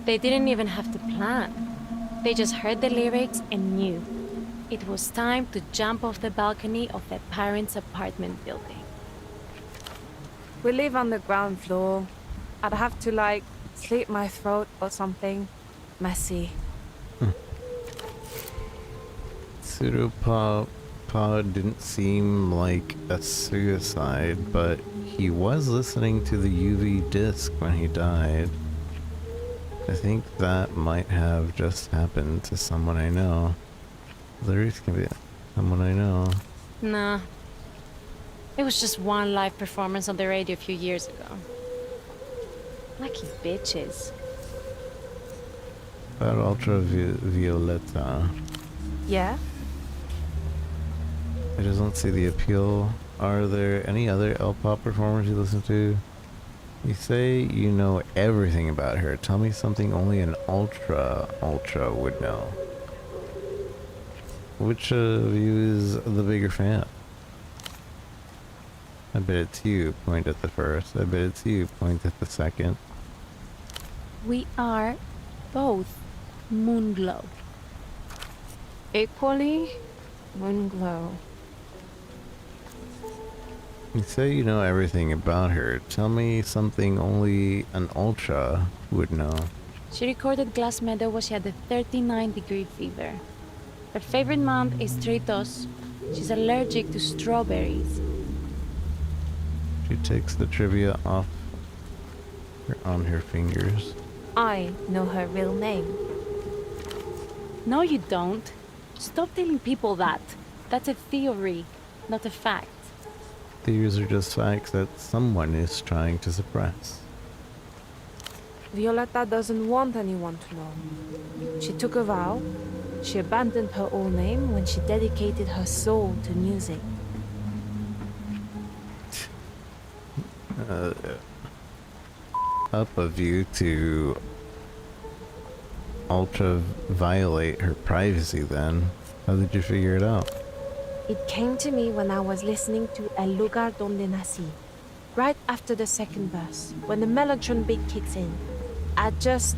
They didn't even have to plan. They just heard the lyrics and knew. It was time to jump off the balcony of their parents' apartment building. We live on the ground floor. I'd have to, slit my throat or something. Messy. Pseudopods didn't seem like a suicide, but he was listening to the UV disc when he died. I think that might have just happened to someone I know. Lyrics can be someone I know. Nah. It was just one live performance on the radio a few years ago. Lucky bitches. About Ultravioleta. Yeah? I just don't see the appeal. Are there any other L-pop performers you listen to? You say you know everything about her. Tell me something only an ultra would know. Which of you is the bigger fan? I bet it's you, point at the first. I bet it's you, point at the second. We are both Moonglow. Equally, Moonglow. You say you know everything about her. Tell me something only an ultra would know. She recorded Glass Meadow when she had a 39-degree fever. Her favorite month is Tritos. She's allergic to strawberries. She takes the trivia off on her fingers. I know her real name. No, you don't. Stop telling people that. That's a theory, not a fact. These are just facts that someone is trying to suppress. Violetta doesn't want anyone to know. She took a vow. She abandoned her old name when she dedicated her soul to music. Up of you to ultra-violate her privacy then. How did you figure it out? It came to me when I was listening to El Lugar Donde Nací, right after the second verse, when the mellotron beat kicks in. I just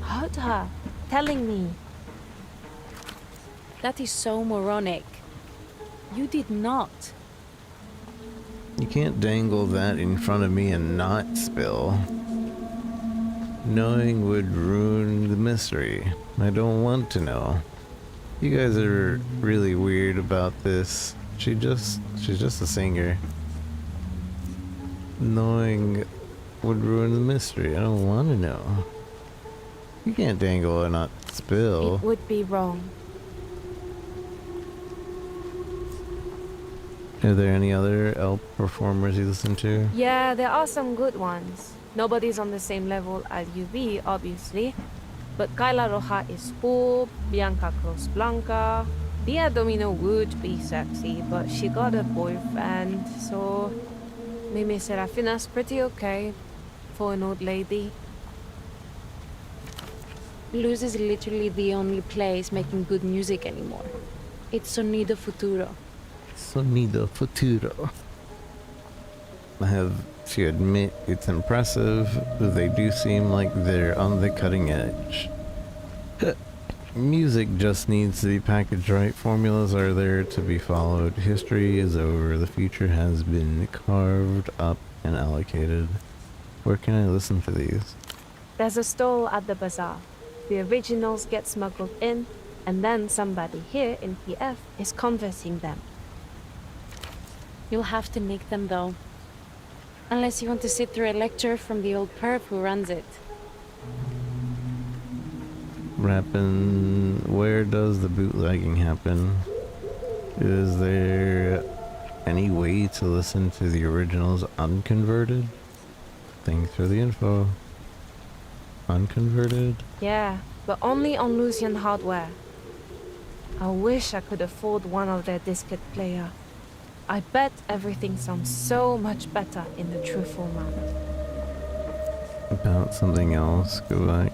heard her telling me. That is so moronic. You did not. You can't dangle that in front of me and not spill. Knowing would ruin the mystery. I don't want to know. You guys are really weird about this. She's just a singer. Knowing would ruin the mystery. I don't want to know. You can't dangle and not spill. It would be wrong. Are there any other elf performers you listen to? Yeah, there are some good ones. Nobody's on the same level as UV, obviously. But Kyla Roja is cool, Bianca Cruz Blanca. Dia Domino would be sexy, but she got a boyfriend, so... Mimi Serafina's pretty okay for an old lady. Luz is literally the only place making good music anymore. It's Sonido Futuro. Sonido Futuro. I have to admit it's impressive. They do seem like they're on the cutting edge. Music just needs to be packaged right. Formulas are there to be followed. History is over. The future has been carved up and allocated. Where can I listen to these? There's a stall at the bazaar. The originals get smuggled in, and then somebody here in PF is converting them. You'll have to nick them though. Unless you want to sit through a lecture from the old perp who runs it. Where does the bootlegging happen? Is there any way to listen to the originals unconverted? Thanks for the info. Unconverted? Yeah, but only on Lucian hardware. I wish I could afford one of their diskette player. I bet everything sounds so much better in the true format. About something else, go back.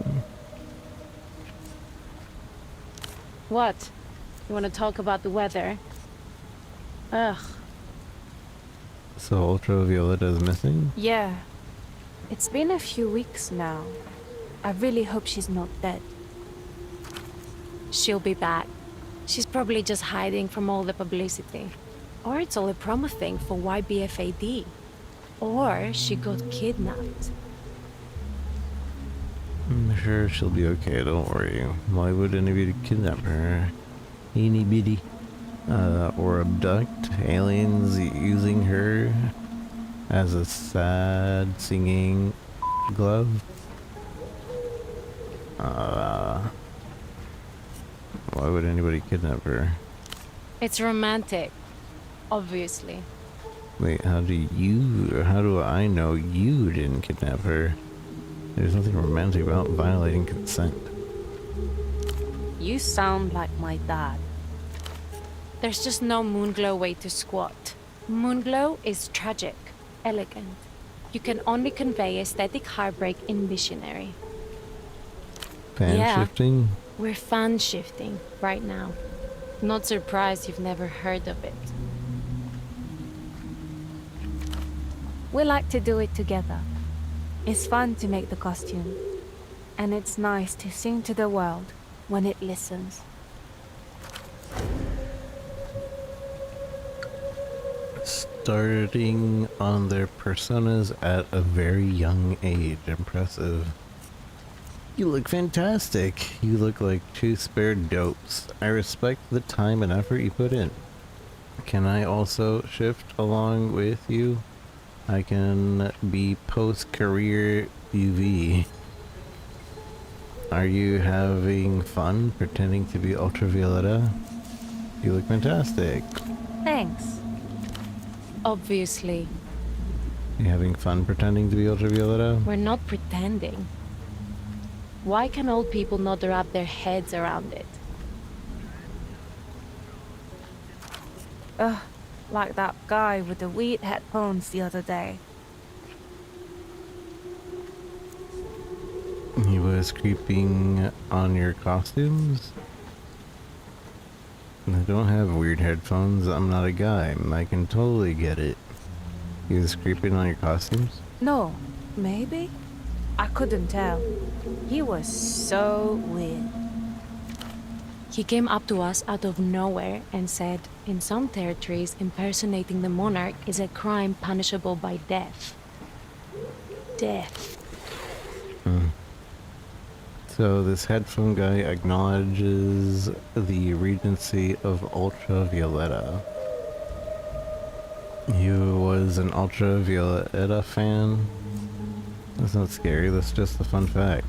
What? You want to talk about the weather? Ugh. So Ultravioleta is missing? Yeah. It's been a few weeks now. I really hope she's not dead. She'll be back. She's probably just hiding from all the publicity. Or it's all a promo thing for YBFAD. Or she got kidnapped. I'm sure she'll be okay, don't worry. Why would anybody kidnap her? Anybody? Or abduct aliens using her as a sad singing glove? Why would anybody kidnap her? It's romantic. Obviously. Wait, how do I know you didn't kidnap her? There's nothing romantic about violating consent. You sound like my dad. There's just no Moonglow way to squat. Moonglow is tragic, elegant. You can only convey aesthetic heartbreak in visionary. Fan shifting? We're fan shifting right now. Not surprised you've never heard of it. We like to do it together. It's fun to make the costume. And it's nice to sing to the world when it listens. Starting on their personas at a very young age. Impressive. You look fantastic. You look like two spare dopes. I respect the time and effort you put in. Can I also shift along with you? I can be post-career UV. Are you having fun pretending to be Ultravioletta? You look fantastic. Thanks. Obviously, You having fun pretending to be Ultravioletta? we're not pretending. Why can old people not wrap their heads around it? Ugh, like that guy with the weird headphones the other day. He was creeping on your costumes? I don't have weird headphones. I'm not a guy. I can totally get it. He was creeping on your costumes? No, maybe? I couldn't tell. He was so weird. He came up to us out of nowhere and said, in some territories, impersonating the monarch is a crime punishable by death. Death. So this headphone guy acknowledges the regency of Ultravioletta. He was an Ultravioletta fan? That's not scary, that's just a fun fact.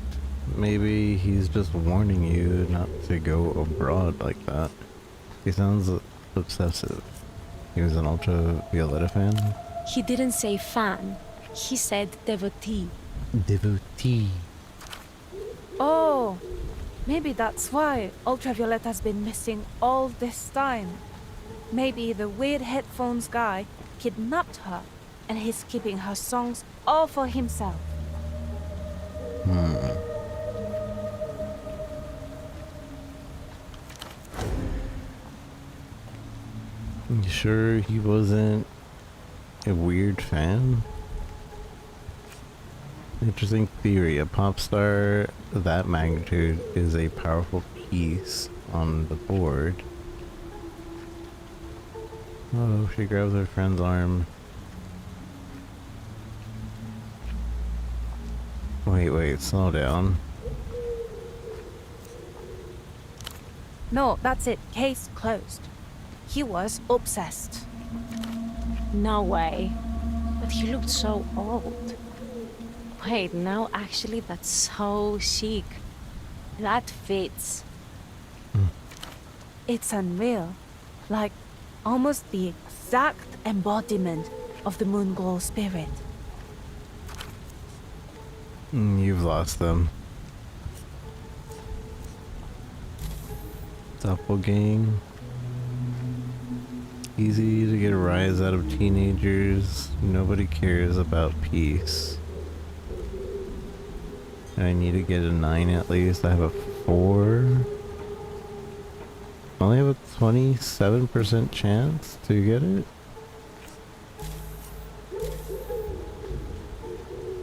Maybe he's just warning you not to go abroad like that. He sounds obsessive. He was an Ultravioletta fan? He didn't say fan. He said devotee. Devotee. Oh, maybe that's why Ultravioletta's been missing all this time. Maybe the weird headphones guy kidnapped her, and he's keeping her songs all for himself. You sure he wasn't a weird fan? Interesting theory. A pop star that magnitude is a powerful piece on the board. Oh, she grabs her friend's arm. Wait, slow down. No, that's it. Case closed. He was obsessed. No way. But he looked so old. Wait, no, actually, that's so chic. That fits. It's unreal. Like, almost the exact embodiment of the Moonglow spirit. You've lost them. Doppelgang. Easy to get a rise out of teenagers. Nobody cares about peace. I need to get a 9 at least. I have a 4. I only have a 27% chance to get it.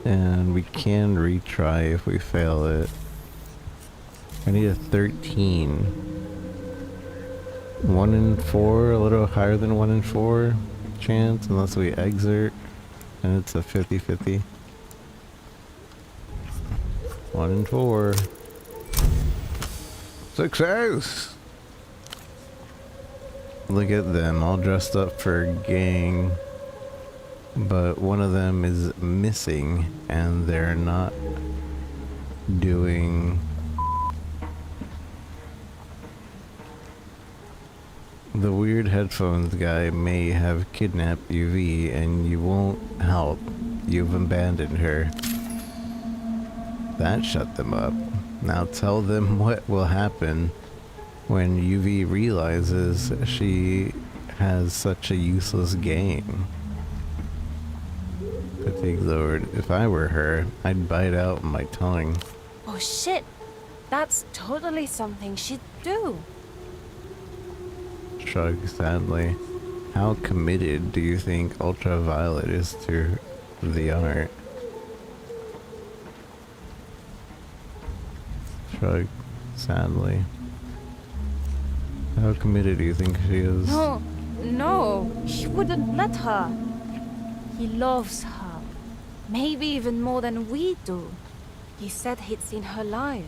And we can retry if we fail it. I need a 13. 1 in 4, a little higher than 1 in 4 chance, unless we exert, and it's a 50-50. 1 in 4. Success! Look at them, all dressed up for a gang. But one of them is missing, and they're not doing... The weird headphones guy may have kidnapped UV, and you won't help. You've abandoned her. That shut them up. Now tell them what will happen when UV realizes she has such a useless game. Fatigue lowered. If I were her, I'd bite out my tongue. Oh shit! That's totally something she'd do. Shrug sadly. How committed do you think Ultraviolet is to the art? Shrug sadly. How committed do you think she is? No, he wouldn't let her. He loves her. Maybe even more than we do. He said he'd seen her live.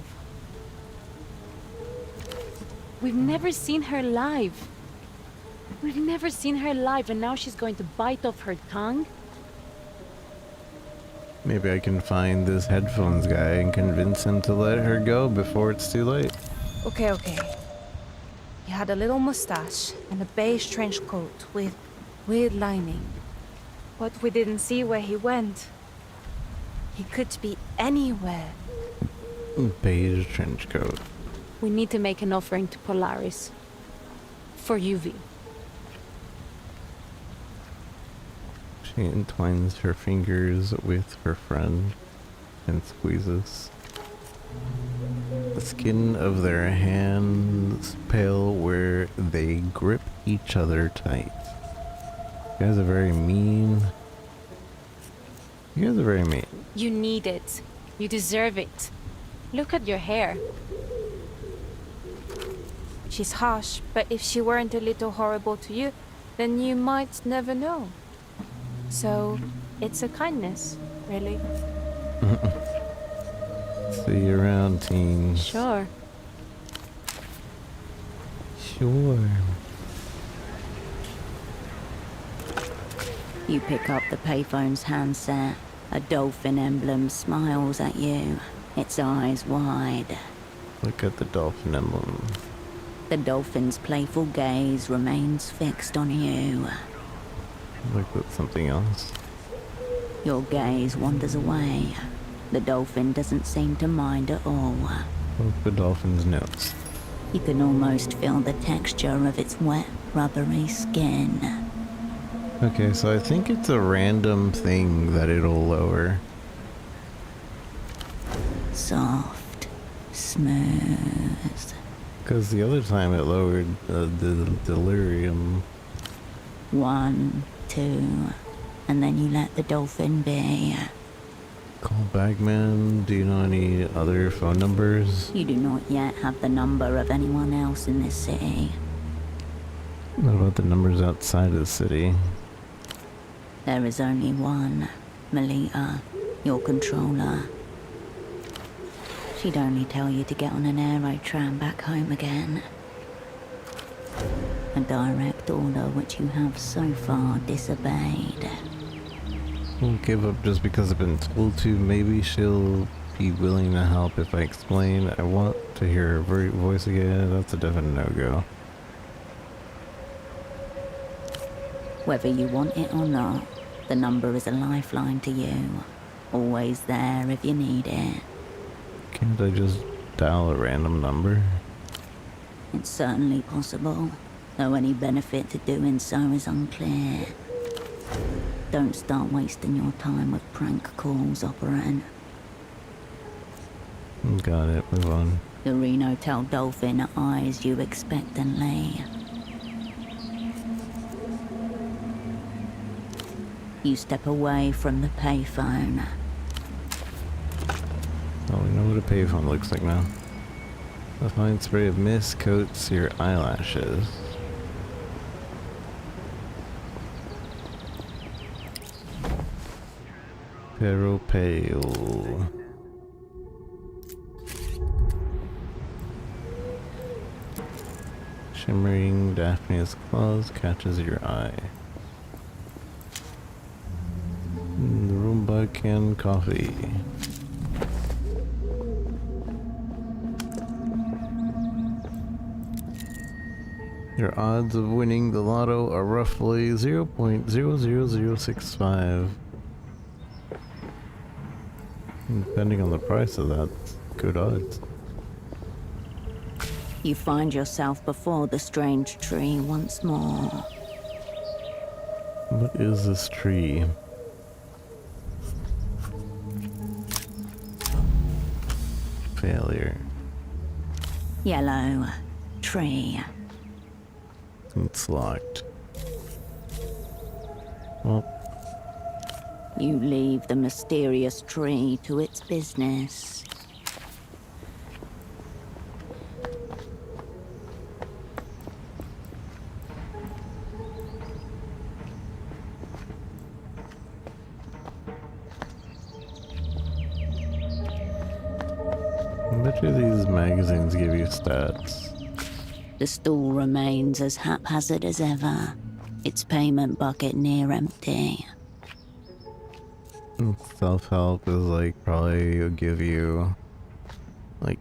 We've never seen her live. We've never seen her live, and now she's going to bite off her tongue? Maybe I can find this headphones guy and convince him to let her go before it's too late. Okay. He had a little mustache and a beige trench coat with weird lining. But we didn't see where he went. He could be anywhere. Beige trench coat. We need to make an offering to Polaris. For UV. She entwines her fingers with her friend and squeezes. The skin of their hands pale where they grip each other tight. You guys are very mean. You guys are very mean. You need it. You deserve it. Look at your hair. She's harsh, but if she weren't a little horrible to you, then you might never know. So, it's a kindness, really. See you around, teens. Sure. Sure. You pick up the payphone's handset. A dolphin emblem smiles at you, its eyes wide. Look at the dolphin emblem. The dolphin's playful gaze remains fixed on you. Look at something else. Your gaze wanders away. The dolphin doesn't seem to mind at all. Look at the dolphin's nose. You can almost feel the texture of its wet, rubbery skin. Okay, so I think it's a random thing that it'll lower. Soft, smooth. Because the other time it lowered the delirium. 1, 2, and then you let the dolphin be. Call Bagman. Do you know any other phone numbers? You do not yet have the number of anyone else in this city. What about the numbers outside of the city? There is only one, Melita, your controller. She'd only tell you to get on an aero tram back home again. A direct order which you have so far disobeyed. Won't give up just because I've been told to. Maybe she'll be willing to help if I explain. I want to hear her voice again. That's a definite no-go. Whether you want it or not, the number is a lifeline to you. Always there if you need it. Can't I just dial a random number? It's certainly possible, though any benefit to doing so is unclear. Don't start wasting your time with prank calls, operative. Got it, move on. The Reno Tail Dolphin eyes you expectantly. You step away from the payphone. Oh, we know what a payphone looks like now. A fine spray of mist coats your eyelashes. Pero pale. Shimmering Daphne's claws catches your eye. The Roomba canned coffee. Your odds of winning the lotto are roughly 0.00065. Depending on the price of that, good odds. You find yourself before the strange tree once more. What is this tree? Failure. Yellow tree. It's locked. Well, You leave the mysterious tree to its business. I bet you these magazines give you stats. The stall remains as haphazard as ever, its payment bucket near empty. Self-help is like probably will give you like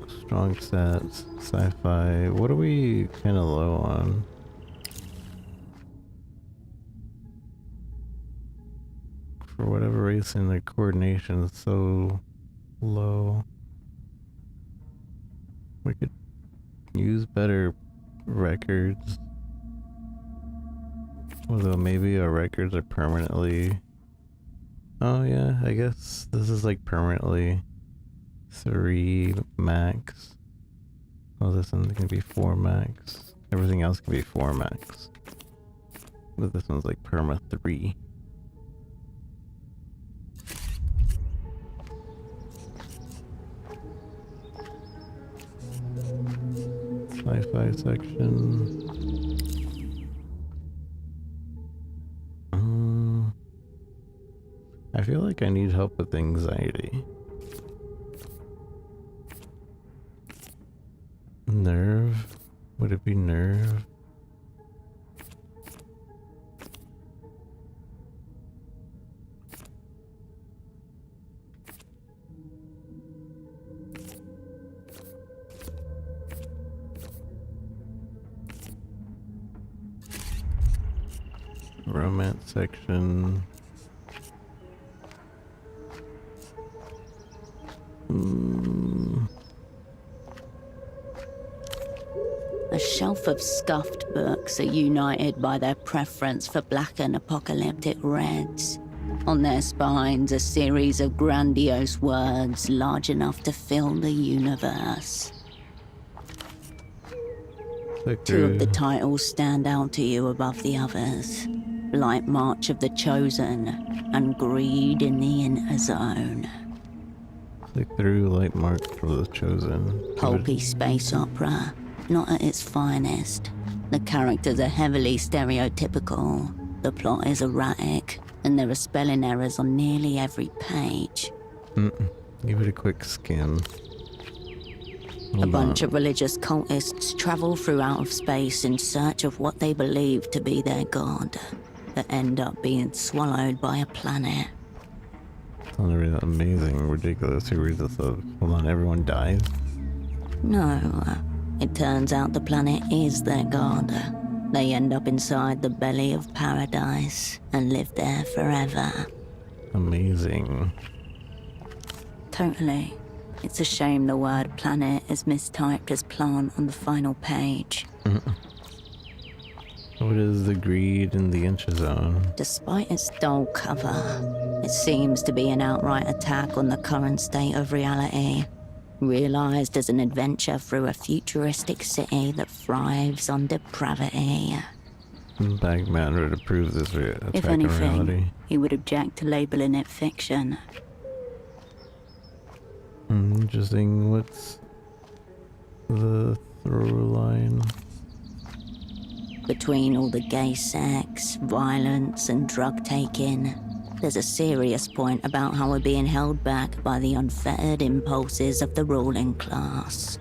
strong stats, sci-fi. What are we kind of low on? For whatever reason, the coordination is so low. We could use better records. Although maybe our records are permanently... Oh yeah, I guess this is like permanently 3 max. Oh, this one can be 4 max. Everything else can be 4 max. But this one's like perma 3. Sci-fi section. I feel like I need help with anxiety. Nerve? Would it be nerve? Romance section. A shelf of scuffed books are united by their preference for black and apocalyptic reds. On their spines, a series of grandiose words large enough to fill the universe. Two of the titles stand out to you above the others. Light March of the Chosen and Greed in the Inner Zone. Click through Light March for the Chosen. Pulpy space opera, not at its finest. The characters are heavily stereotypical, the plot is erratic, and there are spelling errors on nearly every page. Give it a quick skim. A bunch of religious cultists travel through out of space in search of what they believe to be their god, that end up being swallowed by a planet. Sounds really amazing, ridiculous. Who reads this up? Hold on, everyone dies? No, it turns out the planet is their god. They end up inside the belly of paradise and live there forever. Amazing. Totally. It's a shame the word planet is mistyped as plant on the final page. What is the greed in the Inch Zone? Despite its dull cover, it seems to be an outright attack on the current state of reality, realized as an adventure through a futuristic city that thrives on depravity. Bagman would approve this attack If on reality. anything, he would object to labeling it fiction. Interesting. What's the through line? Between all the gay sex, violence, and drug taking, there's a serious point about how we're being held back by the unfettered impulses of the ruling class.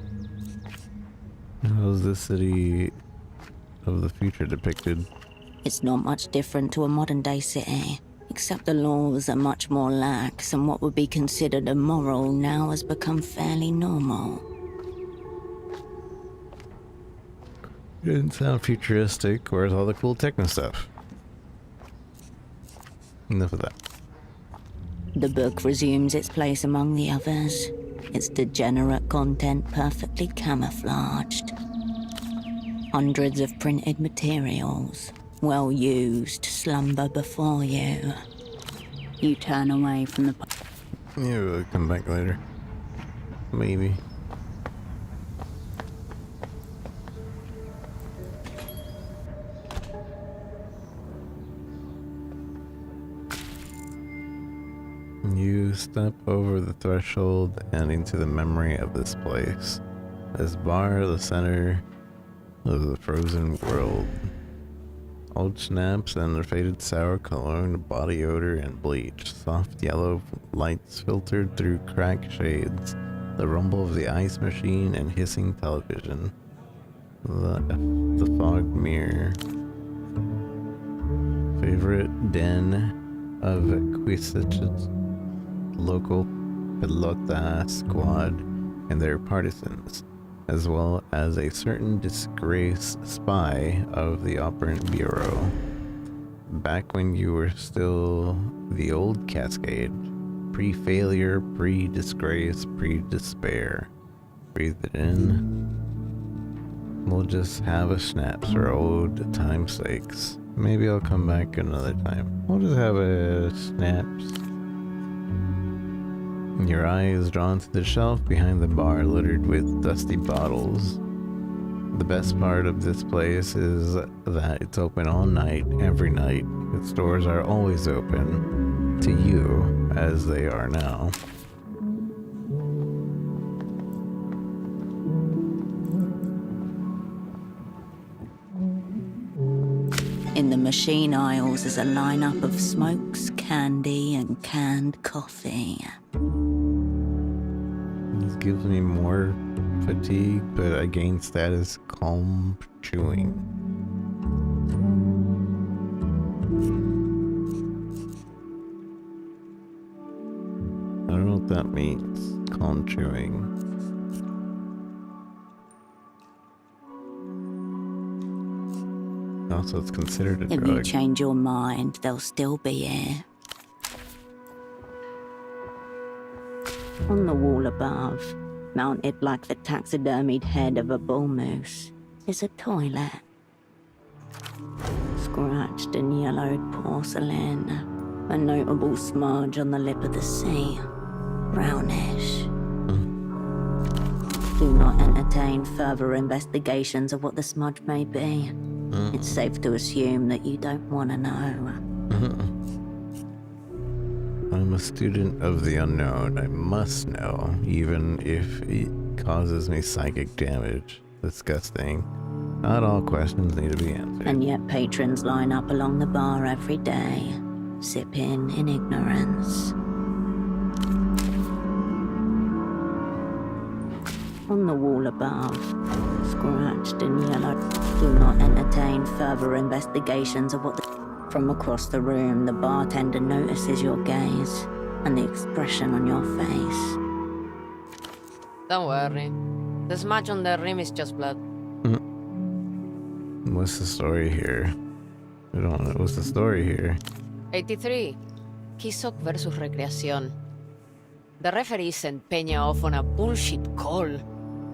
How's the city of the future depicted? It's not much different to a modern-day city, except the laws are much more lax, and what would be considered immoral now has become fairly normal. Didn't sound futuristic. Where's all the cool techno stuff? Enough of that. The book resumes its place among the others, its degenerate content perfectly camouflaged. Hundreds of printed materials, well used, slumber before you. You turn away from the... Yeah, we'll come back later. Maybe. You step over the threshold and into the memory of this place. This bar, the center of the frozen world. Old schnapps and their faded sour cologne, body odor, and bleach. Soft yellow lights filtered through cracked shades. The rumble of the ice machine and hissing television. The fog mirror. Favorite den of Quisach's local pelota squad and their partisans, as well as a certain disgraced spy of the operant bureau. Back when you were still the old Cascade, pre-failure, pre-disgrace, pre-despair. Breathe it in. We'll just have a schnapps for old time's sakes. Maybe I'll come back another time. We'll just have a schnapps. Your eye is drawn to the shelf behind the bar littered with dusty bottles. The best part of this place is that it's open all night, every night. Its doors are always open to you, as they are now. In the machine aisles is a lineup of smokes, candy, and canned coffee. This gives me more fatigue, but I gain status calm chewing. I don't know what that means, calm chewing. Also, it's considered a If drug. you change your mind, they'll still be here. On the wall above, mounted like the taxidermied head of a bull moose, is a toilet. Scratched and yellowed porcelain, a notable smudge on the lip of the sea, brownish. Do not entertain further investigations of what the smudge may be. It's safe to assume that you don't want to know. I'm a student of the unknown. I must know, even if it causes me psychic damage. Disgusting. Not all questions need to be answered. And yet patrons line up along the bar every day, sipping in ignorance. On the wall above, scratched and yellow. Do not entertain further investigations of what the... From across the room, the bartender notices your gaze and the expression on your face. Don't worry. The smudge on the rim is just blood. What's the story here? I don't know. What's the story here? 83. Kisok versus Recreación. The referee sent Peña off on a bullshit call.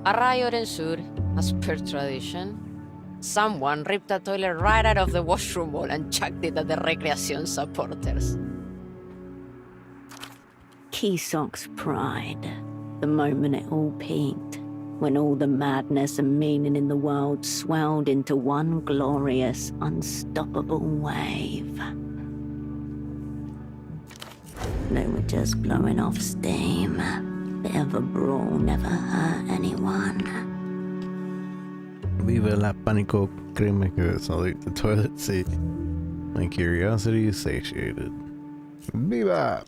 A riot ensued, as per tradition. Someone ripped a toilet right out of the washroom wall and chucked it at the Recreación supporters. Kisok's pride. The moment it all peaked. When all the madness and meaning in the world swelled into one glorious, unstoppable wave. They were just blowing off steam. Bit of a brawl never hurt anyone. Viva la panico, créeme que salute the toilet seat. My curiosity is satiated. Viva!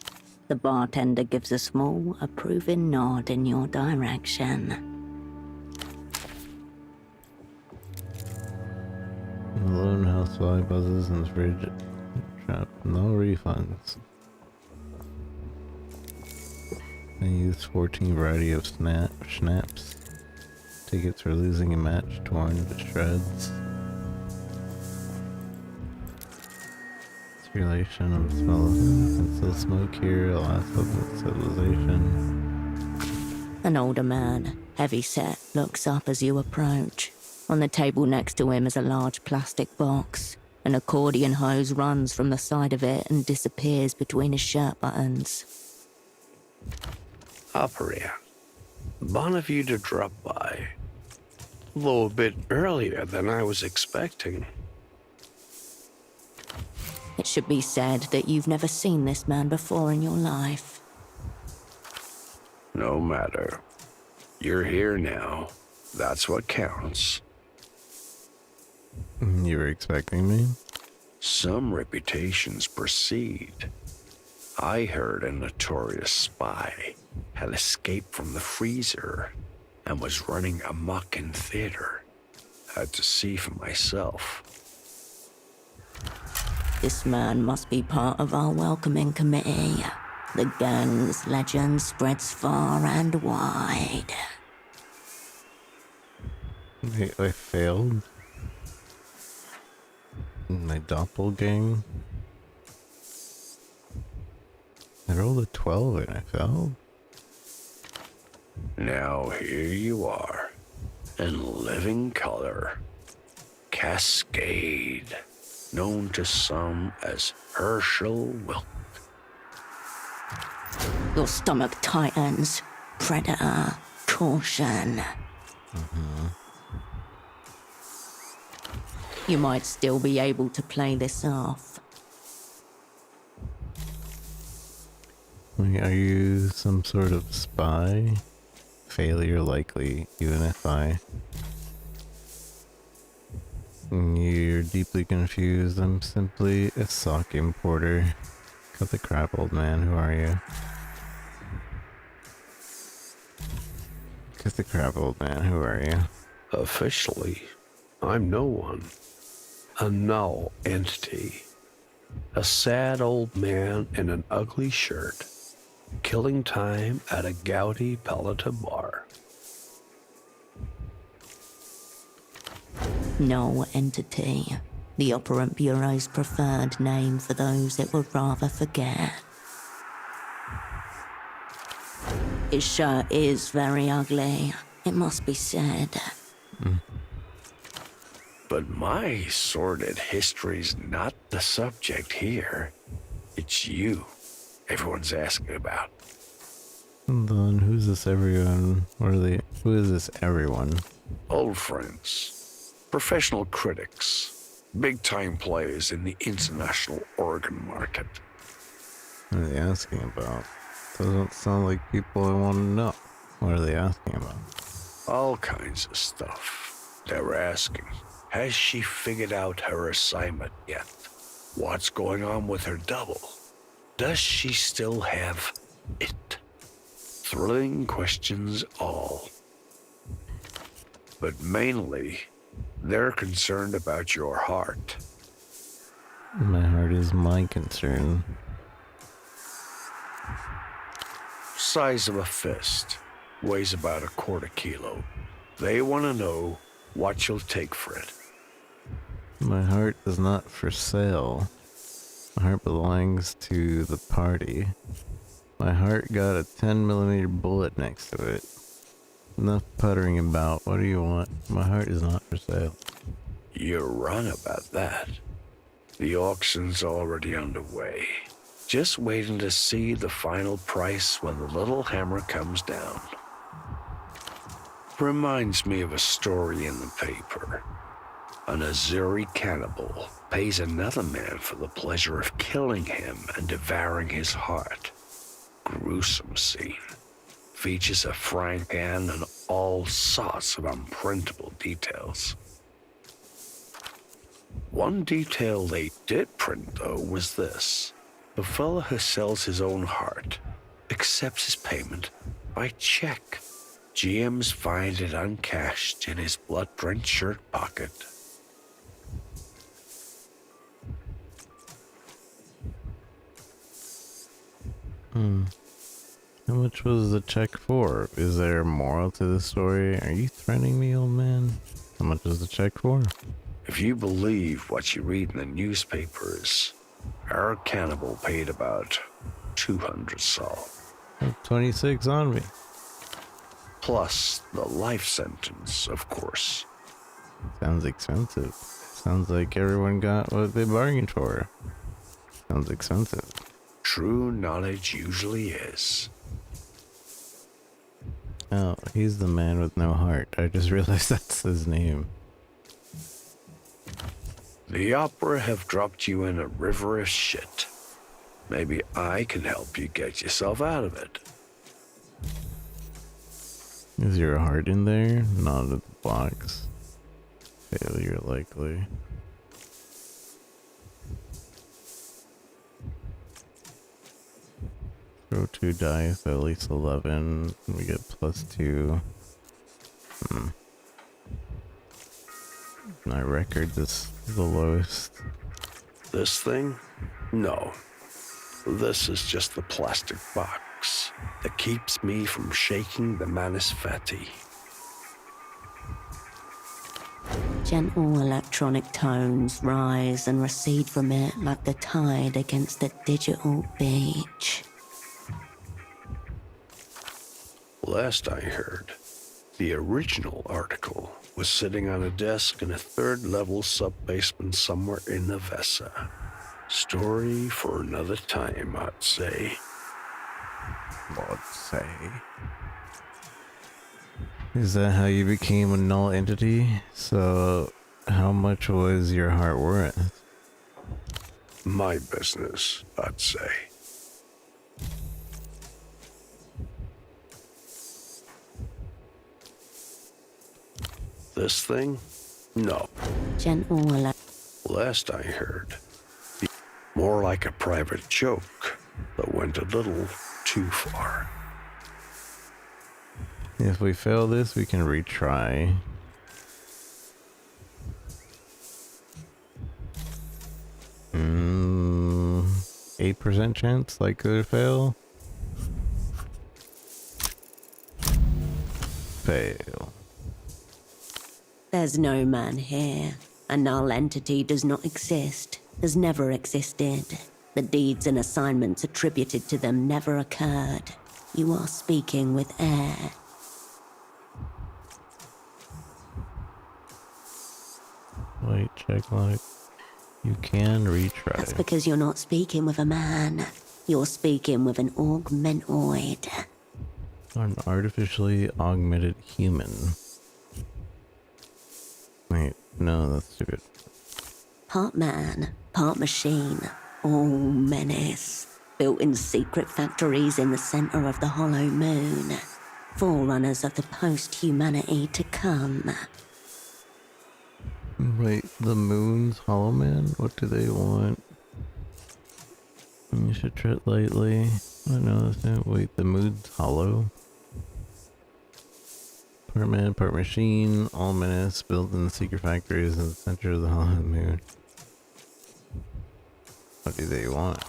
The bartender gives a small, approving nod in your direction. The lone housefly buzzes in the fridge trap. No refunds. I use 14 variety of schnapps. Tickets for losing a match torn to shreds. Relation of smell and still smoke here, last of the civilization. An older man, heavy-set, looks up as you approach. On the table next to him is a large plastic box. An accordion hose runs from the side of it and disappears between his shirt buttons. Operative. Bon of you to drop by. Though a bit earlier than I was expecting. It should be said that you've never seen this man before in your life. No matter. You're here now. That's what counts. You were expecting me? Some reputations precede. I heard a notorious spy had escaped from the freezer and was running amok in theater. Had to see for myself. This man must be part of our welcoming committee. The gang's legend spreads far and wide. I failed. My doppelgang. I rolled a 12 and I failed. Now here you are, in living color. Cascade, known to some as Hershel Wilk. Your stomach tightens. Predator. Caution. You might still be able to play this off. Are you some sort of spy? Failure likely, even if You're deeply confused. I'm simply a sock importer. Cut the crap, old man. Who are you? Cut the crap, old man. Who are you? Officially, I'm no one. A null entity. A sad old man in an ugly shirt, killing time at a gouty paleta bar. No entity. The Operant Bureau's preferred name for those it would rather forget. His shirt is very ugly, it must be said. But my sordid history's not the subject here. It's you everyone's asking about. And then who's this everyone? Who is this everyone? Old friends. Professional critics. Big-time players in the international organ market. What are they asking about? Doesn't sound like people I want to know. What are they asking about? All kinds of stuff. They were asking, has she figured out her assignment yet? What's going on with her double? Does she still have it? Thrilling questions all. But mainly, they're concerned about your heart. My heart is my concern. Size of a fist. Weighs about 1/4 kilo. They want to know what you'll take for it. My heart is not for sale. My heart belongs to the party. My heart got a 10mm bullet next to it. Enough puttering about. What do you want? My heart is not for sale. You're wrong about that. The auction's already underway. Just waiting to see the final price when the little hammer comes down. Reminds me of a story in the paper. An Azuri cannibal pays another man for the pleasure of killing him and devouring his heart. Gruesome scene. Features a frank hand and all sorts of unprintable details. One detail they did print, though, was this. The fella who sells his own heart accepts his payment by check. GMs find it uncashed in his blood-drenched shirt pocket. How much was the check for? Is there a moral to this story? Are you threatening me, old man? How much was the check for? If you believe what you read in the newspapers, Our cannibal paid about 200 sol. 26 on me. Plus the life sentence, of course. Sounds expensive. Sounds like everyone got what they bargained for. Sounds expensive. True knowledge usually is. Oh, he's the man with no heart. I just realized that's his name. The opera have dropped you in a river of shit. Maybe I can help you get yourself out of it. Is your heart in there? Not in the box. Failure likely. Throw 2 dice, at least 11. We get +2. My record is the lowest. This thing? No. This is just the plastic box that keeps me from shaking the manus fati. Gentle electronic tones rise and recede from it like the tide against the digital beach. Last I heard, the original article was sitting on a desk in a 3rd-level sub-basement somewhere in the Vesa. Story for another time, I'd say. Is that how you became a null entity? So, how much was your heart worth? My business, I'd say. This thing? No. Gentle Last I heard, more like a private joke that went a little too far. If we fail this, we can retry. Mm, 8% chance likely to fail. Fail. There's no man here. A null entity does not exist, has never existed. The deeds and assignments attributed to them never occurred. You are speaking with air. Wait, check like you can retry. That's because you're not speaking with a man. You're speaking with an augmentoid. An artificially augmented human. Wait, no, that's stupid. Part man, part machine, all menace. Built in secret factories in the center of the hollow moon. Forerunners of the post-humanity to come. Wait, the moon's hollow man? What do they want? You should tread lightly. I know that's it. Wait, the moon's hollow? Part man, part machine, all menace, built in the secret factories in the center of the hollow moon. What do they want?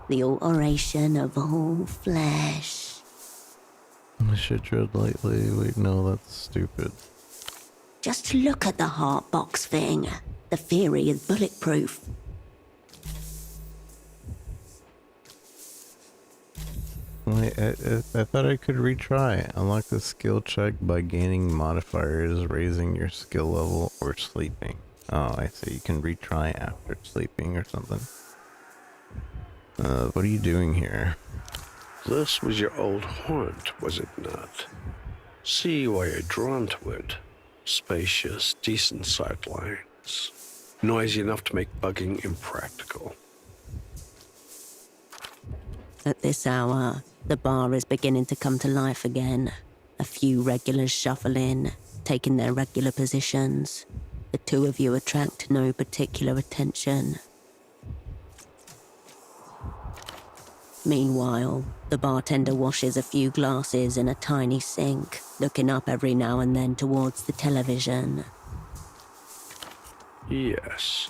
The alteration of all flesh. I should tread lightly. Wait, no, that's stupid. Just look at the heart box thing. The theory is bulletproof. Wait, I thought I could retry. Unlock the skill check by gaining modifiers, raising your skill level, or sleeping. Oh, I see. You can retry after sleeping or something. What are you doing here? This was your old haunt, was it not? See why you're drawn to it. Spacious, decent sightlines. Noisy enough to make bugging impractical. At this hour, the bar is beginning to come to life again. A few regulars shuffle in, taking their regular positions. The two of you attract no particular attention. Meanwhile, the bartender washes a few glasses in a tiny sink, looking up every now and then towards the television. Yes.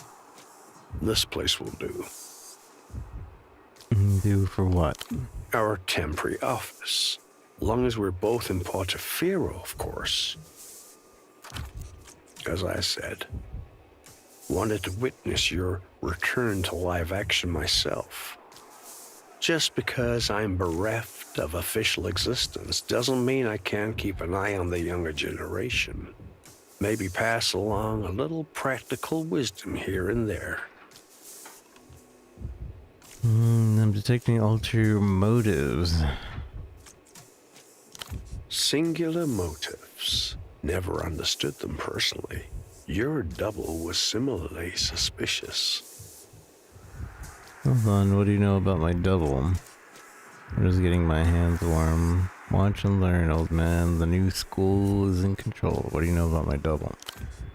This place will do. Do for what? Our temporary office. Long as we're both in Portofiro, of course. As I said, Wanted to witness your return to live action myself. Just because I'm bereft of official existence doesn't mean I can't keep an eye on the younger generation. Maybe pass along a little practical wisdom here and there. I'm detecting ulterior motives. Singular motives. Never understood them personally. Your double was similarly suspicious. Hold on, what do you know about my double? I'm just getting my hands warm. Watch and learn, old man. The new school is in control. What do you know about my double?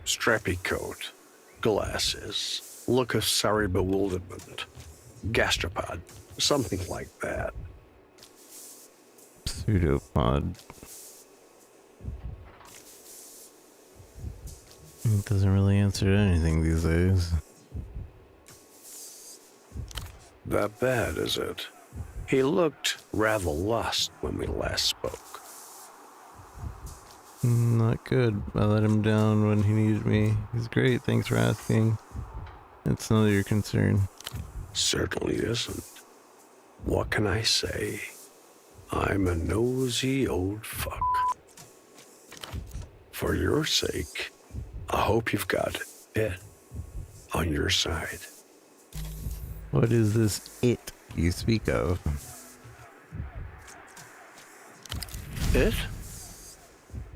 Strappy coat, glasses, look of sorry bewilderment, gastropod, something like that. Pseudopod. It doesn't really answer anything these days. That bad, is it? He looked rather lost when we last spoke. Not good. I let him down when he needed me. He's great, thanks for asking. It's none of your concern. Certainly isn't. What can I say? I'm a nosy old fuck. For your sake, I hope you've got it on your side. What is this it you speak of? It?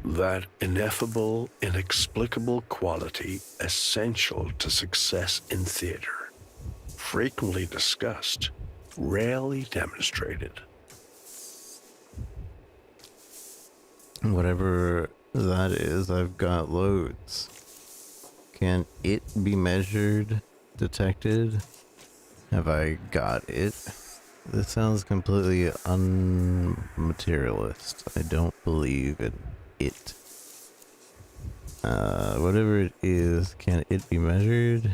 That ineffable, inexplicable quality essential to success in theater. Frequently discussed, rarely demonstrated. Whatever that is, I've got loads. Can it be measured, detected? Have I got it? This sounds completely unmaterialist. I don't believe in it. Whatever it is, can it be measured?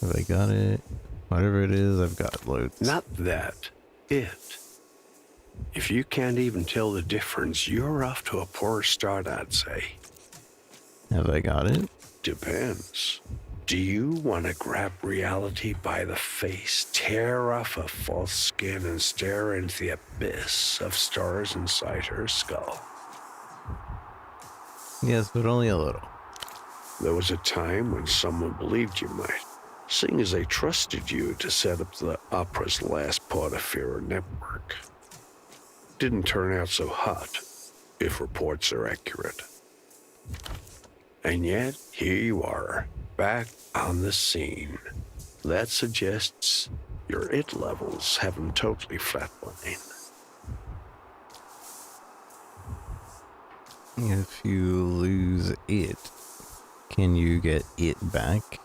Have I got it? Whatever it is, I've got loads. Not that. It. If you can't even tell the difference, you're off to a poor start, I'd say. Have I got it? Depends. Do you want to grab reality by the face, tear off a false skin, and stare into the abyss of stars inside her skull? Yes, but only a little. There was a time when someone believed you might, seeing as they trusted you to set up the opera's last Portofiro network. Didn't turn out so hot, if reports are accurate. And yet, here you are, back on the scene. That suggests your it levels haven't totally flatlined. If you lose it, can you get it back?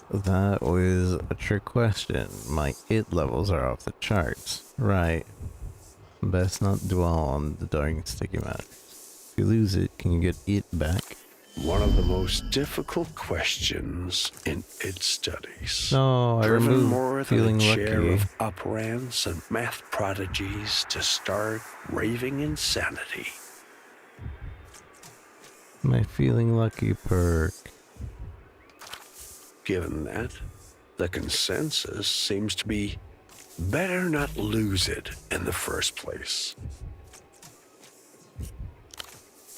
That was a trick question. My it levels are off the charts. Right. Best not dwell on the dark sticky matter. If you lose it, can you get it back? One of the most difficult questions in its studies. No, I Driven removed more feeling than a chair lucky. of operands and math prodigies to start raving insanity. My feeling lucky perk. Given that, the consensus seems to be better not lose it in the first place.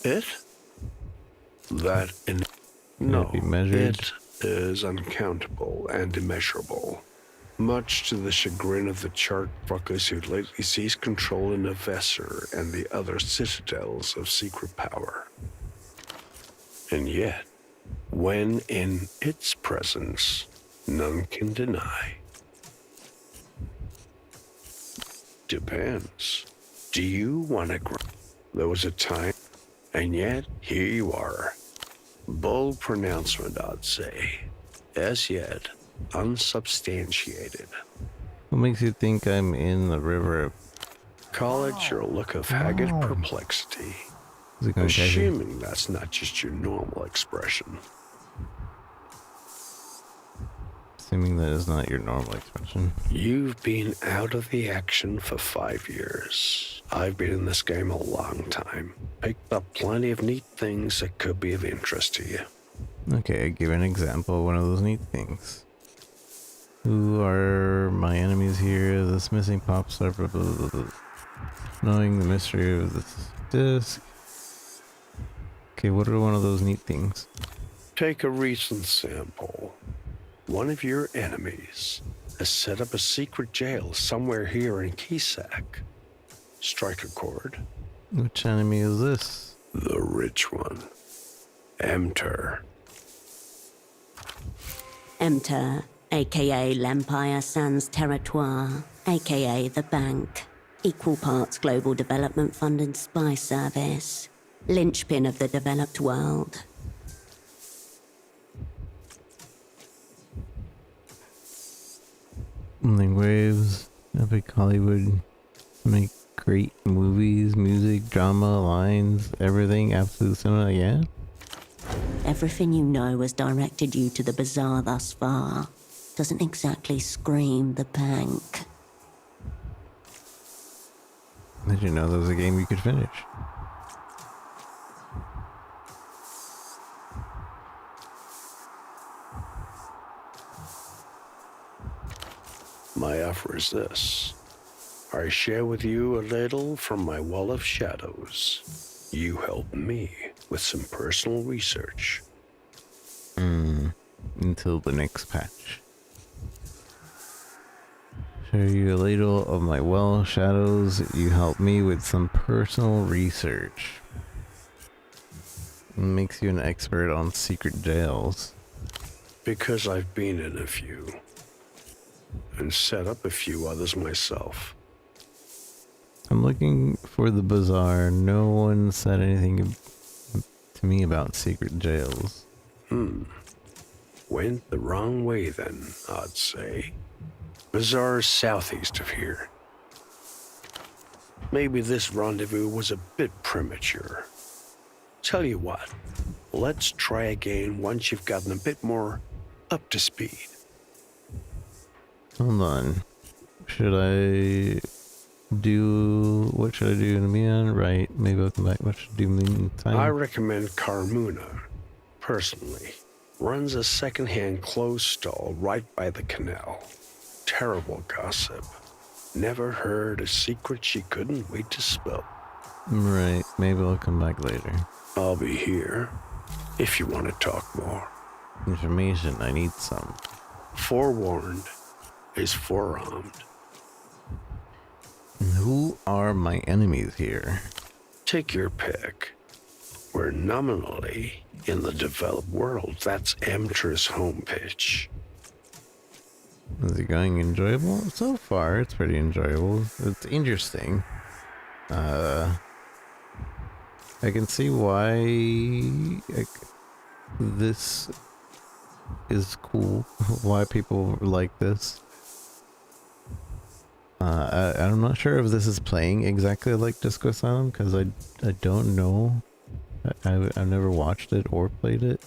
It? That in no, be measured? it is uncountable and immeasurable, much to the chagrin of the chart fuckers who lately seized control in Exertion and the other citadels of secret power. And yet, when in its presence, none can deny. Depends. Do you want to grow? There was a time, and yet here you are. Bold pronouncement, I'd say. As yet, unsubstantiated. What makes you think I'm in the river? Call it your look of haggard perplexity. Is it going crazy? Assuming that's not just your normal expression. Assuming that is not your normal expression. You've been out of the action for 5 years. I've been in this game a long time. Picked up plenty of neat things that could be of interest to you. Okay, give an example of one of those neat things. Who are my enemies here? This missing pop star, blah, blah, blah, blah. Knowing the mystery of this disc. Okay, what are one of those neat things? Take a recent sample. One of your enemies has set up a secret jail somewhere here in Kisak. Strike a chord. Which enemy is this? The rich one. Emter. Emter, aka L'Empire Sans Territoire, aka The Bank. Equal parts Global Development Fund and Spy Service. Linchpin of the developed world. Like waves, epic Hollywood, make great movies, music, drama, lines, everything, absolute cinema, yeah? Everything you know has directed you to the bazaar thus far. Doesn't exactly scream The Bank. Did you know there was a game you could finish? My offer is this. I share with you a little from my wall of shadows. You help me with some personal research. Until the next patch. Share you a little of my well shadows. You help me with some personal research. Makes you an expert on secret jails. Because I've been in a few. And set up a few others myself. I'm looking for the bazaar. No one said anything to me about secret jails. Went the wrong way then, I'd say. Bazaar's southeast of here. Maybe this rendezvous was a bit premature. Tell you what, let's try again once you've gotten a bit more up to speed. Hold on. Should I do... What should I do in the meantime? Right, maybe I'll come back. What should I do in the meantime? I recommend Carmuna, personally. Runs a second-hand clothes stall right by the canal. Terrible gossip. Never heard a secret she couldn't wait to spill. Right, maybe I'll come back later. I'll be here, if you want to talk more. Information, I need some. Forewarned is forearmed. Who are my enemies here? Take your pick. We're nominally in the developed world. That's Emter's home pitch. Is it going enjoyable? So far, it's pretty enjoyable. It's interesting. I can see why this is cool. Why people like this. I'm not sure if this is playing exactly like Disco Elysium because I don't know. I've never watched it or played it,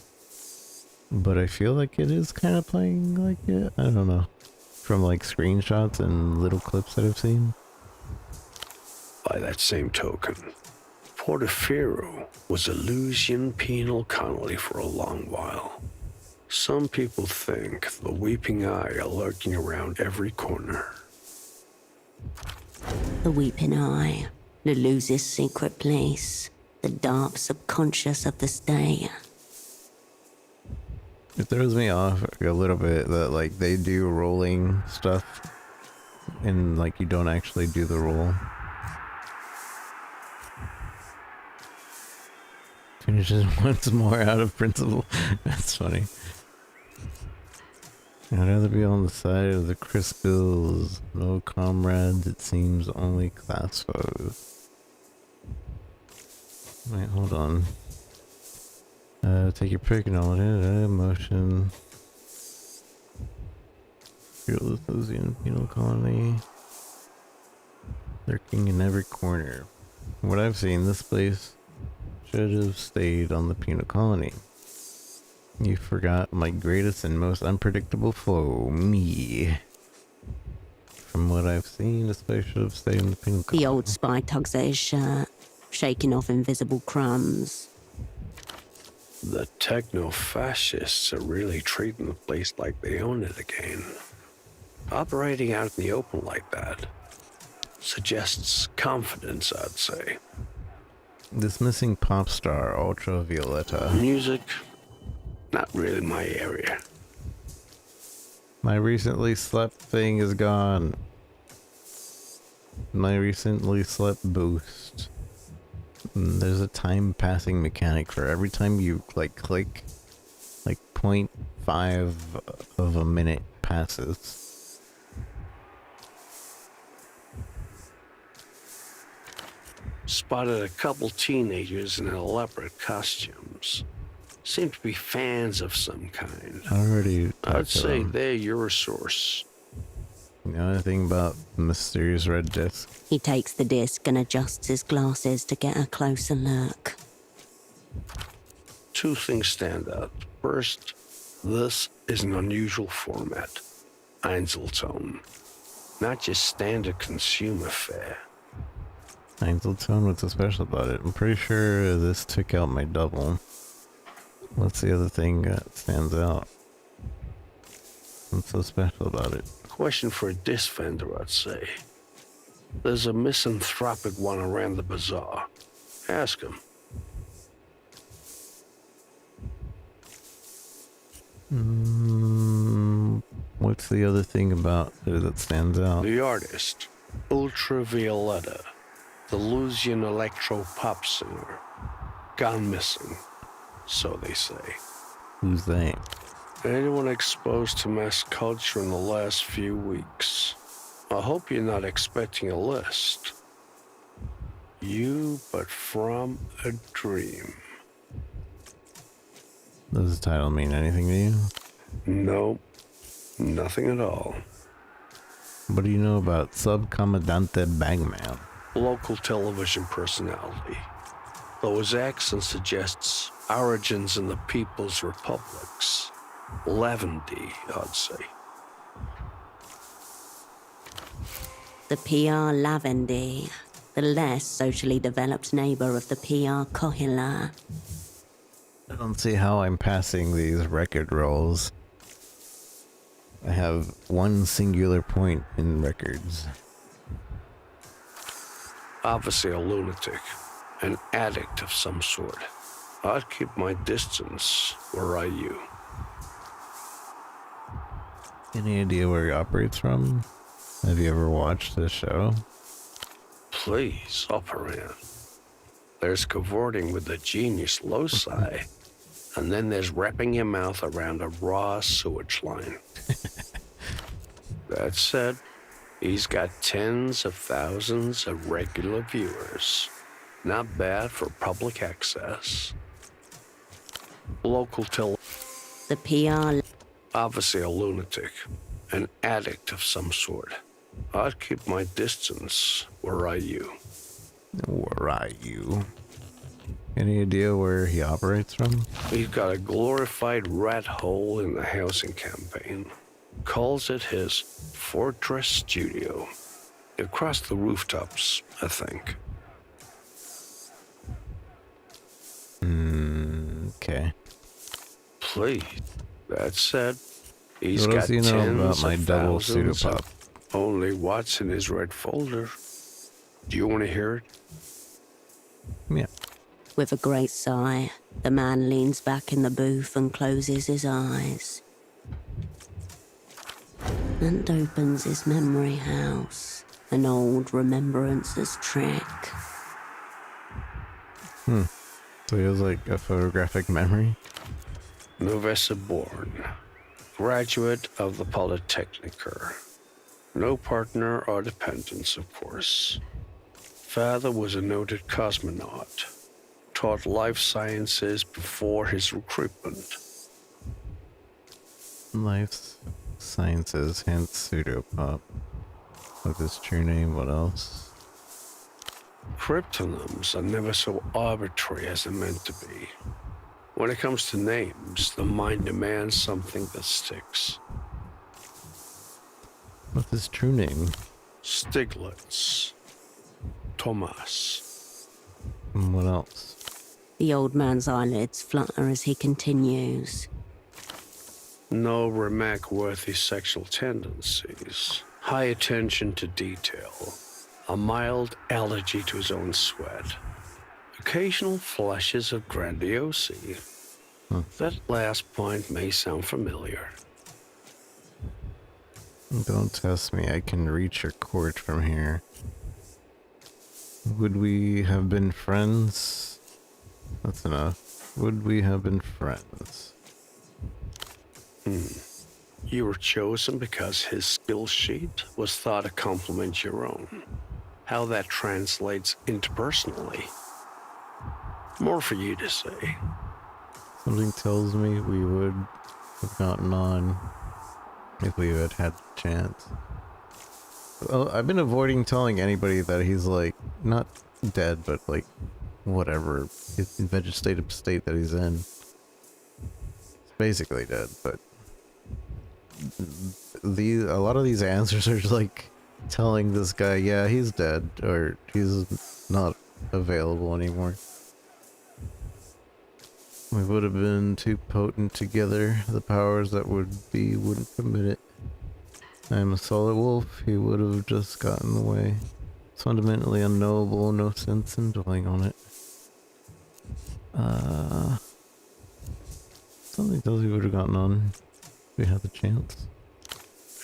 but I feel like it is kind of playing like it. I don't know, from like screenshots and little clips that I've seen. By that same token, Portofiro was a Lucian penal colony for a long while. Some people think the Weeping Eye are lurking around every corner. The Weeping Eye, Leloux's secret place, the dark subconscious of the state. It throws me off a little bit that like they do rolling stuff and like you don't actually do the roll. Finishes once more out of principle. That's funny. I'd rather be on the side of the Crispills. No comrades, it seems, only class foes. Wait, hold on. Take your pick and all it is. Emotion. Fearless Lucian penal colony. Lurking in every corner. From what I've seen, this place should have stayed on the penal colony. You forgot my greatest and most unpredictable foe, me. From what I've seen, this place should have stayed in the penal colony. The old spy tugs at his shirt, shaking off invisible crumbs. The techno-fascists are really treating the place like they own it again. Operating out in the open like that suggests confidence, I'd say. This missing pop star, Ultravioletta. Music, not really my area. My recently slept thing is gone. My recently slept boost. There's a time passing mechanic for every time you like click, like 0.5 of a minute passes. Spotted a couple teenagers in elaborate costumes. Seem to be fans of some kind. I'd say they're your source. You know anything about the mysterious red disc? He takes the disc and adjusts his glasses to get a closer look. Two things stand out. First, this is an unusual format. Einzelton. Not just standard consumer fare. Einzelton, what's so special about it? I'm pretty sure this took out my double. What's the other thing that stands out? What's so special about it? Question for a disc vendor, I'd say. There's a misanthropic one around the bazaar. Ask him. What's the other thing about it that stands out? The artist, Ultravioletta, the Lusian electro-pop singer. Gone missing, so they say. Who's they? Anyone exposed to mass culture in the last few weeks. I hope you're not expecting a list. You, but from a dream. Does the title mean anything to you? No, nothing at all. What do you know about Subcomandante Bagman? Local television personality. Though his accent suggests origins in the People's Republics. Lavendy, I'd say. The PR Lavendy, the less socially developed neighbor of the PR Kohila. I don't see how I'm passing these record rolls. I have one singular point in records. Obviously a lunatic, an addict of some sort. I'd keep my distance, were I you. Any idea where he operates from? Have you ever watched this show? Please, operate. There's cavorting with the genius loci, and then there's wrapping your mouth around a raw sewage line. That said, he's got tens of thousands of regular viewers. Not bad for public access. Local The PR... Obviously a lunatic, an addict of some sort. I'd keep my distance, were I you. Were I you? Any idea where he operates from? He's got a glorified rat hole in the housing campaign. Calls it his Fortress Studio. Across the rooftops, I think. Okay. Please. That said, he's what got else do you know tens about my of double thousands pseudopop? of only what's in his red folder. Do you want to hear it? Yeah. With a great sigh, the man leans back in the booth and closes his eyes. And opens his memory house, an old remembrances trick. So he has like a photographic memory? Novessa born, graduate of the Polytechniker. No partner or dependents, of course. Father was a noted cosmonaut. Taught life sciences before his recruitment. Life sciences, hence pseudopop. What's his true name? What else? Cryptonyms are never so arbitrary as they're meant to be. When it comes to names, the mind demands something that sticks. What's his true name? Stiglitz. Thomas. And what else? The old man's eyelids flutter as he continues. No remark-worthy sexual tendencies. High attention to detail. A mild allergy to his own sweat. Occasional flashes of grandiosity. That last point may sound familiar. Don't test me, I can reach your court from here. Would we have been friends? That's enough. Would we have been friends? You were chosen because his skill sheet was thought to complement your own. How that translates interpersonally. More for you to say. Something tells me we would have gotten on if we had had the chance. Well, I've been avoiding telling anybody that he's like, not dead, but like, whatever, his vegetative state that he's in. He's basically dead, but a lot of these answers are like telling this guy, yeah, he's dead, or he's not available anymore. We would have been too potent together. The powers that would be wouldn't permit it. I am a solid wolf. He would have just gotten away. It's fundamentally unknowable. No sense in dwelling on it. Something tells you we would have gotten on if we had the chance.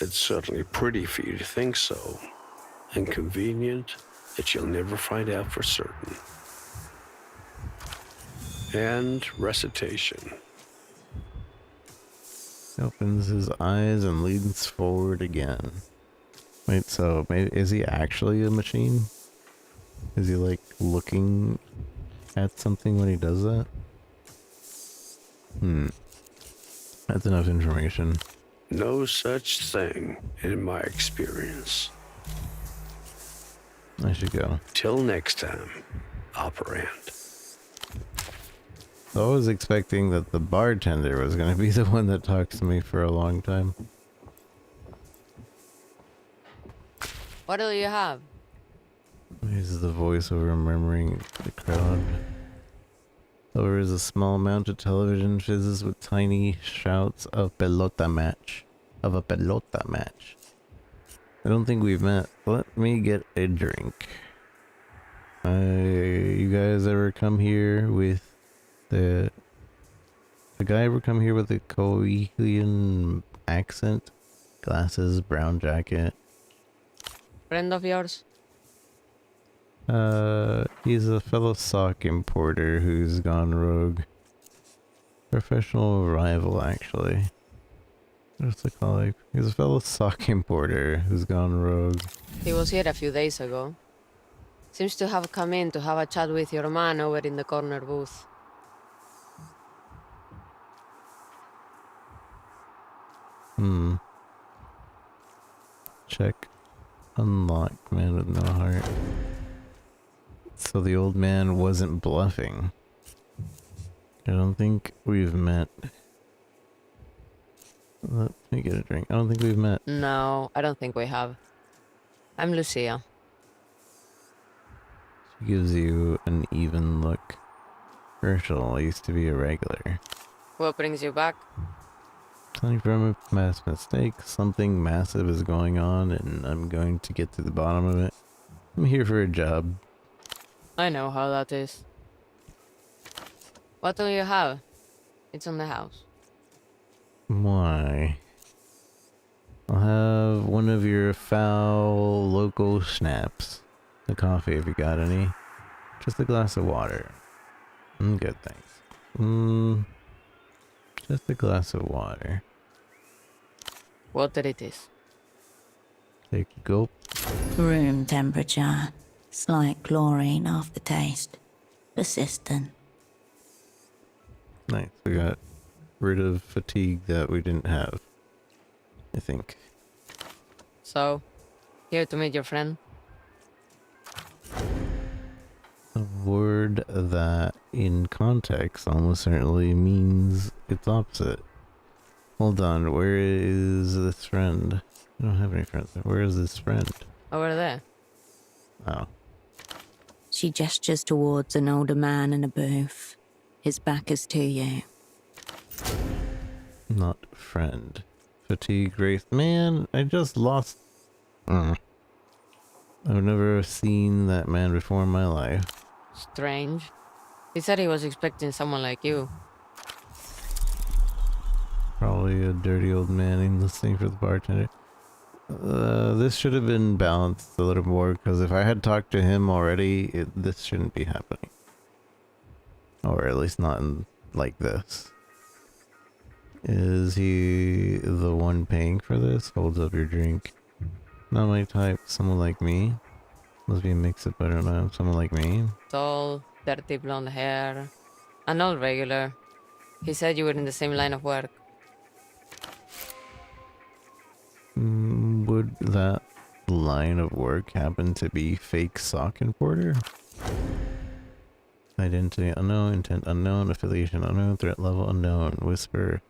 It's certainly pretty for you to think so. And convenient that you'll never find out for certain. And recitation. He opens his eyes and leans forward again. Wait, so maybe, is he actually a machine? Is he like looking at something when he does that? That's enough information. No such thing in my experience. I should go. Till next time, operand. I was expecting that the bartender was going to be the one that talks to me for a long time. What do you have? This is the voiceover murmuring the crowd. Over is a small mounted television fizzes with tiny shouts of pelota match. Of a pelota match. I don't think we've met. Let me get a drink. You guys ever come here with the guy ever come here with a Korean accent? Glasses, brown jacket. Friend of yours? He's a fellow sock importer who's gone rogue. Professional rival, actually. What's it called? Like, he's a fellow sock importer who's gone rogue. He was here a few days ago. Seems to have come in to have a chat with your man over in the corner booth. Check. Unlocked. Man with no heart. So the old man wasn't bluffing. I don't think we've met. Let me get a drink. I don't think we've met. No, I don't think we have. I'm Lucia. She gives you an even look. Hershel used to be a regular. What brings you back? Something from a mass mistake. Something massive is going on and I'm going to get to the bottom of it. I'm here for a job. I know how that is. What do you have? It's on the house. Why? I'll have one of your foul local schnapps. The coffee if you got any. Just a glass of water. Good, thanks. Just a glass of water. Water it is. Take a gulp. Room temperature. Slight chlorine aftertaste. Persistent. Nice. We got rid of fatigue that we didn't have. I think. So, here to meet your friend? A word that in context almost certainly means its opposite. Hold on, where is this friend? I don't have any friends. Where is this friend? Over there. Oh. She gestures towards an older man in a booth. His back is to you. Not friend. Fatigue, wraith. Man, I just lost. I've never seen that man before in my life. Strange. He said he was expecting someone like you. Probably a dirty old man listening for the bartender. This should have been balanced a little more, because if I had talked to him already, this shouldn't be happening. Or at least not in, like this. Is he the one paying for this? Holds up your drink. Not my type. Someone like me? Must be a mix-up, I don't know. Someone like me? Tall, dirty blonde hair. An old regular. He said you were in the same line of work. Would that line of work happen to be fake sock importer? Identity unknown, intent unknown, affiliation unknown, threat level unknown, whisper.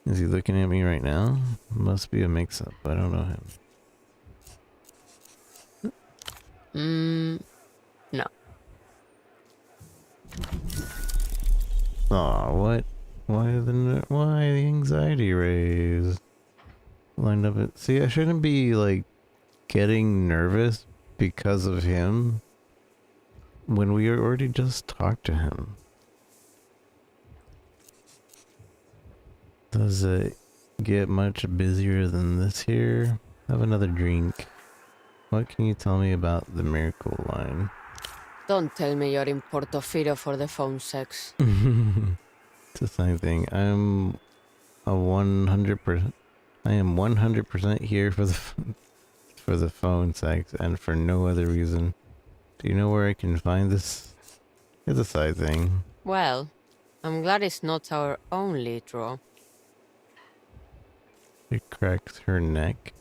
Is he looking at me right now? Must be a mix-up. I don't know him. No. Aw, what? Why the anxiety raise? Lined up it. See, I shouldn't be like getting nervous because of him when we already just talked to him. Does it get much busier than this here? Have another drink. What can you tell me about the miracle line? Don't tell me you're in Portofiro for the phone sex. It's the same thing. I am 100% here for the phone sex and for no other reason. Do you know where I can find this? It's a side thing. Well, I'm glad it's not our only draw. She cracks her neck.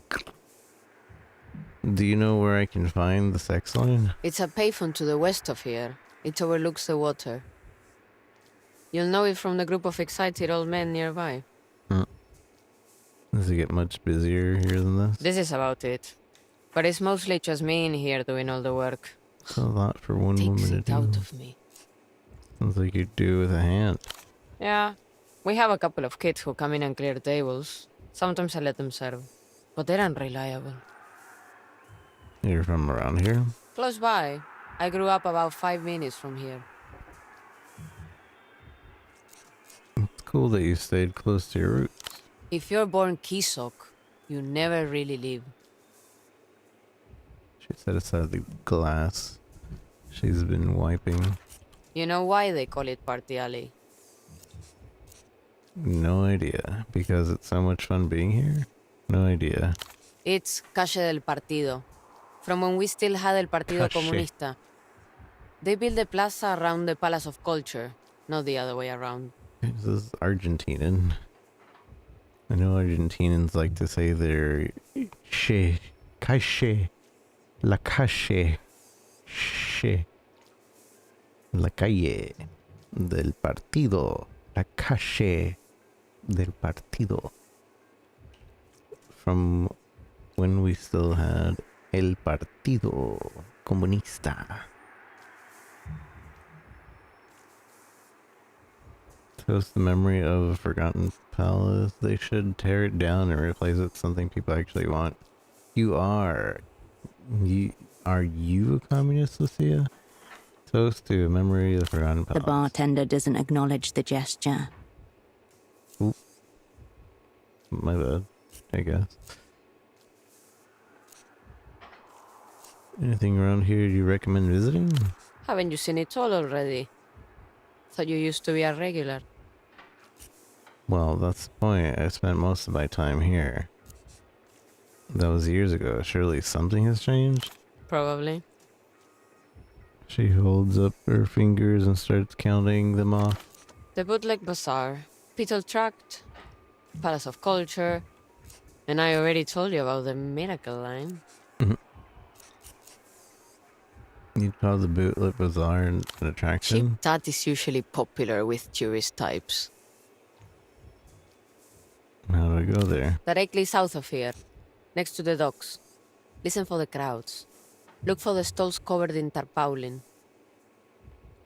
Do you know where I can find the sex line? It's a payphone to the west of here. It overlooks the water. You'll know it from the group of excited old men nearby. Does it get much busier here than this? This is about it. But it's mostly just me in here doing all the work. It's a lot for one Takes woman to it do. out of me. Sounds like you do with a hand. Yeah, we have a couple of kids who come in and clear tables. Sometimes I let them serve, but they're unreliable. You're from around here? Close by. I grew up about 5 minutes from here. It's cool that you stayed close to your roots. If you're born Kisok, you never really leave. She set aside the glass she's been wiping. You know why they call it Party Alley? No idea. Because it's so much fun being here? No idea. It's Calle del Partido. From when we still had El Partido Calle. Comunista. They built the plaza around the Palace of Culture, not the other way around. This is Argentinian. I know Argentinians like to say their calle, la calle, la calle del partido, la calle del partido. From when we still had El Partido Comunista. Toast the memory of a forgotten palace. They should tear it down and replace it with something people actually want. Are you a communist, Lucia? Toast to a memory of a forgotten palace. The bartender doesn't acknowledge the gesture. Oop. My bad, I guess. Anything around here you recommend visiting? Haven't you seen it all already? Thought you used to be a regular. Well, that's the point. I spent most of my time here. That was years ago. Surely something has changed? Probably. She holds up her fingers and starts counting them off. The Bootleg Bazaar, Beetle Tract, Palace of Culture, and I already told you about the Miracle Line. You call the Bootleg Bazaar an attraction? Cheap tat is usually popular with tourist types. How do I go there? Directly south of here, next to the docks. Listen for the crowds. Look for the stalls covered in tarpaulin.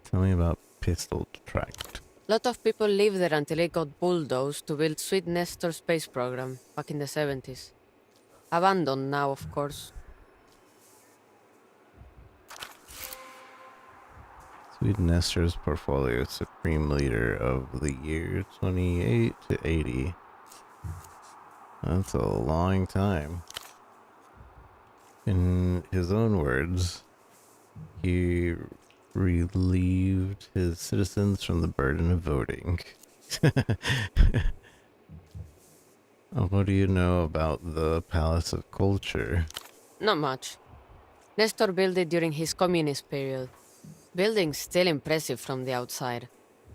Tell me about Pistol Tract. Lot of people lived there until it got bulldozed to build Sweet Nestor space program back in the 70s. Abandoned now, of course. Sweet Nestor's portfolio supreme leader of the year 28 to 80. That's a long time. In his own words, he relieved his citizens from the burden of voting. What do you know about the Palace of Culture? Not much. Nestor built it during his communist period. Building's still impressive from the outside,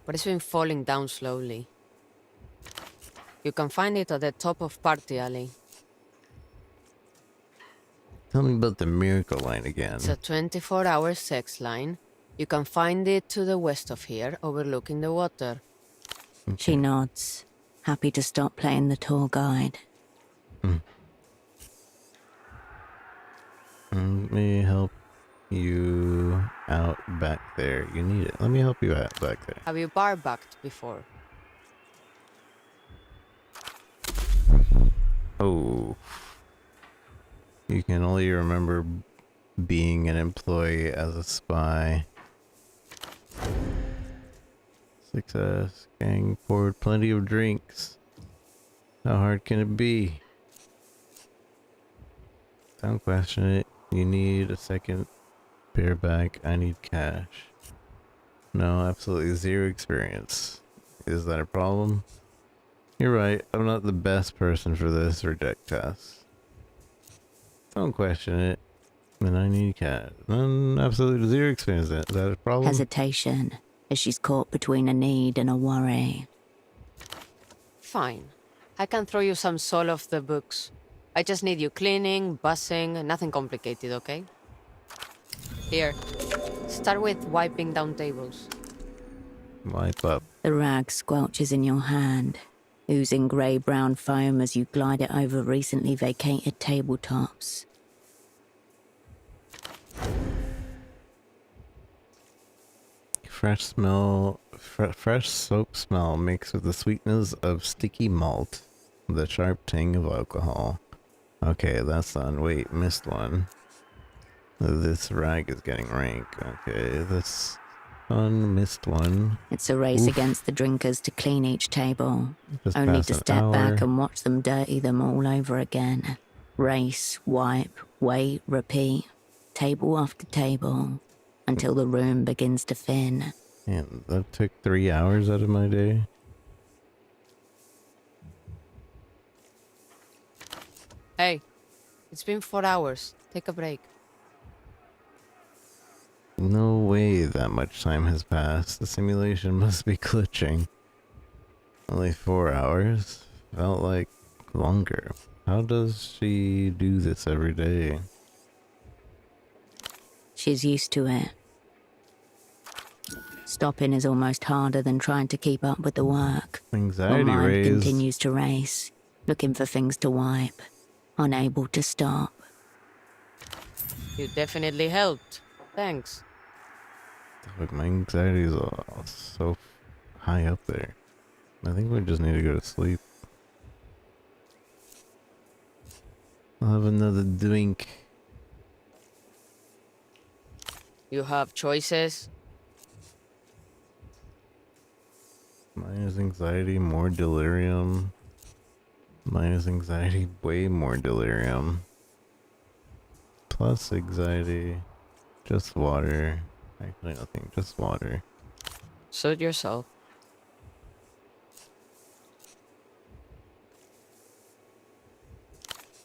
but it's been falling down slowly. You can find it at the top of Party Alley. Tell me about the Miracle Line again. It's a 24-hour sex line. You can find it to the west of here, overlooking the water. Okay. She nods, happy to stop playing the tour guide. Let me help you out back there. You need it. Let me help you out back there. Have you bar-backed before? Oh. You can only remember being an employee as a spy. Success. Gang poured plenty of drinks. How hard can it be? Don't question it. You need a second beer back. I need cash. No, absolutely zero experience. Is that a problem? You're right. I'm not the best person for this reject test. Don't question it. And I need cash. Absolutely zero experience. Is that a problem? Hesitation, as she's caught between a need and a worry. Fine. I can throw you some soul off the books. I just need you cleaning, bussing, nothing complicated, okay? Here. Start with wiping down tables. Wipe up. The rag squelches in your hand, oozing grey-brown foam as you glide it over recently vacated tabletops. Fresh soap smell mixed with the sweetness of sticky malt, the sharp ting of alcohol. Okay, that's done. Wait, missed one. This rag is getting rank. Okay, this one missed one. It's a race against the drinkers to clean each table, Just only past to an step back hour. and watch them dirty them all over again. Race, wipe, wait, repeat, table after table, until the room begins to thin. Man, that took 3 hours out of my day. Hey, it's been 4 hours. Take a break. No way that much time has passed. The simulation must be glitching. Only 4 hours? Felt like longer. How does she do this every day? She's used to it. Stopping is almost harder than trying to keep up with the work. Anxiety Her mind raised. continues to race, looking for things to wipe, unable to stop. You definitely helped. Thanks. Like, my anxiety is so high up there. I think we just need to go to sleep. I'll have another drink. You have choices. Minus anxiety, more delirium. Minus anxiety, way more delirium. Plus anxiety, just water. Actually, nothing, just water. Suit yourself.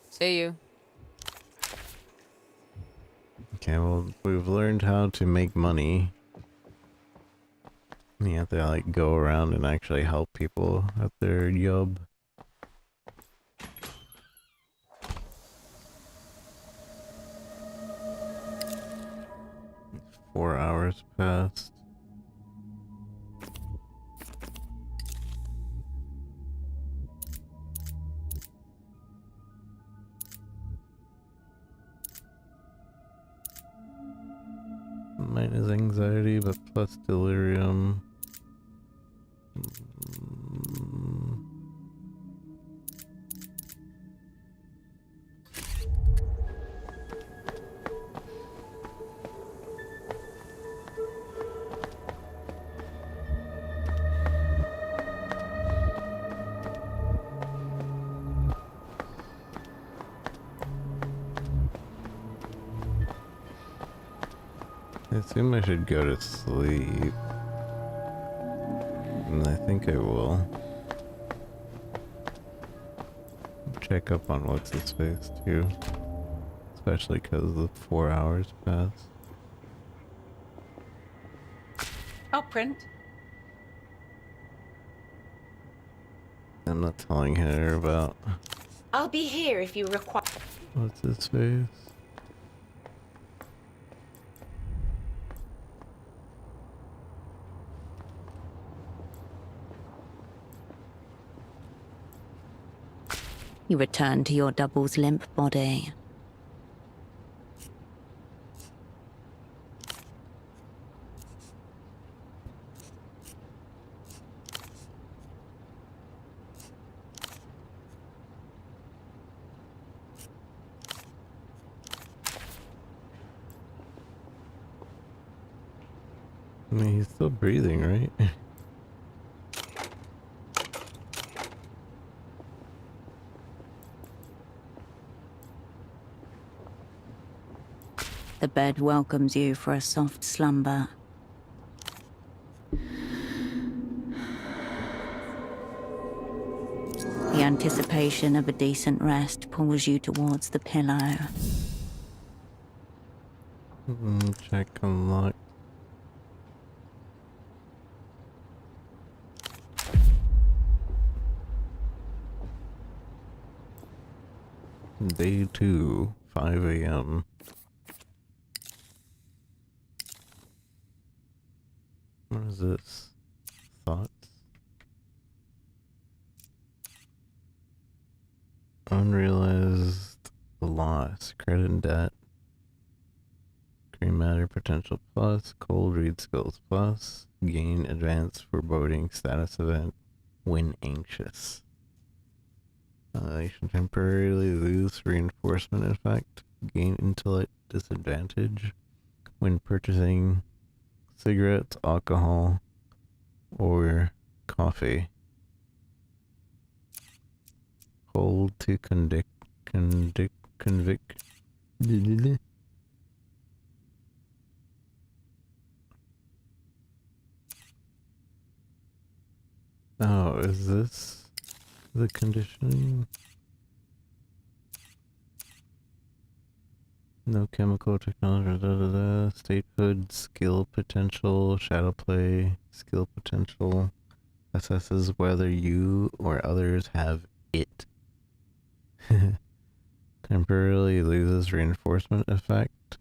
See you. Okay, well, we've learned how to make money. You have to, like, go around and actually help people at their job. Four hours passed. Minus anxiety, but plus delirium. I assume I should go to sleep. And I think I will. Check up on what's his face too. Especially because the 4 hours passed. I'll print. I'm not telling her about I'll be here if you require. what's his face. You return to your double's limp body. I mean, he's still breathing, right? The bed welcomes you for a soft slumber. The anticipation of a decent rest pulls you towards the pillow. Check unlocked. Day 2, 5 a.m. What is this? Thoughts? Unrealized loss. Credit and debt. Green matter potential plus. Cold read skills plus. Gain advanced foreboding status event when anxious. You should temporarily lose reinforcement effect. Gain intellect disadvantage when purchasing cigarettes, alcohol, or coffee. Hold to convict. Oh, is this the conditioning? No chemical technology, statehood, skill potential, shadow play, skill potential, assesses whether you or others have it. Temporarily loses reinforcement effect,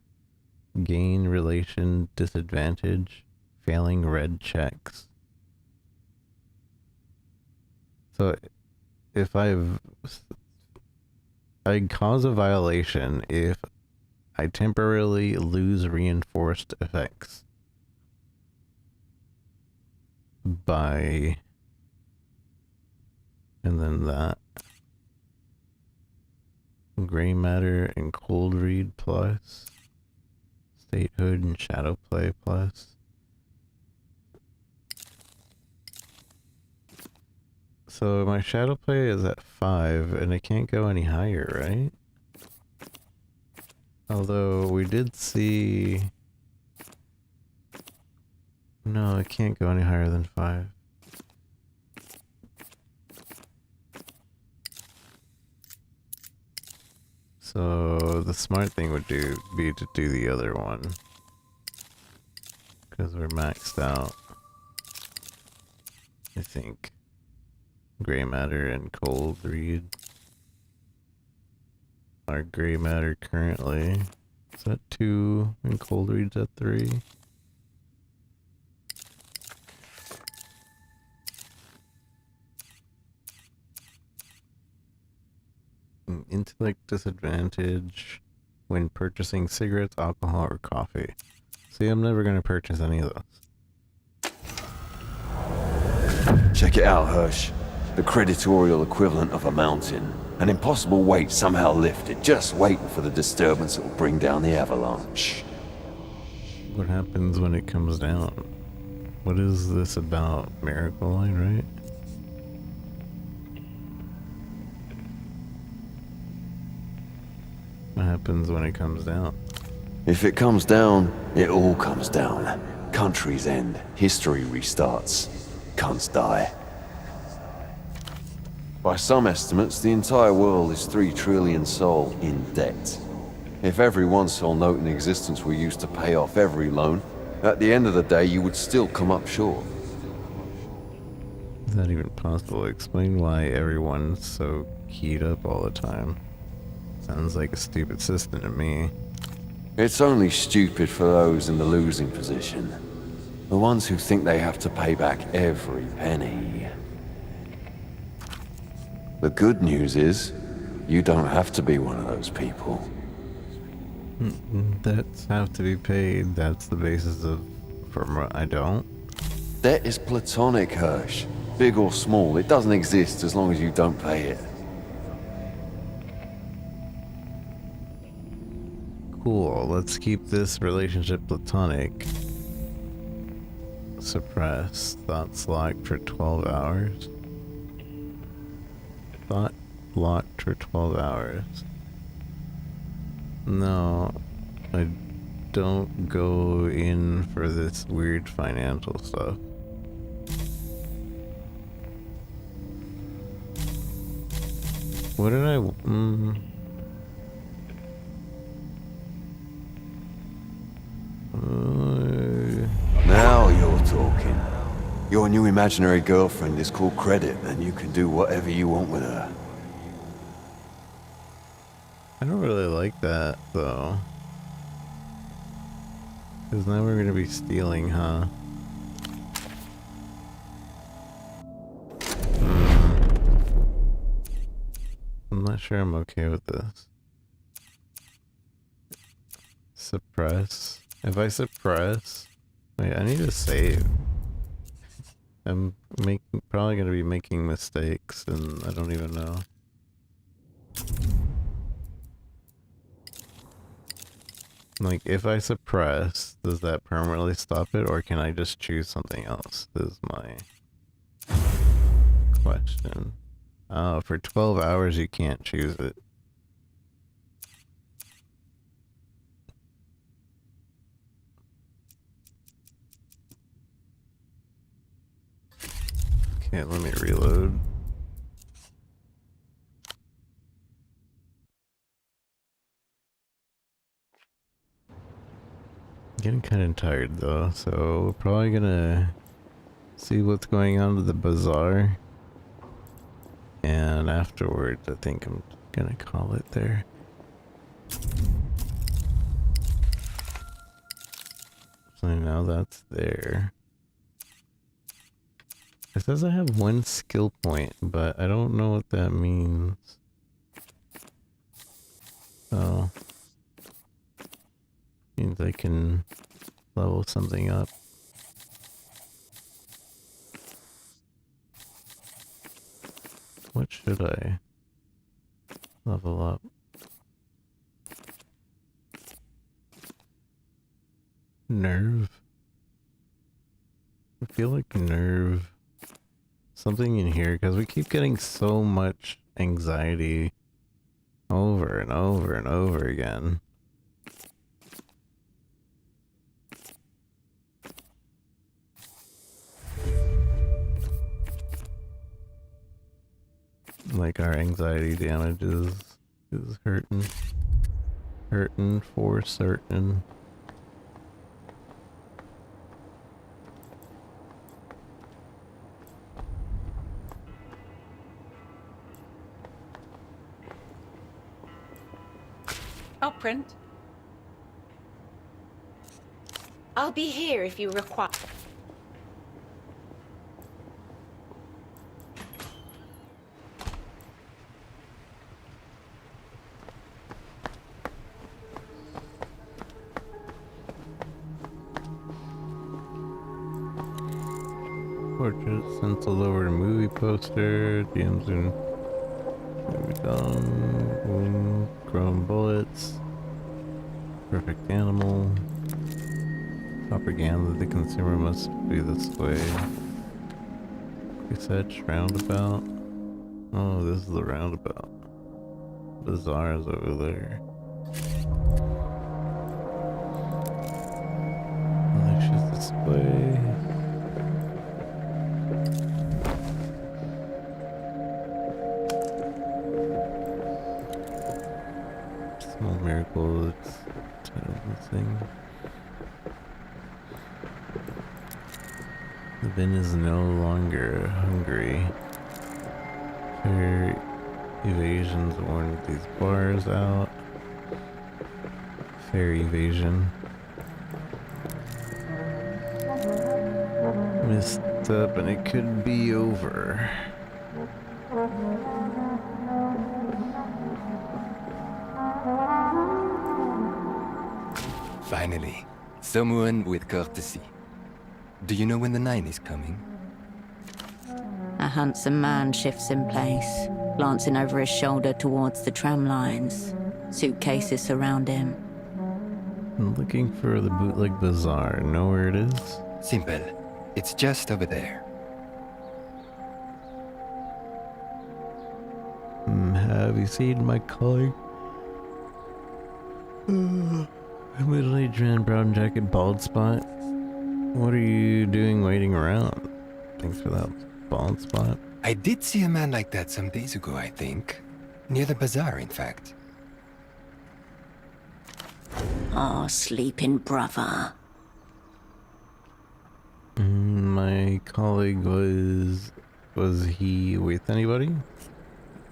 gain relation disadvantage, failing red checks. So if I cause a violation if I temporarily lose reinforced effects by, and then that gray matter and cold read plus, statehood and shadow play plus. So my shadow play is at 5 and it can't go any higher, right? Although we did see... No, it can't go any higher than 5. So the smart thing would be to do the other one. Because we're maxed out. I think. Gray matter and cold read. Our gray matter currently is at 2 and cold read's at 3. Intellect disadvantage when purchasing cigarettes, alcohol, or coffee. See, I'm never going to purchase any of those. Check it out, Hirsch. The creditorial equivalent of a mountain. An impossible weight somehow lifted, just waiting for the disturbance that will bring down the avalanche. What happens when it comes down? What is this about? Miracle Line, right? What happens when it comes down? If it comes down, it all comes down. Countries end, history restarts, cunts die. By some estimates, the entire world is 3 trillion sol in debt. If every 1 sol note in existence were used to pay off every loan, at the end of the day you would still come up short. Is that even possible? Explain why everyone's so keyed up all the time. Sounds like a stupid system to me. It's only stupid for those in the losing position. The ones who think they have to pay back every penny. The good news is, you don't have to be one of those people. Debts have to be paid. That's the basis of... I don't? Debt is platonic, Hersh. Big or small, it doesn't exist as long as you don't pay it. Cool, let's keep this relationship platonic. Suppress. Thoughts locked for 12 hours. Thought locked for 12 hours. No, I don't go in for this weird financial stuff. What did I... Now you're talking. Your new imaginary girlfriend is called Credit, and you can do whatever you want with her. I don't really like that, though. Because now we're gonna be stealing, huh? I'm not sure I'm okay with this. Suppress. If I suppress... Wait, I need to save. I'm probably gonna be making mistakes, and I don't even know. Like, if I suppress, does that permanently stop it, or can I just choose something else? This is my question. Oh, for 12 hours you can't choose it. Okay, let me reload. Getting kind of tired though, so we're probably gonna see what's going on with the bazaar. And afterwards, I think I'm gonna call it there. So now that's there. It says I have 1 skill point, but I don't know what that means. Oh. Means I can level something up. What should I level up? Nerve? I feel like nerve. Something in here, because we keep getting so much anxiety over and over and over again. Like our anxiety damage is hurting for certain. I'll print. I'll be here if you require. Portrait stenciled over a movie poster. DMs and movie done. Chrome bullets. Perfect animal. Propaganda. The consumer must be this way. Research roundabout. Oh, this is the roundabout. Bazaar is over there. Spacious display. Small miracle, it's title of this thing. The bin is no longer hungry. Fair evasions warned these bars out. Fair evasion. Missed up and it could be over. Finally, someone with courtesy. Do you know when the 9 is coming? A handsome man shifts in place, glancing over his shoulder towards the tram lines. Suitcases surround him. I'm looking for the bootleg bazaar. Know where it is? Simple. It's just over there. Have you seen my colleague? Middle-aged man, brown jacket, bald spot. What are you doing waiting around? Thanks for that bald spot. I did see a man like that some days ago, I think. Near the bazaar, in fact. Oh, sleeping brother. My colleague was he with anybody?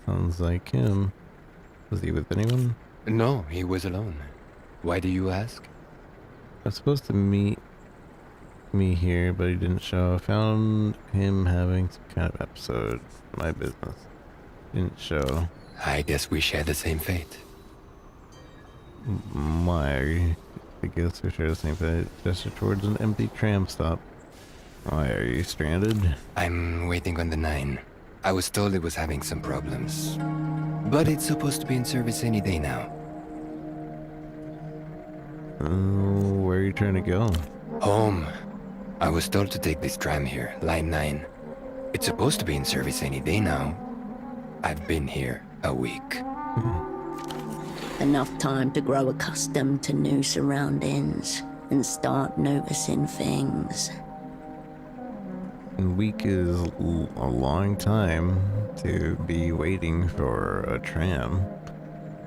Sounds like him. Was he with anyone? No, he was alone. Why do you ask? I was supposed to meet me here, but he didn't show. I found him having some kind of episode. My business. Didn't show. I guess we share the same fate. Why? I guess we share the same fate. Gesture towards an empty tram stop. Why, are you stranded? I'm waiting on the 9. I was told it was having some problems. But it's supposed to be in service any day now. Where are you trying to go? Home. I was told to take this tram here, line 9. It's supposed to be in service any day now. I've been here a week. Enough time to grow accustomed to new surroundings and start noticing things. A week is a long time to be waiting for a tram.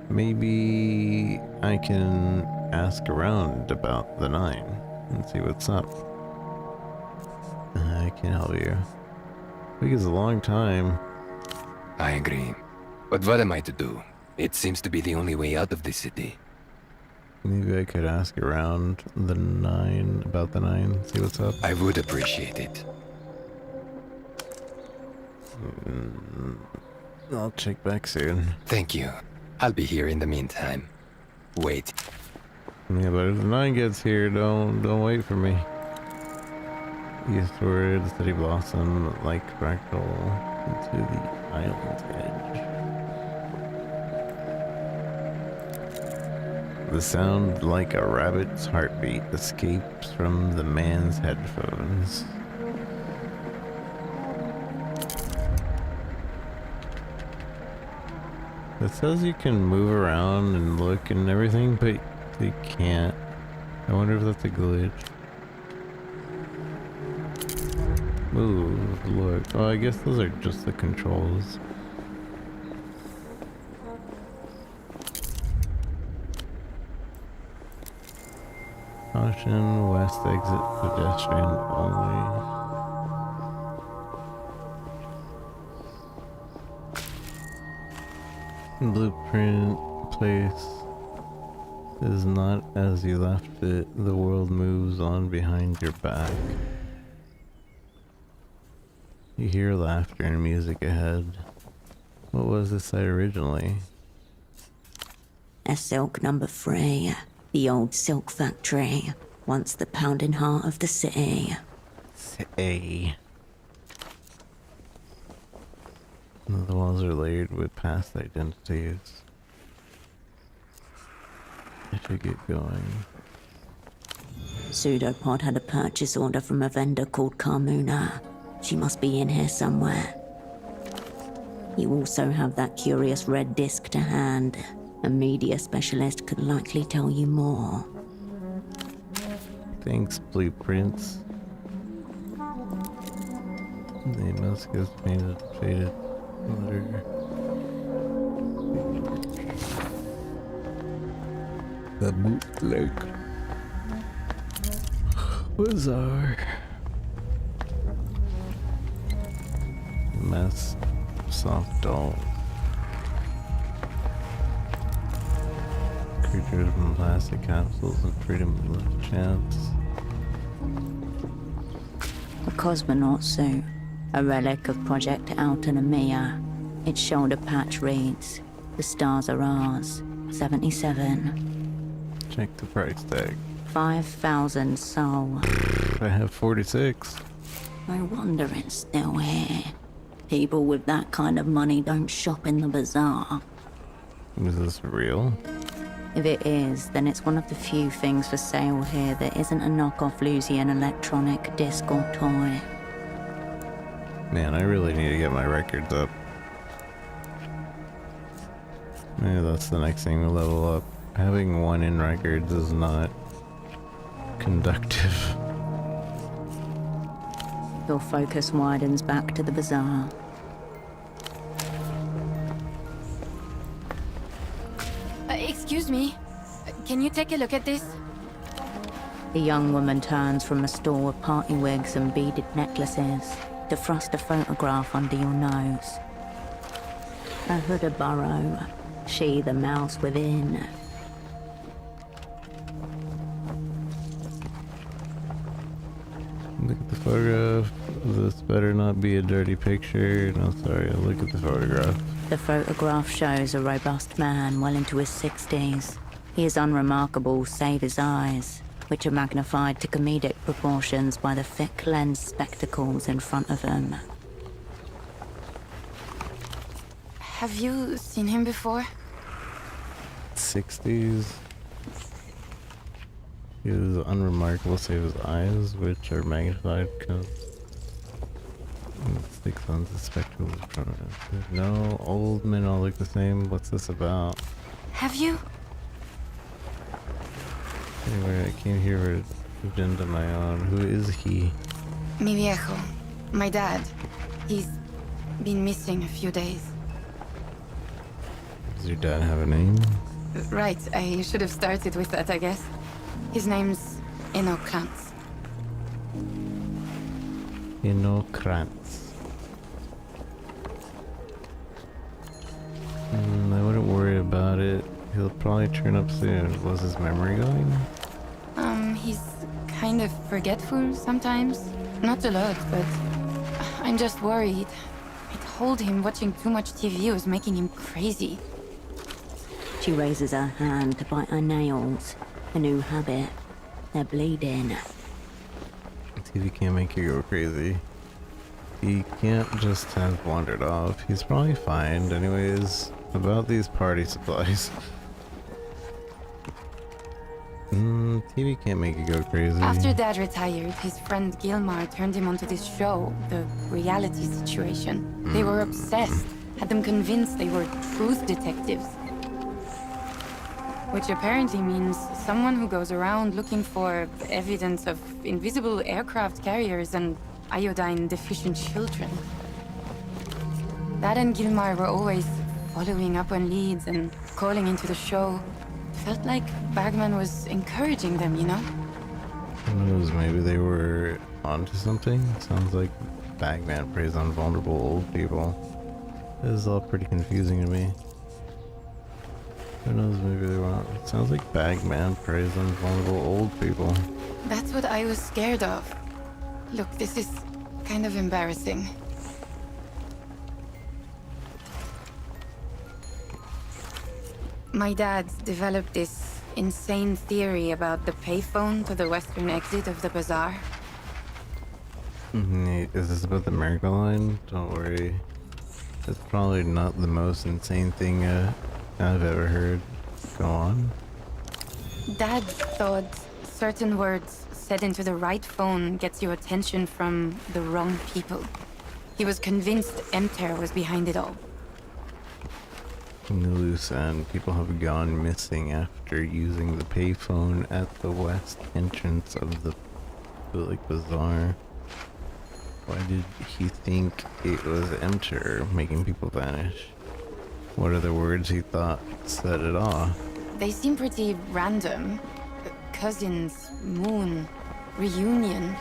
Maybe I can ask around about the 9 and see what's up. I can help you. A week is a long time. I agree. But what am I to do? It seems to be the only way out of this city. Maybe I could ask around the 9, about the 9, see what's up. I would appreciate it. I'll check back soon. Thank you. I'll be here in the meantime. Wait. Yeah, but if the 9 gets here, don't wait for me. Eastward, the city blossom like fractal into the island's edge. The sound like a rabbit's heartbeat escapes from the man's headphones. It says you can move around and look and everything, but you can't. I wonder if that's a glitch. Move, look. Oh, I guess those are just the controls. Caution, west exit pedestrian only. Blueprint place is not as you left it. The world moves on behind your back. You hear laughter and music ahead. What was this site originally? A silk number 3. The old silk factory. Once the pounding heart of the city. City. The walls are layered with past identities. I should get going. Pseudopod had a purchase order from a vendor called Carmuna. She must be in here somewhere. You also have that curious red disc to hand. A media specialist could likely tell you more. Thanks, blueprints. They must get painted, faded letter. The bootleg. Bizarre. Mess. Soft doll. Creatures from plastic capsules and freedom of chance. A cosmonaut suit, a relic of Project Autonomia. Its shoulder patch reads, "The stars are ours, 77. Check the price tag. 5,000 sol. I have 46. No wonder it's still here. People with that kind of money don't shop in the bazaar. Is this real? If it is, then it's one of the few things for sale here that isn't a knockoff Lusian electronic disc or toy. Man, I really need to get my records up. Maybe that's the next thing to level up. Having one in records is not conductive. Your focus widens back to the bazaar. Excuse me. Can you take a look at this? The young woman turns from a store of party wigs and beaded necklaces to thrust a photograph under your nose. A hooded burrow, she the mouse within. Look at the photograph. This better not be a dirty picture. No, sorry, look at the photograph. The photograph shows a robust man well into his 60s. He is unremarkable save his eyes, which are magnified to comedic proportions by the thick lens spectacles in front of him. Have you seen him before? 60s. He is unremarkable save his eyes, which are magnified because six on the spectacles in front of him. No, old men all look the same. What's this about? Have you? Anyway, I came here for agenda my own. Who is he? Mi viejo. My dad. He's been missing a few days. Does your dad have a name? Right, I should have started with that, I guess. His name's Krantz. Krantz. I wouldn't worry about it. He'll probably turn up soon. Was his memory going? He's kind of forgetful sometimes. Not a lot, but I'm just worried. I told him watching too much TV was making him crazy. She raises her hand to bite her nails. A new habit. They're bleeding. TV can't make you go crazy. He can't just have wandered off. He's probably fine. Anyways, about these party supplies. TV can't make you go crazy. After Dad retired, his friend Gilmar turned him onto this show, the reality situation. They were obsessed, had them convinced they were truth detectives. Which apparently means someone who goes around looking for evidence of invisible aircraft carriers and iodine-deficient children. Dad and Gilmar were always following up on leads and calling into the show. Felt like Bagman was encouraging them, you know? Who knows, maybe they were onto something? Sounds like Bagman preys on vulnerable old people. This is all pretty confusing to me. Who knows, maybe they were. It sounds like Bagman preys on vulnerable old people. That's what I was scared of. Look, this is kind of embarrassing. My dad developed this insane theory about the payphone to the western exit of the bazaar. Is this about the Miracle Line? Don't worry. It's probably not the most insane thing I've ever heard. Go on. Dad thought certain words said into the right phone gets you attention from the wrong people. He was convinced Emter was behind it all. In the loose end, people have gone missing after using the payphone at the west entrance of the bazaar. Why did he think it was Enter making people vanish? What are the words he thought set it off? They seem pretty random. Cousins, moon, reunion.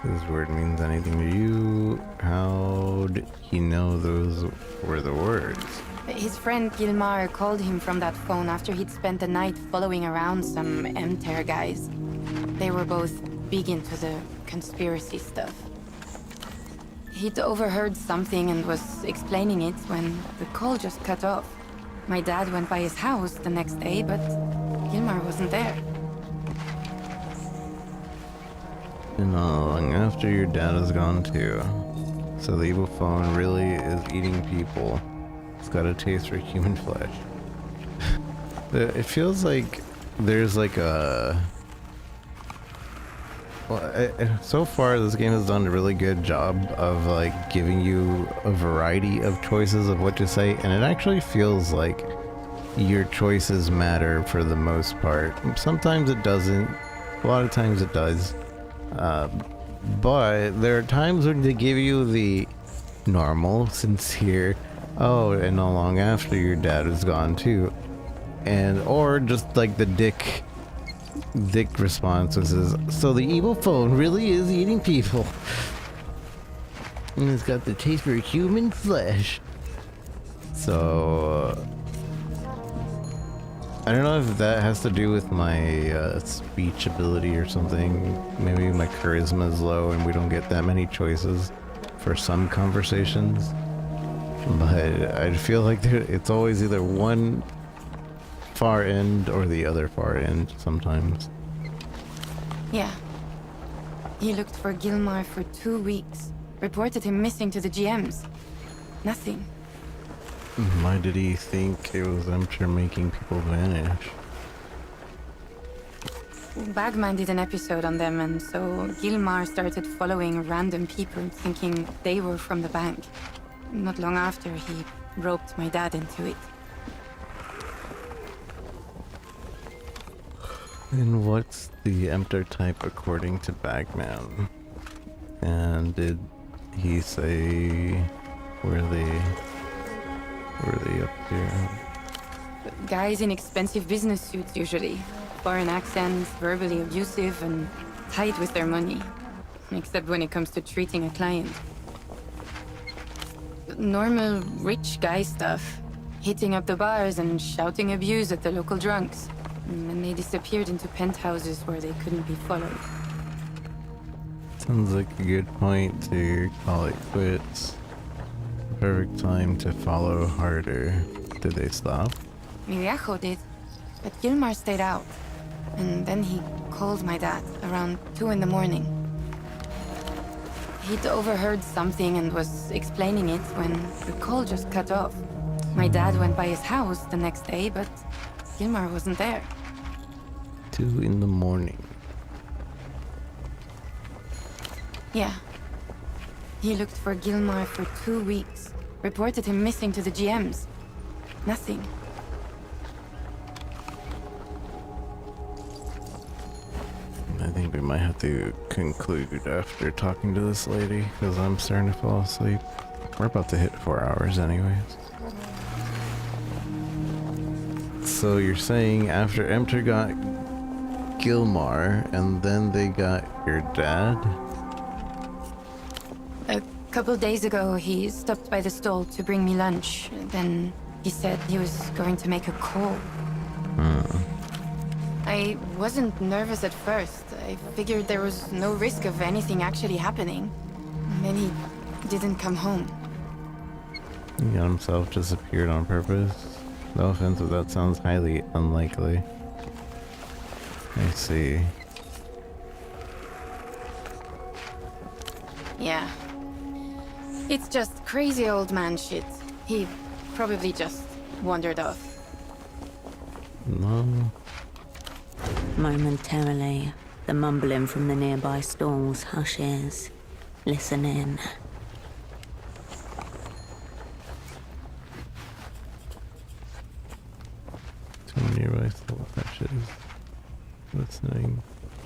This word means anything to you? How'd he know those were the words? His friend Gilmar called him from that phone after he'd spent the night following around some MTER guys. They were both big into the conspiracy stuff. He'd overheard something and was explaining it when the call just cut off. My dad went by his house the next day, but Gilmar wasn't there. And long after your dad is gone too. So the evil phone really is eating people. It's got a taste for human flesh. It feels like there's like a... Well, so far this game has done a really good job of like giving you a variety of choices of what to say, and it actually feels like your choices matter for the most part. Sometimes it doesn't, a lot of times it does. But there are times when they give you the normal, sincere, oh, and not long after your dad is gone too, and or just like the dick response is, so the evil phone really is eating people, and it's got the taste for human flesh. So I don't know if that has to do with my speech ability or something. Maybe my charisma is low and we don't get that many choices for some conversations. But I feel like it's always either one far end or the other far end sometimes. Yeah. He looked for Gilmar for 2 weeks. Reported him missing to the GMs. Nothing. Why did he think it was Enter making people vanish? Bagman did an episode on them, and so Gilmar started following random people thinking they were from the bank. Not long after, he roped my dad into it. And what's the Enter type according to Bagman? And did he say where they up there? Guys in expensive business suits, usually. Foreign accents, verbally abusive, and tight with their money. Except when it comes to treating a client. Normal rich guy stuff. Hitting up the bars and shouting abuse at the local drunks. And they disappeared into penthouses where they couldn't be followed. Sounds like a good point to call it quits. Perfect time to follow harder. Did they stop? Mi viejo did, but Gilmar stayed out. And then he called my dad around 2 in the morning. He'd overheard something and was explaining it when the call just cut off. My dad went by his house the next day, but Gilmar wasn't there. 2 in the morning. Yeah. He looked for Gilmar for 2 weeks. Reported him missing to the GMs. Nothing. I think we might have to conclude after talking to this lady, because I'm starting to fall asleep. We're about to hit 4 hours anyways. So you're saying after Enter got Gilmar, and then they got your dad? A couple days ago, he stopped by the stall to bring me lunch. Then he said he was going to make a call. I wasn't nervous at first. I figured there was no risk of anything actually happening. And then he didn't come home. He got himself disappeared on purpose? No offense, but that sounds highly unlikely. I see. Yeah. It's just crazy old man shit. He probably just wandered off. No. Momentarily, the mumbling from the nearby stalls hushes. Listen in. listening.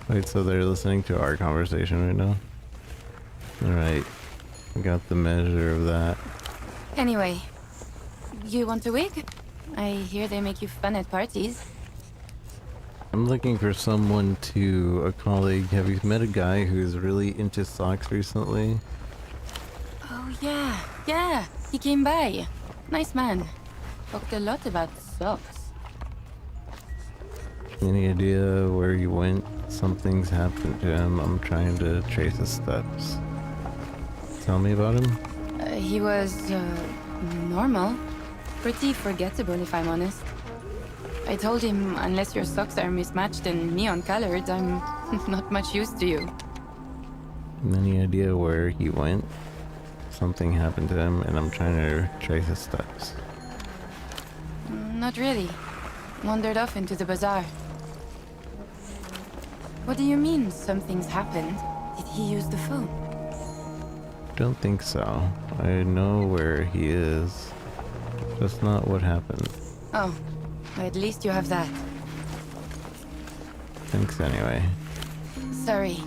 Wait, so they're listening to our conversation right now? Alright. I got the measure of that. Anyway, you want a wig? I hear they make you fun at parties. I'm looking for someone a colleague. Have you met a guy who's really into socks recently? Oh yeah, he came by. Nice man. Talked a lot about socks. Any idea where he went? Something's happened to him. I'm trying to trace his steps. Tell me about him. He was, normal. Pretty forgettable, if I'm honest. I told him, unless your socks are mismatched and neon-colored, I'm not much use to you. Any idea where he went? Something happened to him, and I'm trying to trace his steps. Not really. Wandered off into the bazaar. What do you mean, something's happened? Did he use the phone? Don't think so. I know where he is. Just not what happened. Oh, at least you have that. Thanks anyway. Sorry.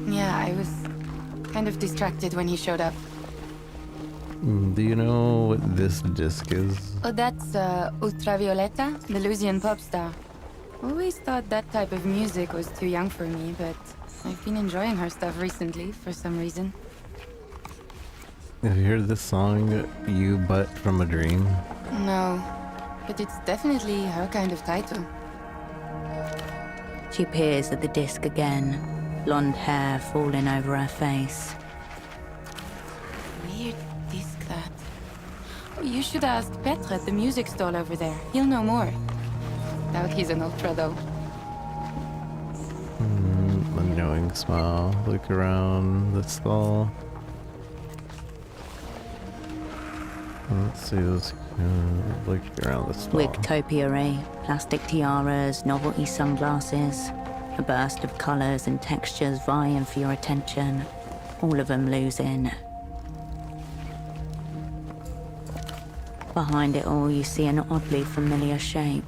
Yeah, I was kind of distracted when he showed up. Do you know what this disc is? Oh, that's Ultravioleta, the Lusian pop star. Always thought that type of music was too young for me, but I've been enjoying her stuff recently for some reason. Have you heard this song, You Butt from a Dream? No, but it's definitely her kind of title. She peers at the disc again, blonde hair falling over her face. Weird disc, that. Oh, you should ask Petre at the music stall over there. He'll know more. Doubt he's an ultra, though. A knowing smile. Look around the stall. Let's see, let's look around the stall. Wig topiary, plastic tiaras, novelty sunglasses. A burst of colours and textures vying for your attention. All of them losing. Behind it all, you see an oddly familiar shape.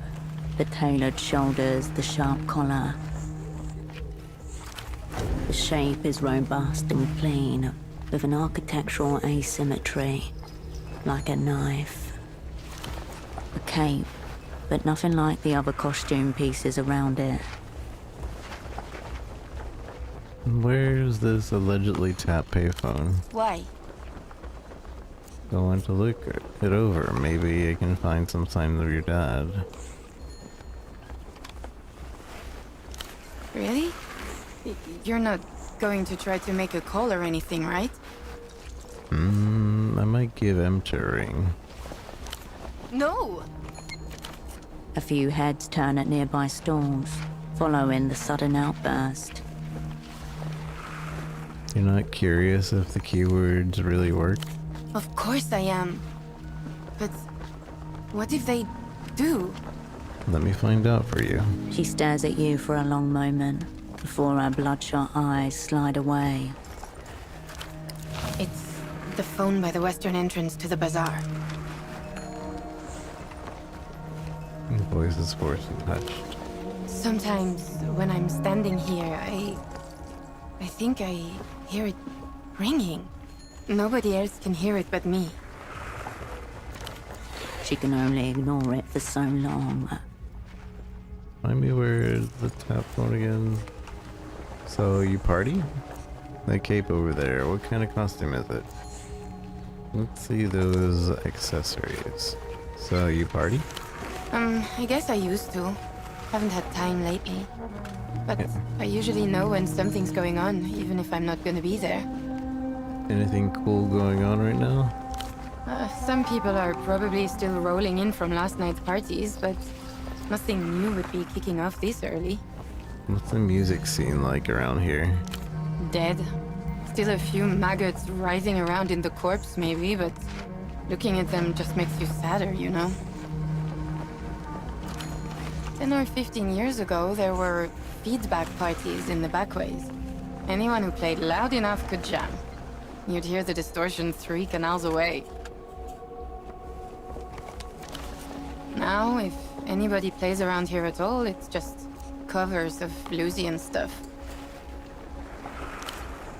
The tailored shoulders, the sharp collar. The shape is robust and clean, with an architectural asymmetry, like a knife. A cape, but nothing like the other costume pieces around it. Where's this allegedly tapped payphone? Why? I want to look it over. Maybe I can find some signs of your dad. Really? You're not going to try to make a call or anything, right? I might give Emter a ring. No! A few heads turn at nearby stalls, following the sudden outburst. You're not curious if the keywords really work? Of course I am. But what if they do? Let me find out for you. She stares at you for a long moment, before her bloodshot eyes slide away. It's the phone by the western entrance to the bazaar. The voice is hoarse and hushed. Sometimes when I'm standing here, I think I hear it ringing. Nobody else can hear it but me. She can only ignore it for so long. Remind me, where is the tap phone again? So, you party? That cape over there, what kind of costume is it? Let's see those accessories. So, you party? I guess I used to. Haven't had time lately. But I usually know when something's going on, even if I'm not gonna be there. Anything cool going on right now? Some people are probably still rolling in from last night's parties, but nothing new would be kicking off this early. What's the music scene like around here? Dead. Still a few maggots writhing around in the corpse, maybe, but looking at them just makes you sadder, you know? 10 or 15 years ago, there were feedback parties in the backways. Anyone who played loud enough could jam. You'd hear the distortion 3 canals away. Now, if anybody plays around here at all, it's just covers of Lucian stuff.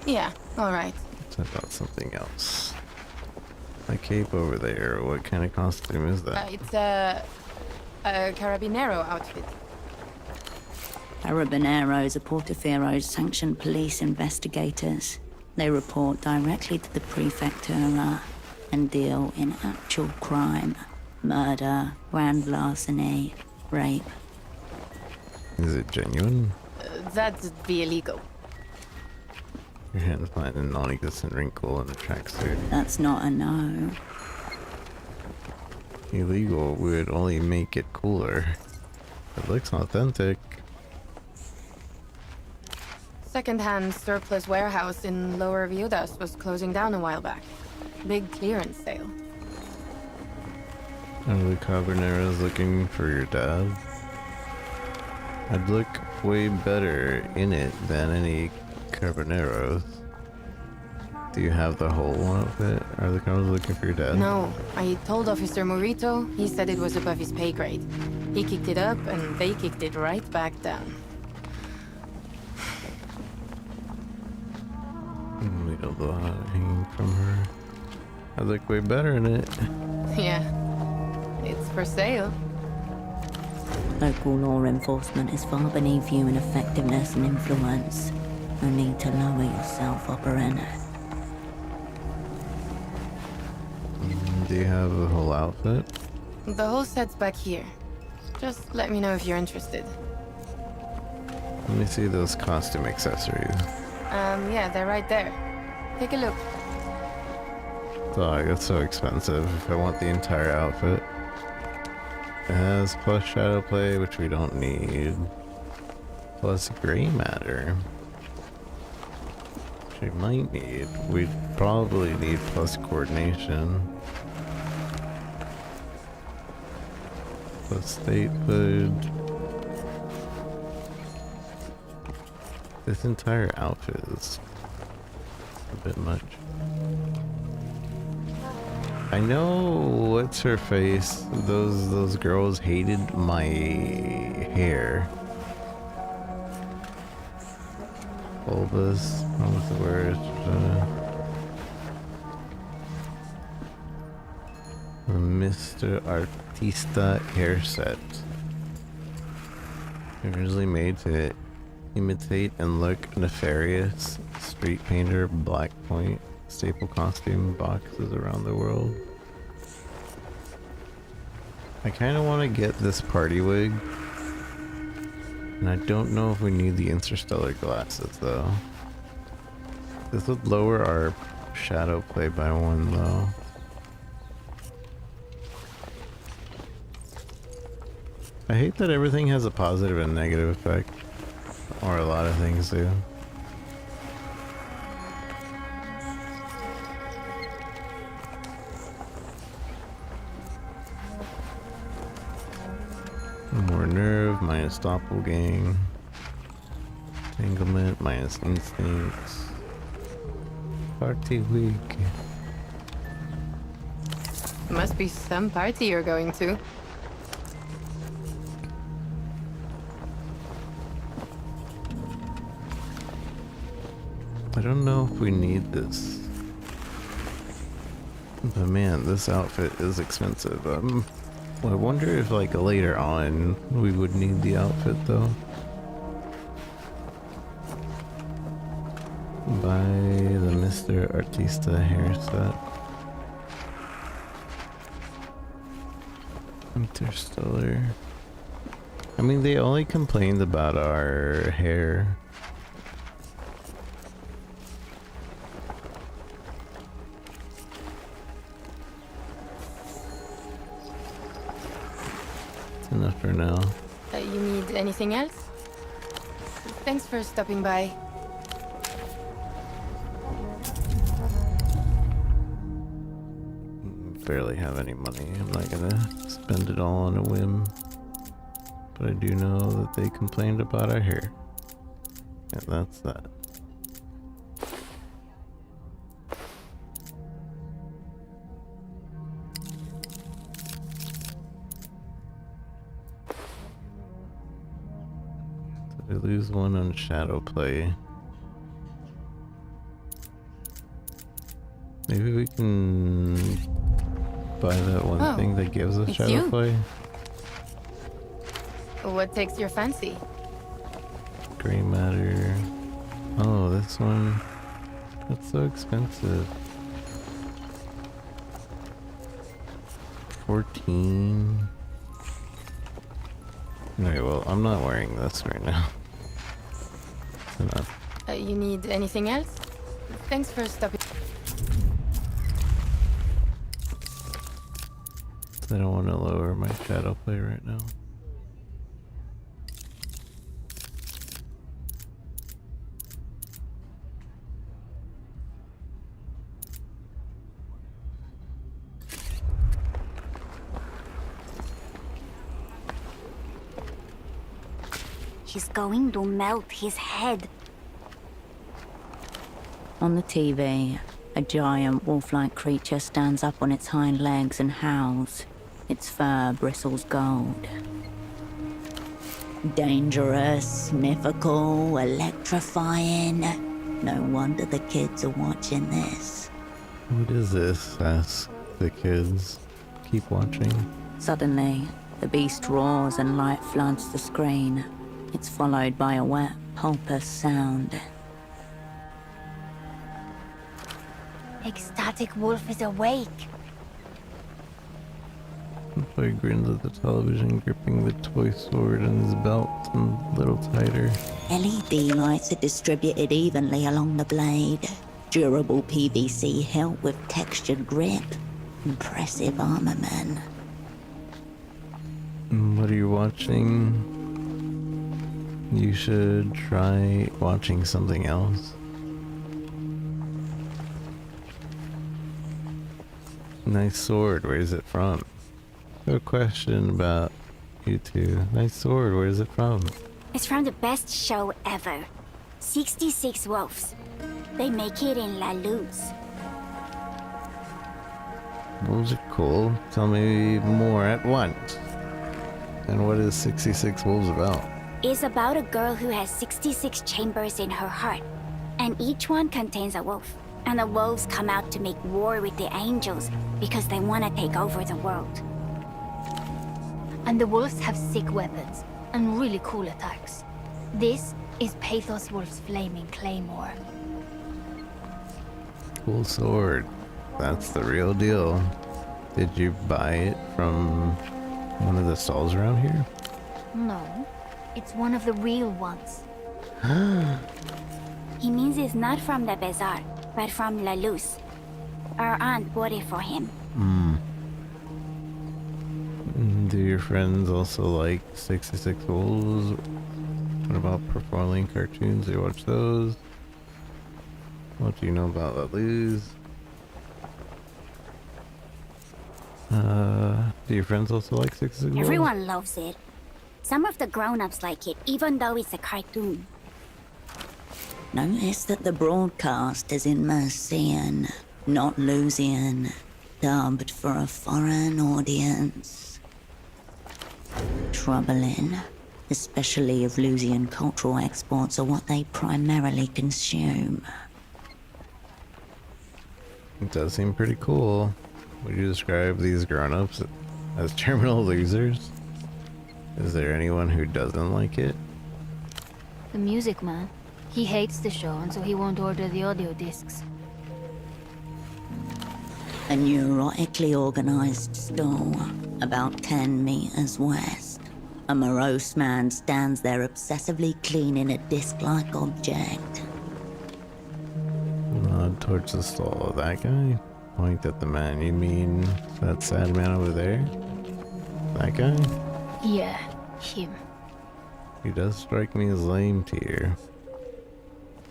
Yeah, alright. Talk about something else. My cape over there, what kind of costume is that? It's a Carabinero outfit. Carabineros are Portofiro's sanctioned police investigators. They report directly to the Prefectura and deal in actual crime. Murder, grand larceny, rape. Is it genuine? That'd be illegal. Your hand find a non-existent wrinkle in the tracksuit. That's not a no. Illegal would only make it cooler. It looks authentic. Second-hand surplus warehouse in Lower Viudas was closing down a while back. Big clearance sale. Are the Caberneras looking for your dad? I'd look way better in it than any Carboneros. Do you have the whole outfit? Are the Carbos looking for your dad? No, I told Officer Morito. He said it was above his pay grade. He kicked it up, and they kicked it right back down. We don't know how to hang from her. I look way better in it. Yeah, it's for sale. Local law enforcement is far beneath you in effectiveness and influence. You need to lower yourself, operative. Do you have the whole outfit? The whole set's back here. Just let me know if you're interested. Let me see those costume accessories. Yeah, they're right there. Take a look. Dog, that's so expensive if I want the entire outfit. It has plus shadow play, which we don't need. Plus gray matter. Which we might need. We'd probably need plus coordination. Plus statehood. This entire outfit is a bit much. I know what's her face. Those girls hated my hair. Bulbous. What's the word? The Mr. Artista hair set. Originally made to imitate and look nefarious. Street painter, black point, staple costume boxes around the world. I kind of want to get this party wig. And I don't know if we need the interstellar glasses though. This would lower our shadow play by 1 though. I hate that everything has a positive and negative effect. Or a lot of things do. More nerve, minus doppelgang. Entanglement, minus instincts. Party week. Must be some party you're going to. I don't know if we need this. But man, this outfit is expensive. I wonder if like later on we would need the outfit though. Buy the Mr. Artista hairset. Interstellar. I mean, they only complained about our hair. Enough for now. You need anything else? Thanks for stopping by. Barely have any money. I'm not gonna spend it all on a whim. But I do know that they complained about our hair. And that's that. lose 1 on shadow play. Maybe we can buy that one thing that gives us it's shadow you. play. What takes your fancy? Gray matter. Oh, this one. That's so expensive. 14. Okay, well, I'm not wearing this right now. Enough. You need anything else? Thanks for stopping. I don't want to lower my shadow play right now. She's going to melt his head. On the TV, a giant wolf-like creature stands up on its hind legs and howls. Its fur bristles gold. Dangerous, mythical, electrifying. No wonder the kids are watching this. What is this? Ask the kids. Keep watching. Suddenly, the beast roars and light floods the screen. It's followed by a wet, pulpous sound. Ecstatic Wolf is awake. The boy grins at the television, gripping the toy sword in his belt a little tighter. LED lights are distributed evenly along the blade. Durable PVC hilt with textured grip. Impressive armament. What are you watching? You should try watching something else. Nice sword, where is it from? A question about you two. Nice sword, where is it from? It's from the best show ever. 66 Wolves. They make it in La Luz. Wolves are cool. Tell me more at once. And what is 66 Wolves about? It's about a girl who has 66 chambers in her heart, and each one contains a wolf. And the wolves come out to make war with the angels because they want to take over the world. And the wolves have sick weapons and really cool attacks. This is Pathos Wolf's flaming claymore. Cool sword. That's the real deal. Did you buy it from one of the stalls around here? No, it's one of the real ones. He means it's not from the bazaar, but from La Luz. Our aunt bought it for him. Do your friends also like 66 Wolves? What about performing cartoons? Do you watch those? What do you know about La Luz? Do your friends also like 66 Wolves? Everyone loves it. Some of the grown-ups like it, even though it's a cartoon. Notice that the broadcast is in Mercian, not Lusian, dubbed for a foreign audience. Troubling, especially if Lusian cultural exports are what they primarily consume. It does seem pretty cool. Would you describe these grown-ups as terminal losers? Is there anyone who doesn't like it? The music man. He hates the show, and so he won't order the audio discs. A neurotically organized stall, about 10 meters west. A morose man stands there obsessively cleaning a disc-like object. Nod towards the stall. That guy? Point at the man. You mean that sad man over there? That guy? Yeah, him. He does strike me as lame tier.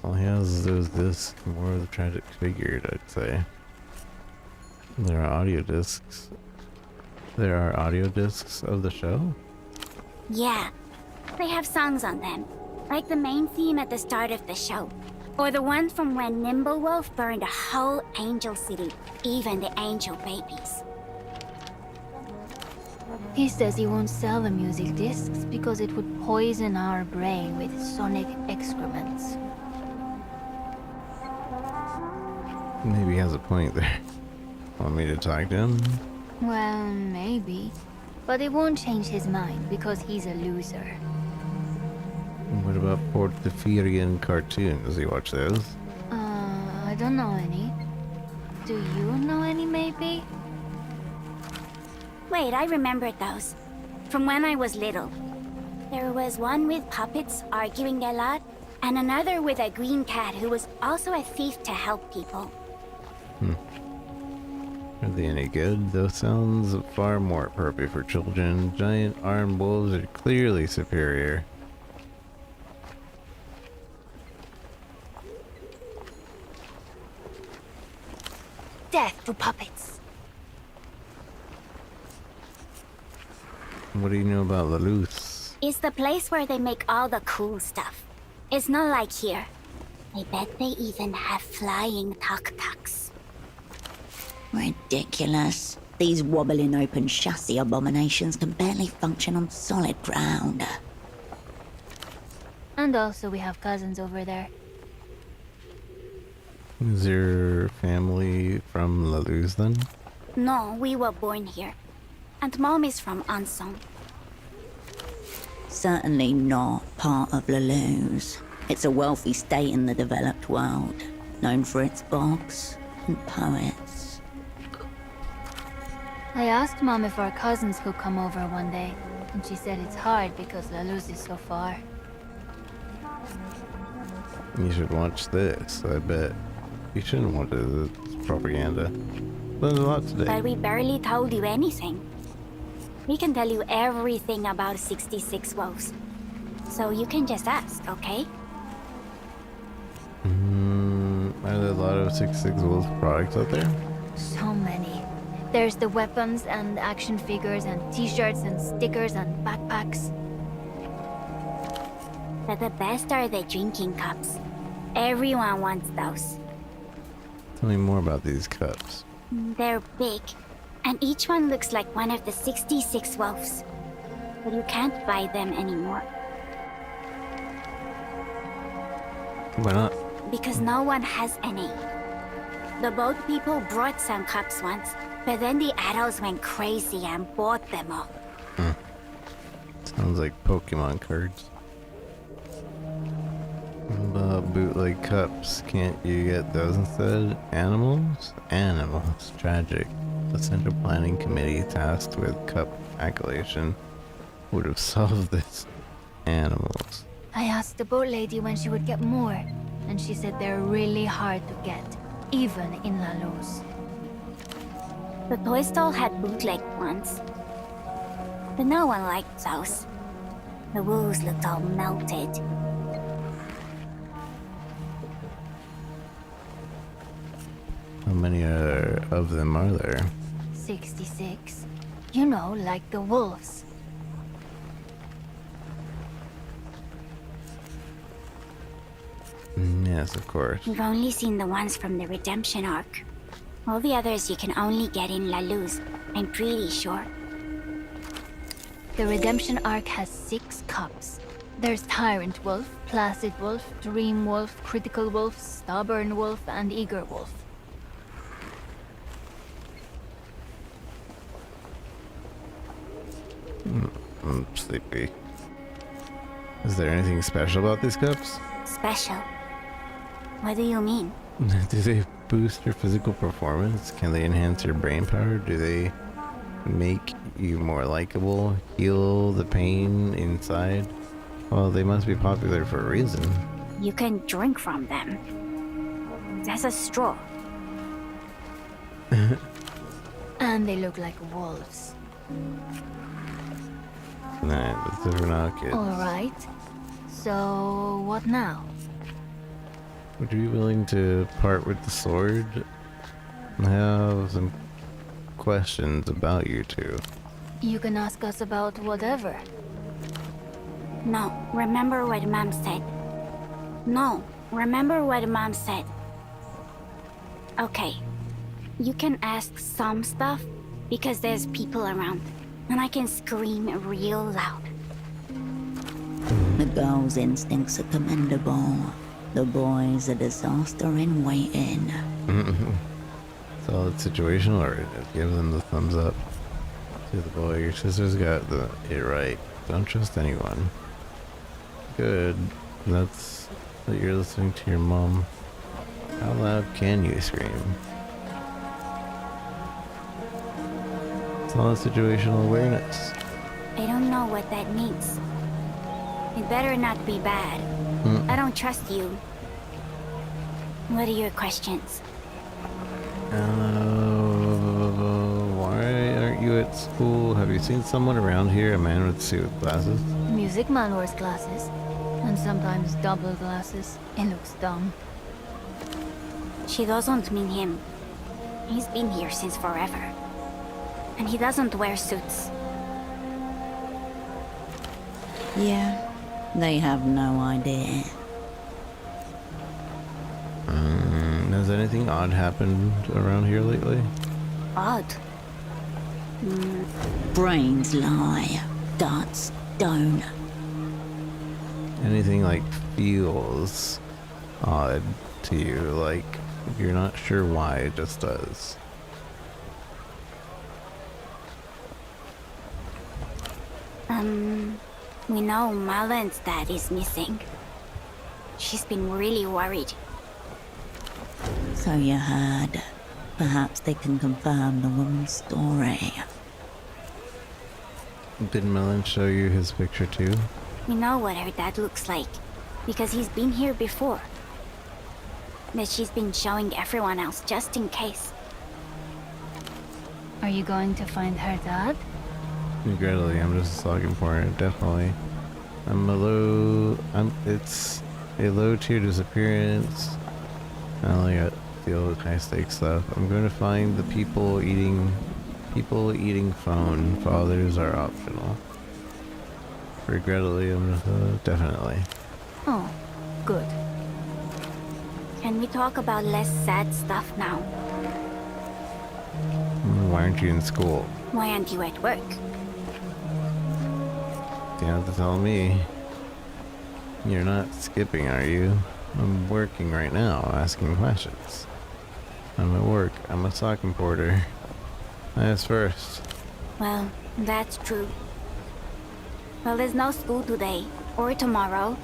All he has is those discs, more of the tragic figured, I'd say. There are audio discs. There are audio discs of the show? Yeah, they have songs on them, like the main theme at the start of the show. Or the one from when Nimble Wolf burned a whole angel city, even the angel babies. He says he won't sell the music discs because it would poison our brain with sonic excrements. Maybe he has a point there. Want me to talk to him? Well, maybe. But it won't change his mind because he's a loser. What about Portofiro cartoons? Does he watch those? I don't know any. Do you know any, maybe? Wait, I remember those. From when I was little. There was one with puppets arguing a lot, and another with a green cat who was also a thief to help people. Are they any good? Those sounds far more appropriate for children. Giant armed wolves are clearly superior. Death to puppets. What do you know about La Luz? It's the place where they make all the cool stuff. It's not like here. I bet they even have flying tuk-tuks. Ridiculous. These wobbling open chassis abominations can barely function on solid ground. And also we have cousins over there. Is your family from La Luz then? No, we were born here. And Mom is from Ansong. Certainly not part of La Luz. It's a wealthy state in the developed world, known for its bogs and poets. I asked Mom if our cousins could come over one day, and she said it's hard because La Luz is so far. You should watch this, I bet. You shouldn't watch it, it's propaganda. There's a lot today. But we barely told you anything. We can tell you everything about 66 wolves. So you can just ask, okay? Are there a lot of 66 Wolves products out there? So many. There's the weapons and action figures and t-shirts and stickers and backpacks. But the best are the drinking cups. Everyone wants those. Tell me more about these cups. They're big, and each one looks like one of the 66 wolves. But you can't buy them anymore. Why not? Because no one has any. The boat people brought some cups once, but then the adults went crazy and bought them all. Sounds like Pokemon cards. What about bootleg cups? Can't you get those instead? Animals? Animals. Tragic. The Central Planning Committee tasked with cup accolation would have solved this. Animals. I asked the boat lady when she would get more, and she said they're really hard to get, even in La Luz. The toy stall had bootleg ones, but no one liked those. The wolves looked all melted. How many of them are there? 66. You know, like the wolves. Yes, of course. We've only seen the ones from the Redemption arc. All the others you can only get in La Luz, I'm pretty sure. The Redemption arc has 6 cups. There's Tyrant Wolf, Placid Wolf, Dream Wolf, Critical Wolf, Stubborn Wolf, and Eager Wolf. I'm sleepy. Is there anything special about these cups? Special? What do you mean? Do they boost your physical performance? Can they enhance your brain power? Do they make you more likable? Heal the pain inside? Well, they must be popular for a reason. You can drink from them. There's a straw. And they look like wolves. Nah, those are not kids. Alright. So, what now? Would you be willing to part with the sword? I have some questions about you two. You can ask us about whatever. No, remember what Mom said. No, remember what Mom said. Okay, you can ask some stuff because there's people around. And I can scream real loud. The girl's instincts are commendable. The boy's a disaster in waiting. Solid situational, or give them the thumbs up. To the boy, your sister's got it right. Don't trust anyone. Good. That's what you're listening to your mom. How loud can you scream? Solid situational awareness. I don't know what that means. It better not be bad. I don't trust you. What are your questions? Why aren't you at school? Have you seen someone around here? A man with a suit with glasses? Music man wears glasses. And sometimes double glasses. It looks dumb. She doesn't mean him. He's been here since forever. And he doesn't wear suits. Yeah, they have no idea. Has anything odd happened around here lately? Odd? Brains lie, guts don't. Anything like feels odd to you, like you're not sure why, it just does. We know Marlon's dad is missing. She's been really worried. So you heard. Perhaps they can confirm the woman's story. Did Melon show you his picture too? We know what her dad looks like, because he's been here before. But she's been showing everyone else just in case. Are you going to find her dad? Regrettably, I'm just talking for it, definitely. It's a low tier disappearance. I only got the old high stakes stuff. I'm going to find the people eating phone. Fathers are optional. Regrettably, I'm definitely. Oh, good. Can we talk about less sad stuff now? Why aren't you in school? Why aren't you at work? You have to tell me. You're not skipping, are you? I'm working right now, asking questions. I'm at work. I'm a sock importer. I asked first. Well, that's true. Well, there's no school today, or tomorrow.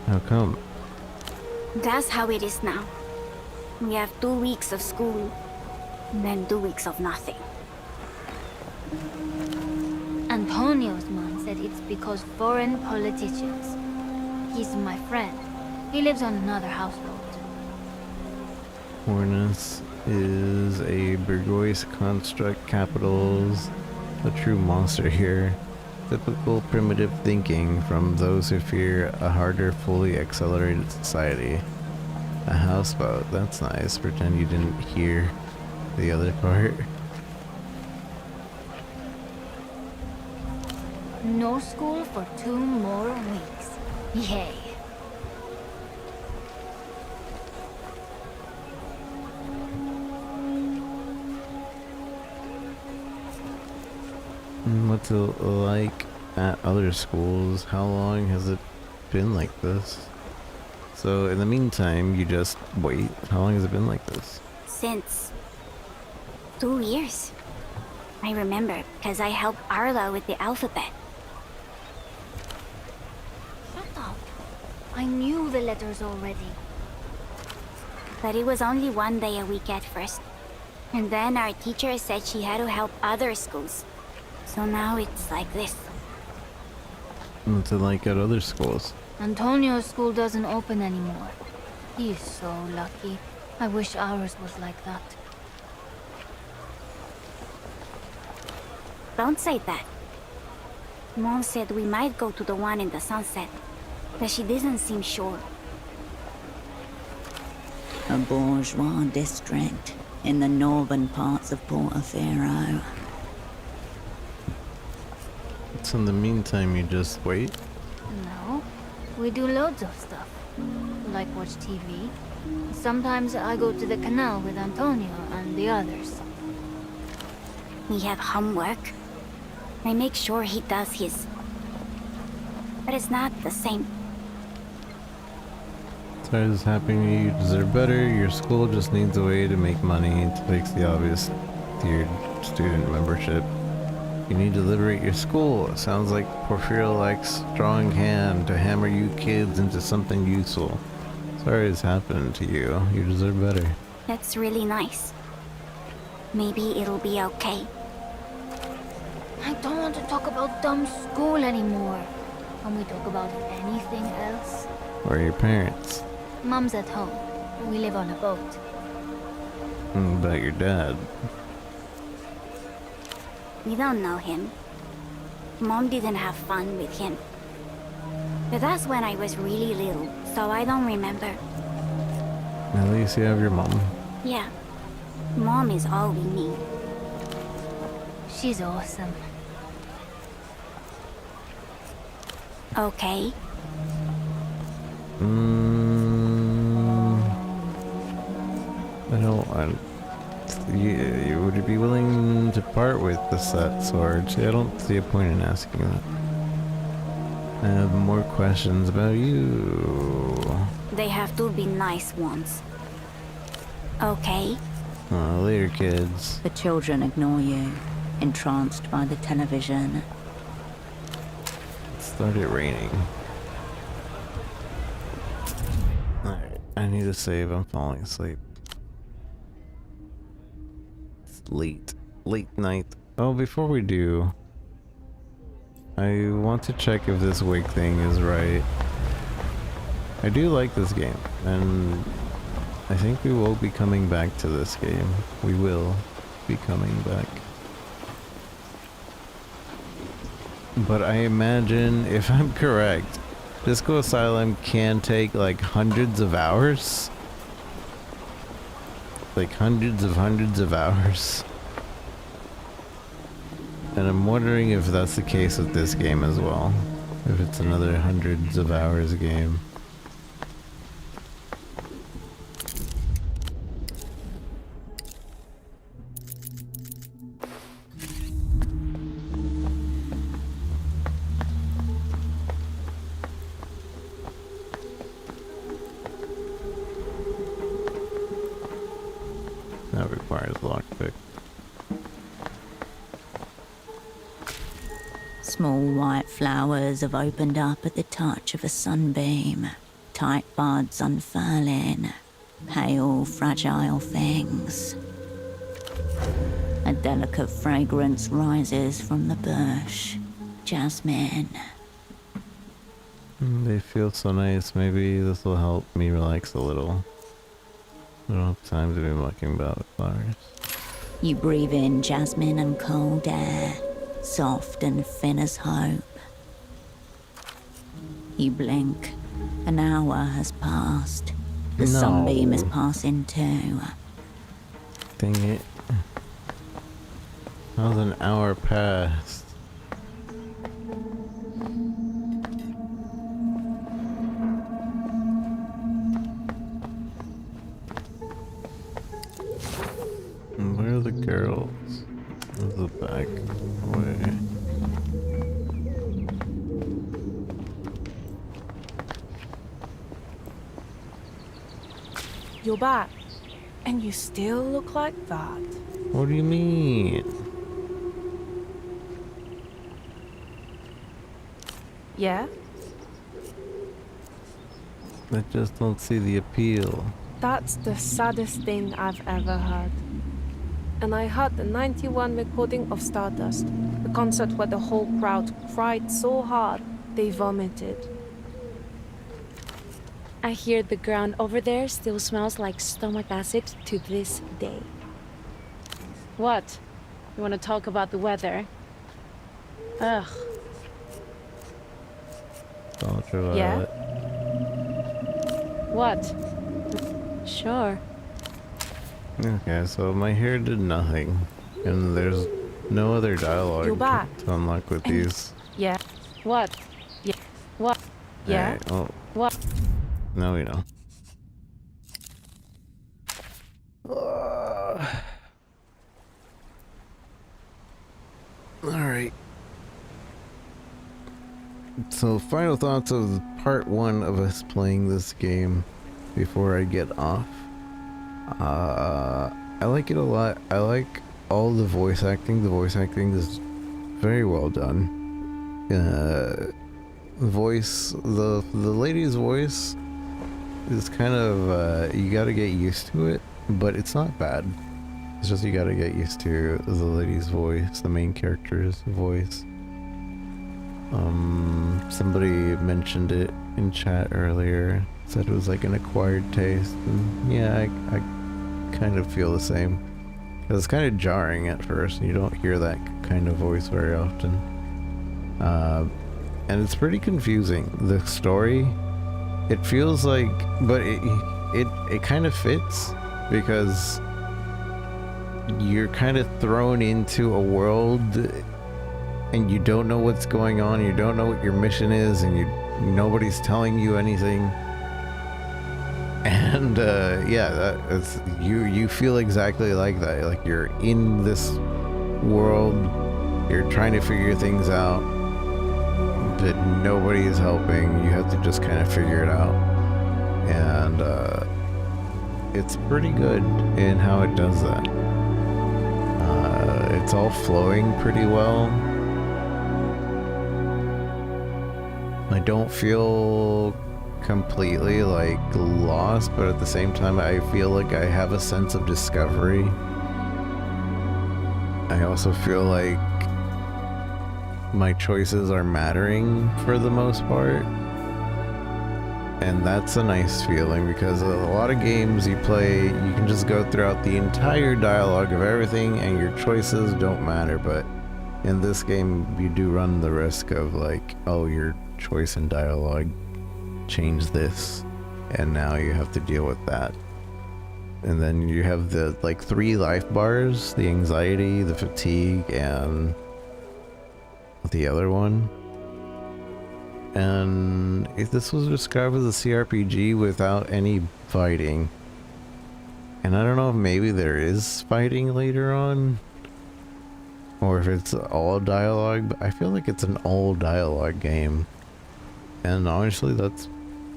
How come? That's how it is now. We have 2 weeks of school, and then 2 weeks of nothing. Antonio's mom said it's because foreign politicians. He's my friend. He lives on another houseboat. Hornus is a bourgeois construct, capitals, a true monster here. Typical primitive thinking from those who fear a harder, fully accelerated society. A houseboat, that's nice. Pretend you didn't hear the other part. No school for 2 more weeks. Yay. What's it like at other schools? How long has it been like this? So in the meantime, you just wait. How long has it been like this? Since 2 years. I remember, because I helped Arla with the alphabet. Shut up. I knew the letters already. But it was only 1 day a week at first. And then our teacher said she had to help other schools. So now it's like this. What's it like at other schools? Antonio's school doesn't open anymore. He's so lucky. I wish ours was like that. Don't say that. Mom said we might go to the one in the sunset, but she doesn't seem sure. A bourgeois district in the northern parts of Portofiro. So in the meantime, you just wait? No. We do loads of stuff. Like watch TV. Sometimes I go to the canal with Antonio and the others. we have homework. I make sure he does his. But it's not the same. Sorry this is happening to you. You deserve better. Your school just needs a way to make money to fix the obvious tiered student membership. You need to liberate your school. It sounds like Portofiro likes strong hand to hammer you kids into something useful. Sorry this happened to you. You deserve better. That's really nice. Maybe it'll be okay. I don't want to talk about dumb school anymore. Can we talk about anything else? Where are your parents? Mom's at home. We live on a boat. About your dad. We don't know him. Mom didn't have fun with him. But that's when I was really little, so I don't remember. At least you have your mom. Yeah. Mom is all we need. She's awesome. Okay. Would you be willing to part with the set sword? See, I don't see a point in asking that. I have more questions about you. They have to be nice ones. Okay. Later, kids. The children ignore you, entranced by the television. It started raining. Alright, I need to save. I'm falling asleep. It's late night. Oh, before we do, I want to check if this wig thing is right. I do like this game, and I think we will be coming back to this game. We will be coming back. But I imagine, if I'm correct, Disco Asylum can take like hundreds of hours. Like hundreds of hours. And I'm wondering if that's the case with this game as well. If it's another hundreds of hours game. That requires lockpick. Small white flowers have opened up at the touch of a sunbeam. Tight buds unfurling. Pale, fragile things. A delicate fragrance rises from the bush. Jasmine. They feel so nice. Maybe this will help me relax a little. I don't have time to be mucking about with flowers. You breathe in jasmine and cold air, soft and thin as hope. You blink. An hour has passed. The sunbeam is passing too. Dang it. How's an hour past? Where are the girls? Where's the back way? You're back. And you still look like that. What do you mean? Yeah? I just don't see the appeal. That's the saddest thing I've ever heard. And I heard the 91 recording of Stardust, the concert where the whole crowd cried so hard they vomited. I hear the ground over there still smells like stomach acid to this day. What? You want to talk about the weather? Ugh. Ultraviolet. Yeah? What? Sure. Okay, so my hair did nothing, and there's no other dialogue You're back. to unlock with these. Yeah. What? Yeah. What? Yeah. Alright, well, What? now we know. Alright. So, final thoughts of part 1 of us playing this game before I get off. I like it a lot. I like all the voice acting. The voice acting is very well done. The lady's voice is kind of, you gotta get used to it, but it's not bad. It's just you gotta get used to the lady's voice, the main character's voice. Somebody mentioned it in chat earlier, said it was like an acquired taste, and yeah, I kind of feel the same. Because it's kind of jarring at first, you don't hear that kind of voice very often. And it's pretty confusing. The story, it feels like, but it kind of fits, because you're kind of thrown into a world and you don't know what's going on, you don't know what your mission is, and nobody's telling you anything. And yeah, it's you feel exactly like that. Like you're in this world, you're trying to figure things out, but nobody is helping. You have to just kind of figure it out. And it's pretty good in how it does that. It's all flowing pretty well. I don't feel completely like lost, but at the same time I feel like I have a sense of discovery. I also feel like my choices are mattering for the most part, and that's a nice feeling, because a lot of games you play, you can just go throughout the entire dialogue of everything and your choices don't matter, but in this game you do run the risk of like, oh, your choice in dialogue changed this and now you have to deal with that. And then you have the like 3 life bars, the anxiety, the fatigue, and the other one. And if this was described as a cRPG without any fighting, and I don't know if maybe there is fighting later on, or if it's all dialogue, but I feel like it's an all dialogue game. And honestly, that's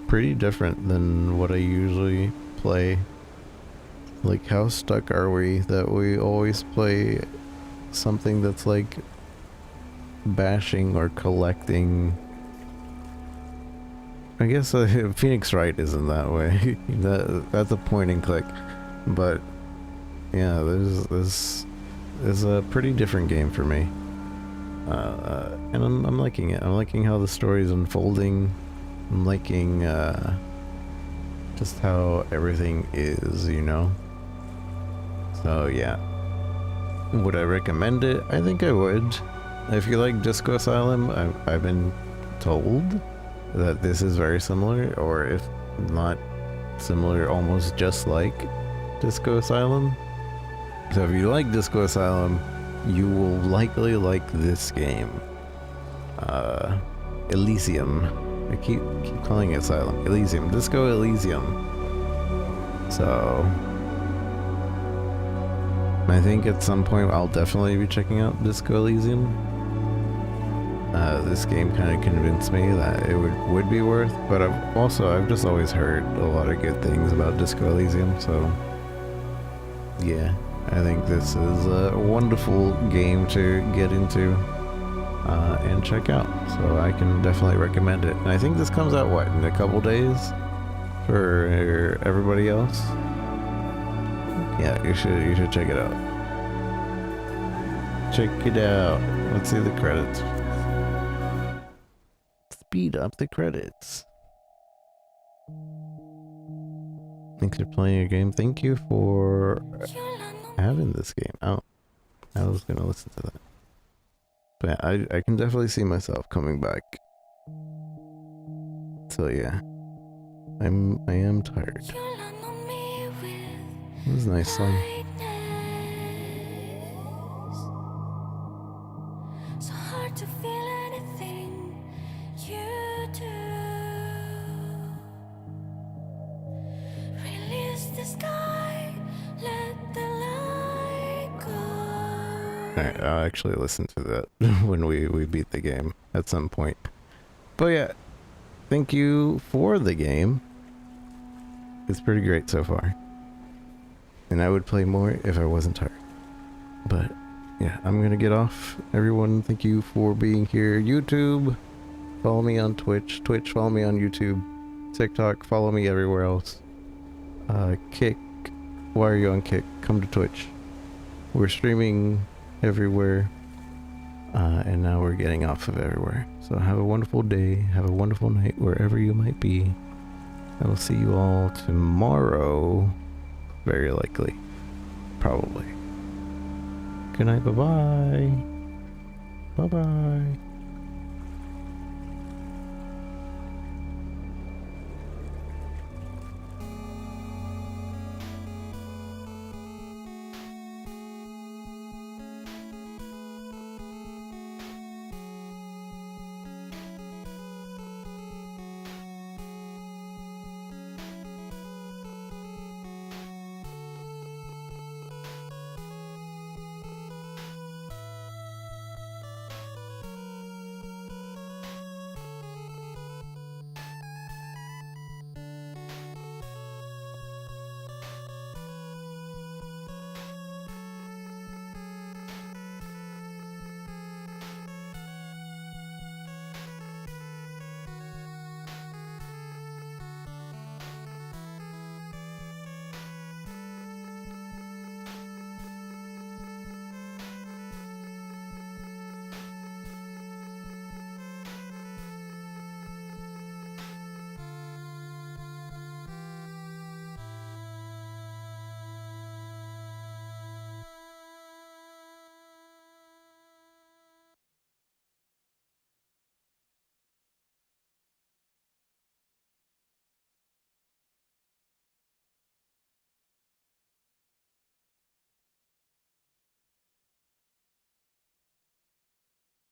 pretty different than what I usually play. Like, how stuck are we that we always play something that's like bashing or collecting? I guess Phoenix Wright isn't that way. That's a point and click. But yeah, this is a pretty different game for me. And I'm liking it. I'm liking how the story is unfolding. I'm liking just how everything is, you know? So yeah. Would I recommend it? I think I would. If you like Disco Asylum, I've been told that this is very similar, or if not similar, almost just like Disco Asylum. So if you like Disco Asylum, you will likely like this game. Elysium. I keep calling it Asylum. Elysium. Disco Elysium. So I think at some point I'll definitely be checking out Disco Elysium. This game kind of convinced me that it would be worth, but I've just always heard a lot of good things about Disco Elysium, so yeah, I think this is a wonderful game to get into and check out, so I can definitely recommend it. And I think this comes out, what, in a couple days for everybody else? Yeah, you should check it out. Check it out. Let's see the credits. Speed up the credits. Thanks for playing your game. Thank you for having this game. Oh, I was gonna listen to that. But I can definitely see myself coming back. So yeah. I am tired. It was a nice song. So hard to feel anything you do. Release the sky, let the light go. Alright, I'll actually listen to that when we beat the game at some point. But yeah, thank you for the game. It's pretty great so far. And I would play more if I wasn't tired. But yeah, I'm gonna get off. Everyone, thank you for being here. YouTube, follow me on Twitch. Twitch, follow me on YouTube. TikTok, follow me everywhere else. Kick, why are you on Kick? Come to Twitch. We're streaming everywhere. And now we're getting off of everywhere. So have a wonderful day. Have a wonderful night wherever you might be. I will see you all tomorrow. Very likely. Probably. Good night. Bye-bye. Bye-bye.